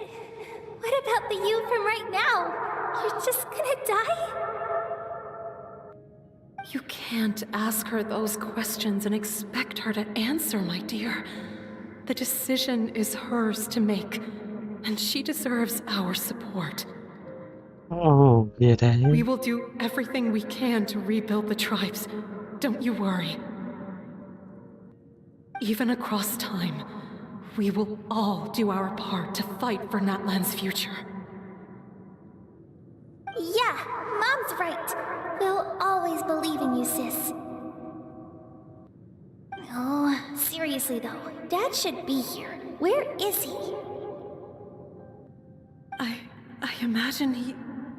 what about the you from right now? You're just gonna die? You can't ask her those questions and expect her to answer, my dear. The decision is hers to make, and she deserves our support. Ồ, về thế. We will do everything we can to rebuild the tribes. Don't you worry. Even across time, we will all do our part to fight for Natlan's future. Yeah, Mom's right. We'll always believe in you, sis. Oh, seriously though, Dad should be here. Where is he? I imagine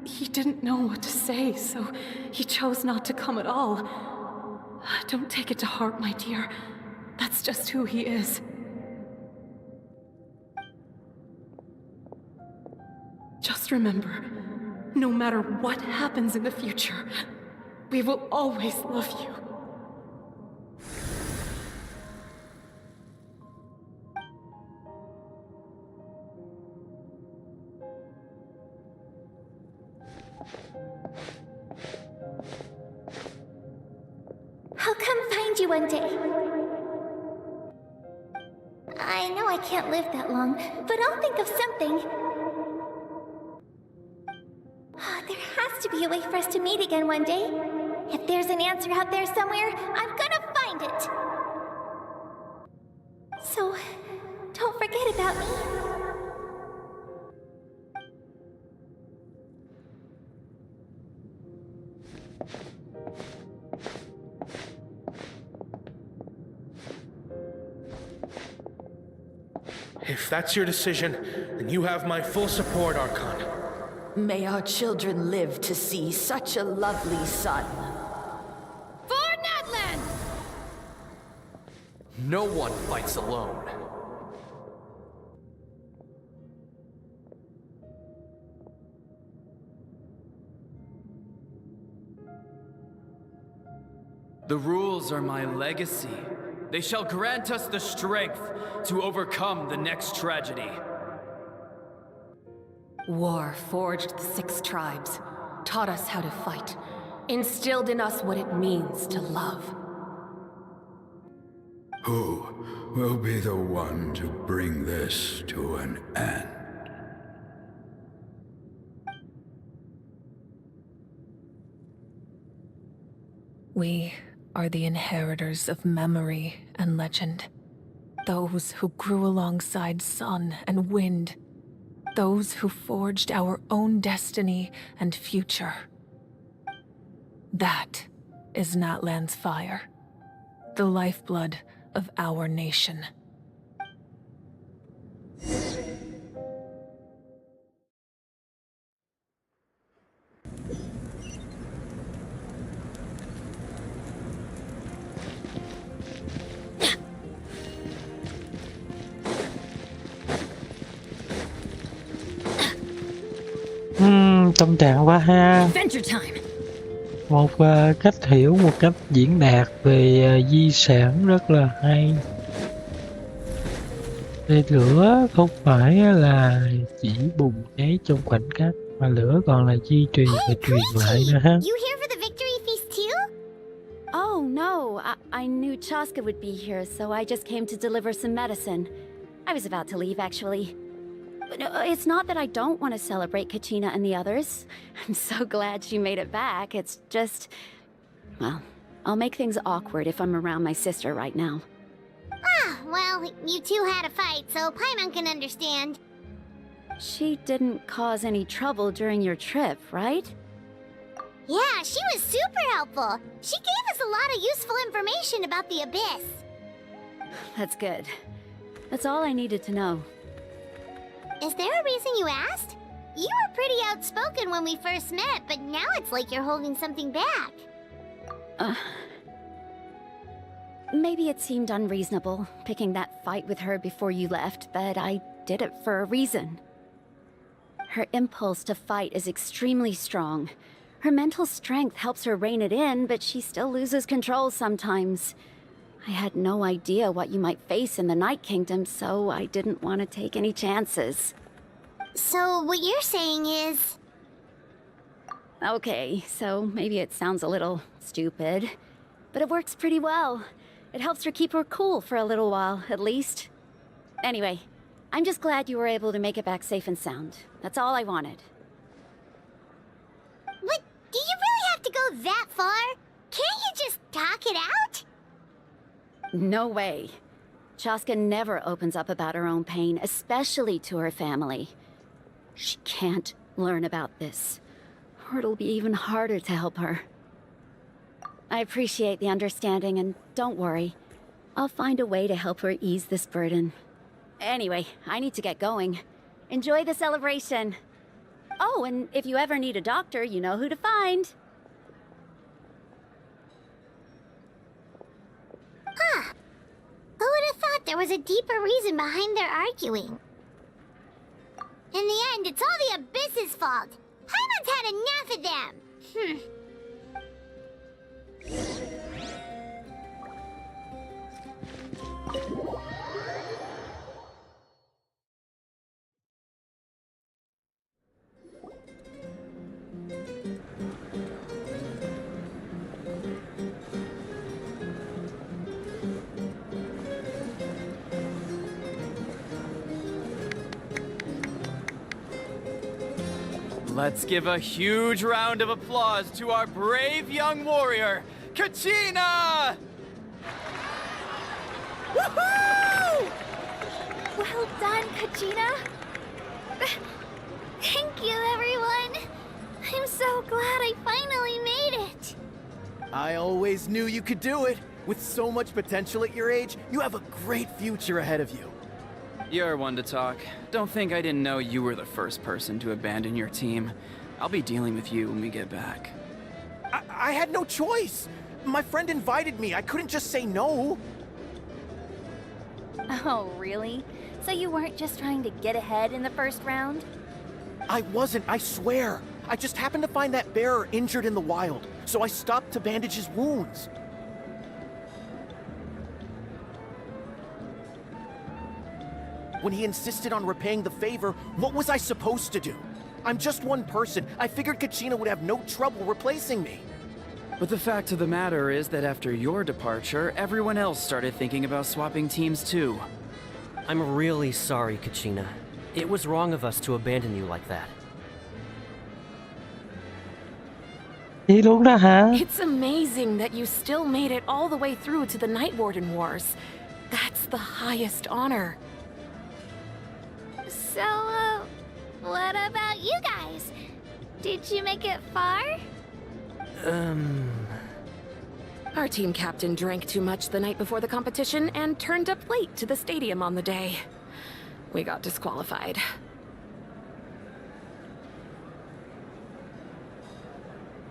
he didn't know what to say, so he chose not to come at all. Don't take it to heart, my dear. That's just who he is. Just remember, no matter what happens in the future, we will always love you. I'll come find you one day. I know I can't live that long, but I'll think of something. There has to be a way for us to meet again one day. If there's an answer out there somewhere, I'm gonna find it. So, don't forget about me. If that's your decision, then you have my full support, Archon. May our children live to see such a lovely son. For Natlan! No one fights alone. The rules are my legacy. They shall grant us the strength to overcome the next tragedy. War forged the 6 tribes, taught us how to fight, instilled in us what it means to love. Who will be the one to bring this to an end? We are the inheritors of memory and legend. Those who grew alongside sun and wind. Those who forged our own destiny and future. That is Natlan's fire, the lifeblood of our nation. Tâm trạng quá ha. Adventure time. Một cách hiểu, một cách diễn đạt về di sản rất là hay. Thì lửa không phải là chỉ bùng cháy trong khoảnh khắc, mà lửa còn là di truyền và truyền lại nữa ha. You here for the victory feast too? Oh, no. I knew Chaska would be here, so I just came to deliver some medicine. I was about to leave, actually. No, it's not that I don't want to celebrate Kachina and the others. I'm so glad she made it back. It's just... well, I'll make things awkward if I'm around my sister right now. Ah, well, you two had a fight, so Paimon can understand. She didn't cause any trouble during your trip, right? Yeah, she was super helpful. She gave us a lot of useful information about the Abyss. That's good. That's all I needed to know. Is there a reason you asked? You were pretty outspoken when we first met, but now it's like you're holding something back. Maybe it seemed unreasonable, picking that fight with her before you left, but I did it for a reason. Her impulse to fight is extremely strong. Her mental strength helps her rein it in, but she still loses control sometimes. I had no idea what you might face in the Night Kingdom, so I didn't want to take any chances. So what you're saying is... Okay, so maybe it sounds a little stupid, but it works pretty well. It helps her keep her cool for a little while, at least. Anyway, I'm just glad you were able to make it back safe and sound. That's all I wanted. But do you really have to go that far? Can't you just talk it out? No way. Chaska never opens up about her own pain, especially to her family. She can't learn about this. or it'll be even harder to help her. I appreciate the understanding, and don't worry. I'll find a way to help her ease this burden. Anyway, I need to get going. Enjoy the celebration. Oh, and if you ever need a doctor, you know who to find. Huh. Who would have thought there was a deeper reason behind their arguing? In the end, it's all the Abyss's fault. Paimon's had enough of them. Let's give a huge round of applause to our brave young warrior, Kachina! Woohoo! Well done, Kachina. Thank you, everyone. I'm so glad I finally made it. I always knew you could do it. With so much potential at your age, you have a great future ahead of you. You're one to talk. Don't think I didn't know you were the first person to abandon your team. I'll be dealing with you when we get back. I had no choice. My friend invited me. I couldn't just say no. Oh, really? So you weren't just trying to get ahead in the first round? I wasn't, I swear. I just happened to find that bearer injured in the wild, so I stopped to bandage his wounds. When he insisted on repaying the favor, what was I supposed to do? I'm just one person. I figured Kachina would have no trouble replacing me. But the fact of the matter is that after your departure, everyone else started thinking about swapping teams too. I'm really sorry, Kachina. It was wrong of us to abandon you like that. Vậy luôn đó hả? It's amazing that you still made it all the way through to the Night Warden Wars. That's the highest honor. So, what about you guys? Did you make it far? Our team captain drank too much the night before the competition and turned up late to the stadium on the day. We got disqualified.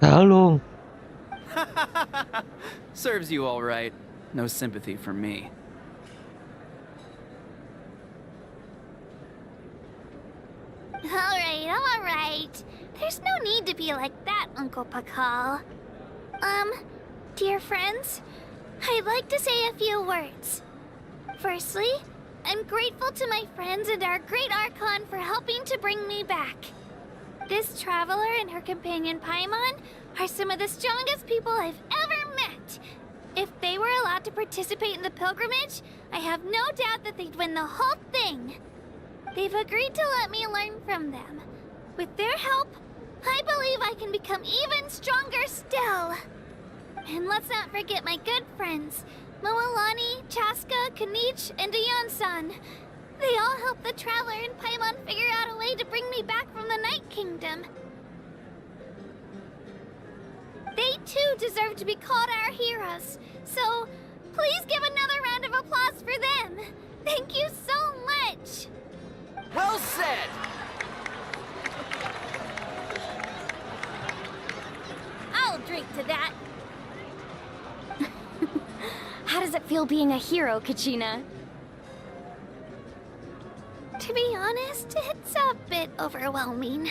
Thở luôn. Serves you all right. No sympathy for me. Alright. There's no need to be like that, Uncle Pakal. Dear friends, I'd like to say a few words. Firstly, I'm grateful to my friends and our great Archon for helping to bring me back. This traveler and her companion Paimon are some of the strongest people I've ever met. If they were allowed to participate in the pilgrimage, I have no doubt that they'd win the whole thing. They've agreed to let me learn from them. With their help, I believe I can become even stronger still. And let's not forget my good friends, Moalani, Chaska, Kanich, and Ayan-san. They all helped the Traveler and Paimon figure out a way to bring me back from the Night Kingdom. They too deserve to be called our heroes, so please give another round of applause for them. Thank you so much. Well said! I'll drink to that. How does it feel being a hero, Kachina? To be honest, it's a bit overwhelming.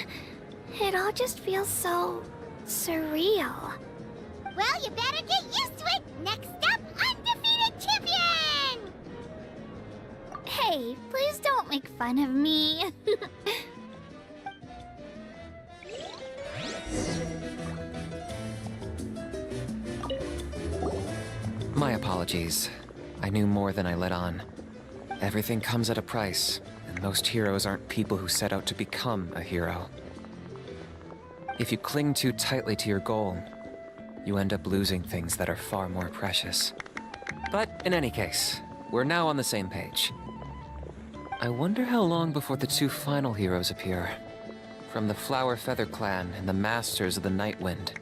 It all just feels so surreal. Well, you better get used to it. Next up, undefeated champion! Hey, please don't make fun of me. My apologies. I knew more than I let on. Everything comes at a price, and most heroes aren't people who set out to become a hero. If you cling too tightly to your goal, you end up losing things that are far more precious. But in any case, we're now on the same page. I wonder how long before the two final heroes appear. from the Flower Feather Clan and the Masters of the Night Wind.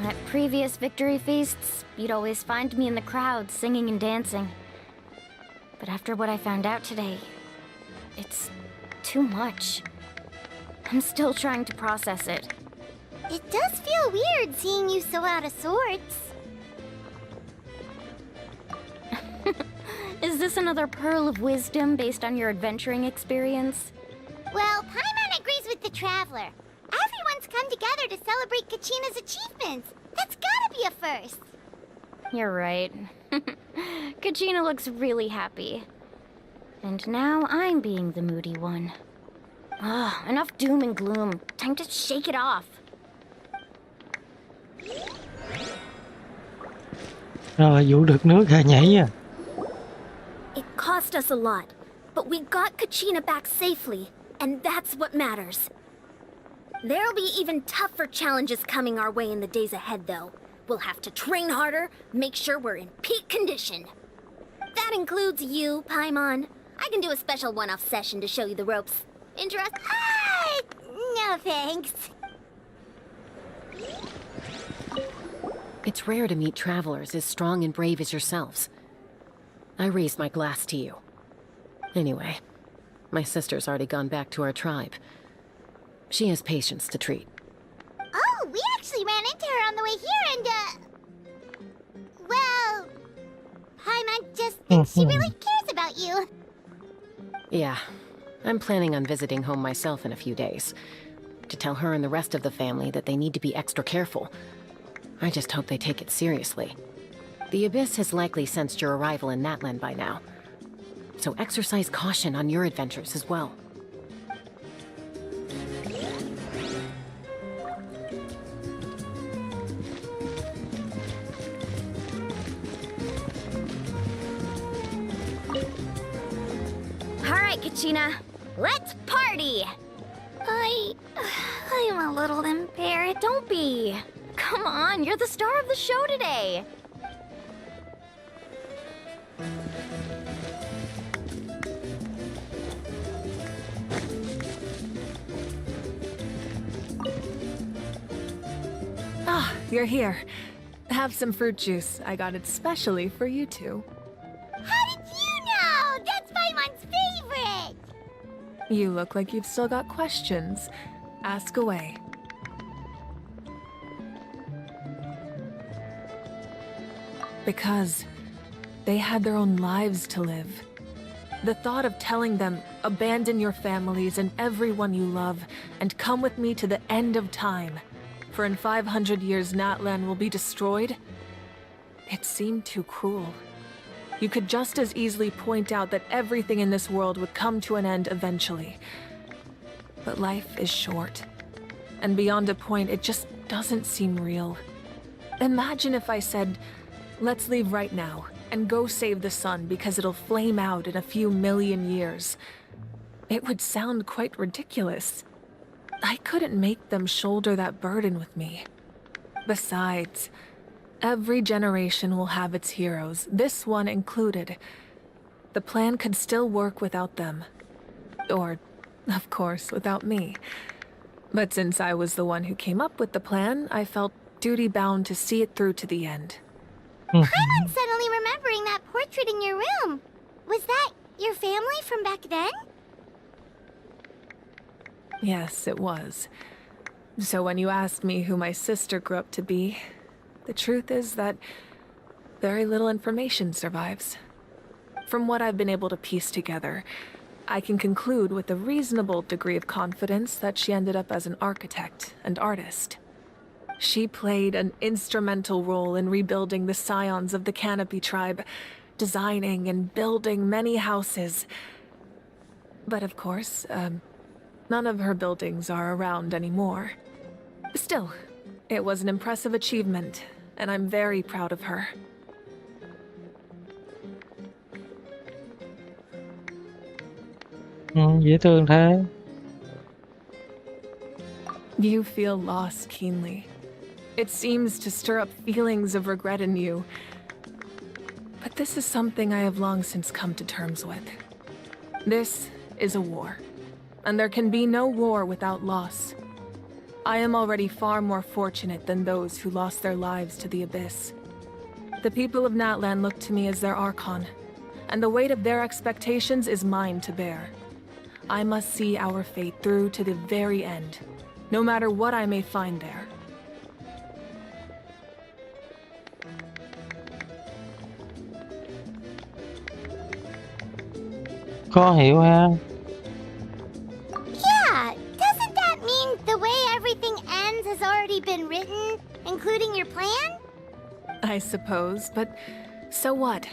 At previous victory feasts, you'd always find me in the crowd singing and dancing. But after what I found out today, it's too much. I'm still trying to process it. It does feel weird seeing you so out of sorts. Is this another pearl of wisdom based on your adventuring experience? Well, Paimon agrees with the Traveler. Everyone's come together to celebrate Kachina's achievements. That's gotta be a first. You're right. Kachina looks really happy. And now I'm being the moody one. Ah, enough doom and gloom. Time to shake it off. Rồi vụ được nước à, nhảy à. It cost us a lot, but we got Kachina back safely, and that's what matters. There'll be even tougher challenges coming our way in the days ahead, though. We'll have to train harder, make sure we're in peak condition. That includes you, Paimon. I can do a special one-off session to show you the ropes. Interest? No thanks. It's rare to meet travelers as strong and brave as yourselves. I raise my glass to you. Anyway, my sister's already gone back to our tribe. She has patients to treat. Oh, we actually ran into her on the way here and, well, Paimon just thinks she really cares about you. Yeah, I'm planning on visiting home myself in a few days. To tell her and the rest of the family that they need to be extra careful. I just hope they take it seriously. The Abyss has likely sensed your arrival in Natlan by now. So exercise caution on your adventures as well. Alright, Kachina, let's party! I'm a little impaired. Don't be. Come on, you're the star of the show today. Ah, you're here. Have some fruit juice. I got it specially for you two. How did you know? That's Paimon's favorite! You look like you've still got questions. Ask away. Because they had their own lives to live. The thought of telling them, abandon your families and everyone you love, and come with me to the end of time, for in 500 years Natlan will be destroyed, it seemed too cruel. You could just as easily point out that everything in this world would come to an end eventually. But life is short. And beyond a point, it just doesn't seem real. Imagine if I said, let's leave right now, and go save the sun because it'll flame out in a few million years. It would sound quite ridiculous. I couldn't make them shoulder that burden with me. Besides, every generation will have its heroes, this one included. The plan could still work without them. Or, of course, without me. But since I was the one who came up with the plan, I felt duty-bound to see it through to the end. Paimon's suddenly remembering that portrait in your room. Was that your family from back then? Yes, it was. So when you asked me who my sister grew up to be, the truth is that very little information survives. From what I've been able to piece together, I can conclude with a reasonable degree of confidence that she ended up as an architect and artist. She played an instrumental role in rebuilding the scions of the Canopy tribe, designing and building many houses. But of course, none of her buildings are around anymore. Still, it was an impressive achievement, and I'm very proud of her. Dễ thương thế. You feel loss keenly. It seems to stir up feelings of regret in you. But this is something I have long since come to terms with. This is a war, and there can be no war without loss. I am already far more fortunate than those who lost their lives to the Abyss. The people of Natlan look to me as their Archon, and the weight of their expectations is mine to bear. I must see our fate through to the very end, no matter what I may find there. Khó hiểu ha. Yeah, doesn't that mean the way everything ends has already been written, including your plan? I suppose, but so what?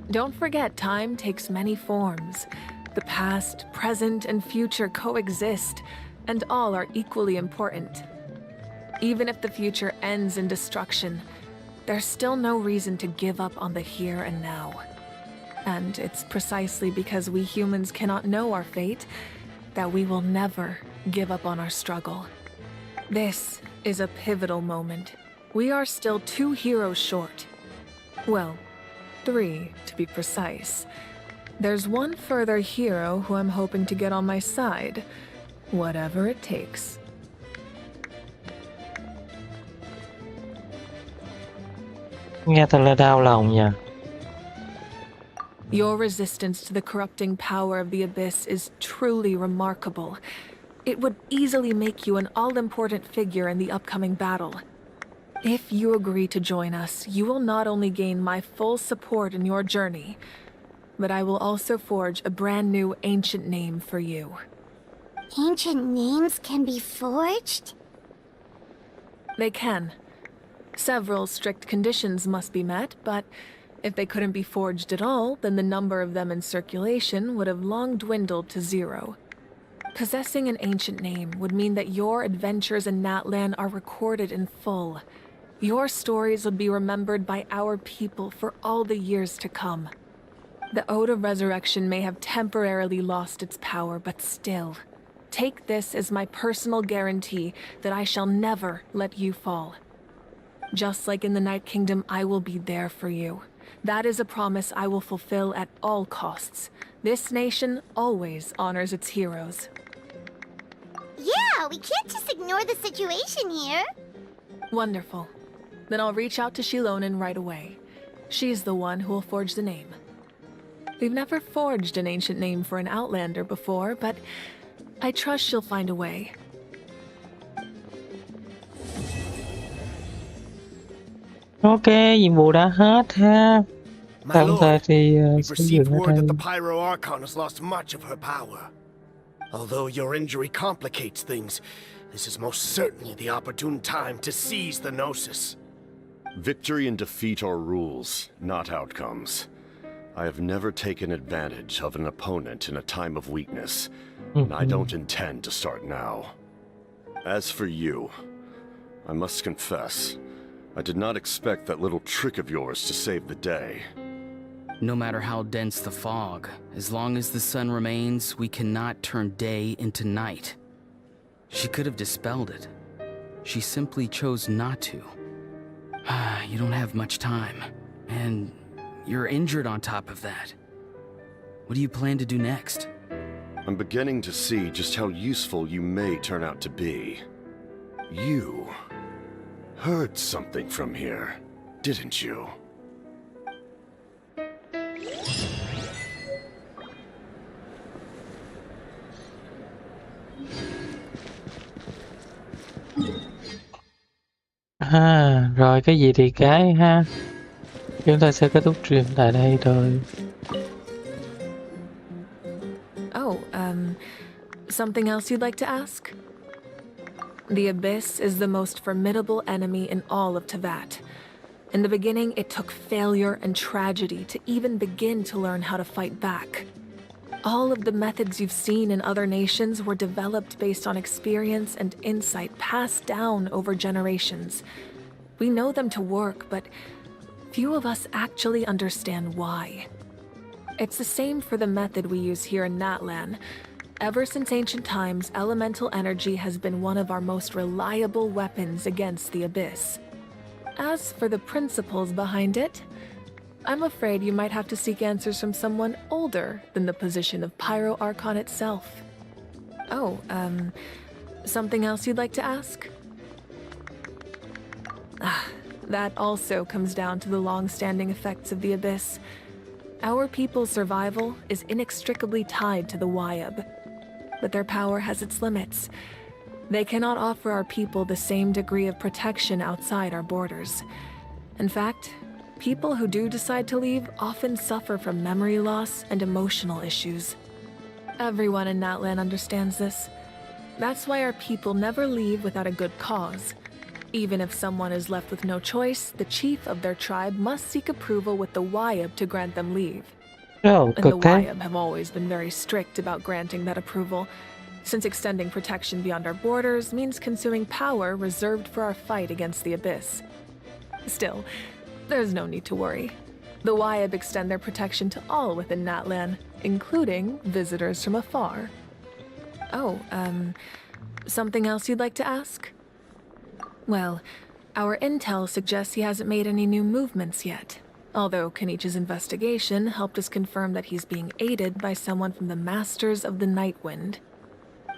Don't forget, time takes many forms. The past, present, and future coexist, and all are equally important. Even if the future ends in destruction, there's still no reason to give up on the here and now. And it's precisely because we humans cannot know our fate that we will never give up on our struggle. This is a pivotal moment. We are still 2 heroes short. Well, 3 to be precise. There's one further hero who I'm hoping to get on my side, whatever it takes. Nghe thật là đau lòng nha. Your resistance to the corrupting power of the Abyss is truly remarkable. It would easily make you an all-important figure in the upcoming battle. If you agree to join us, you will not only gain my full support in your journey, but I will also forge a brand new ancient name for you. Ancient names can be forged? They can. Several strict conditions must be met, but if they couldn't be forged at all, then the number of them in circulation would have long dwindled to 0. Possessing an ancient name would mean that your adventures in Natlan are recorded in full. Your stories would be remembered by our people for all the years to come. The Ode of Resurrection may have temporarily lost its power, but still, take this as my personal guarantee that I shall never let you fall. Just like in the Night Kingdom, I will be there for you. That is a promise I will fulfill at all costs. This nation always honors its heroes. Yeah, we can't just ignore the situation here. Wonderful. Then I'll reach out to Shilonen right away. She's the one who will forge the name. We've never forged an ancient name for an Outlander before, but I trust she'll find a way. Ok, nhiệm vụ đã hết ha. My Tạm thời lord, thì we've sẽ received dừng ở word that đây. the Pyro Archon has lost much of her power. Although your injury complicates things, this is most certainly the opportune time to seize the Gnosis. Victory and defeat are rules, not outcomes. I have never taken advantage of an opponent in a time of weakness, and I don't intend to start now. As for you, I must confess, I did not expect that little trick of yours to save the day. No matter how dense the fog, as long as the sun remains, we cannot turn day into night. She could have dispelled it. She simply chose not to. You don't have much time, and you're injured on top of that. What do you plan to do next? I'm beginning to see just how useful you may turn out to be. You heard something from here, didn't you? Rồi cái gì thì cái ha. Chúng ta sẽ kết thúc stream tại đây thôi. Oh, something else you'd like to ask? The Abyss is the most formidable enemy in all of Teyvat. In the beginning, it took failure and tragedy to even begin to learn how to fight back. All of the methods you've seen in other nations were developed based on experience and insight passed down over generations. We know them to work, but few of us actually understand why. It's the same for the method we use here in Natlan. Ever since ancient times, elemental energy has been one of our most reliable weapons against the Abyss. As for the principles behind it, I'm afraid you might have to seek answers from someone older than the position of Pyro Archon itself. Oh, something else you'd like to ask? That also comes down to the long-standing effects of the Abyss. Our people's survival is inextricably tied to the Wyab, but their power has its limits. They cannot offer our people the same degree of protection outside our borders. In fact, people who do decide to leave often suffer from memory loss and emotional issues. Everyone in Natlan understands this. That's why our people never leave without a good cause. Even if someone is left with no choice, the chief of their tribe must seek approval with the Wyab to grant them leave. Oh, And the Wyab have always been very strict about granting that approval, since extending protection beyond our borders means consuming power reserved for our fight against the Abyss. Still, there's no need to worry. The Wyab extend their protection to all within Natlan, including visitors from afar. Oh, something else you'd like to ask? Well, our intel suggests he hasn't made any new movements yet, although Kenichi's investigation helped us confirm that he's being aided by someone from the Masters of the Nightwind.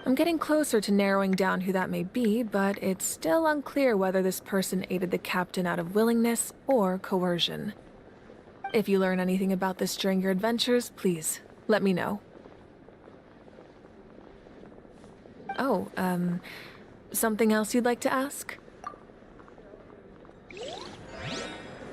I'm getting closer to narrowing down who that may be, but it's still unclear whether this person aided the captain out of willingness or coercion. If you learn anything about this during your adventures, please, let me know. Oh, something else you'd like to ask?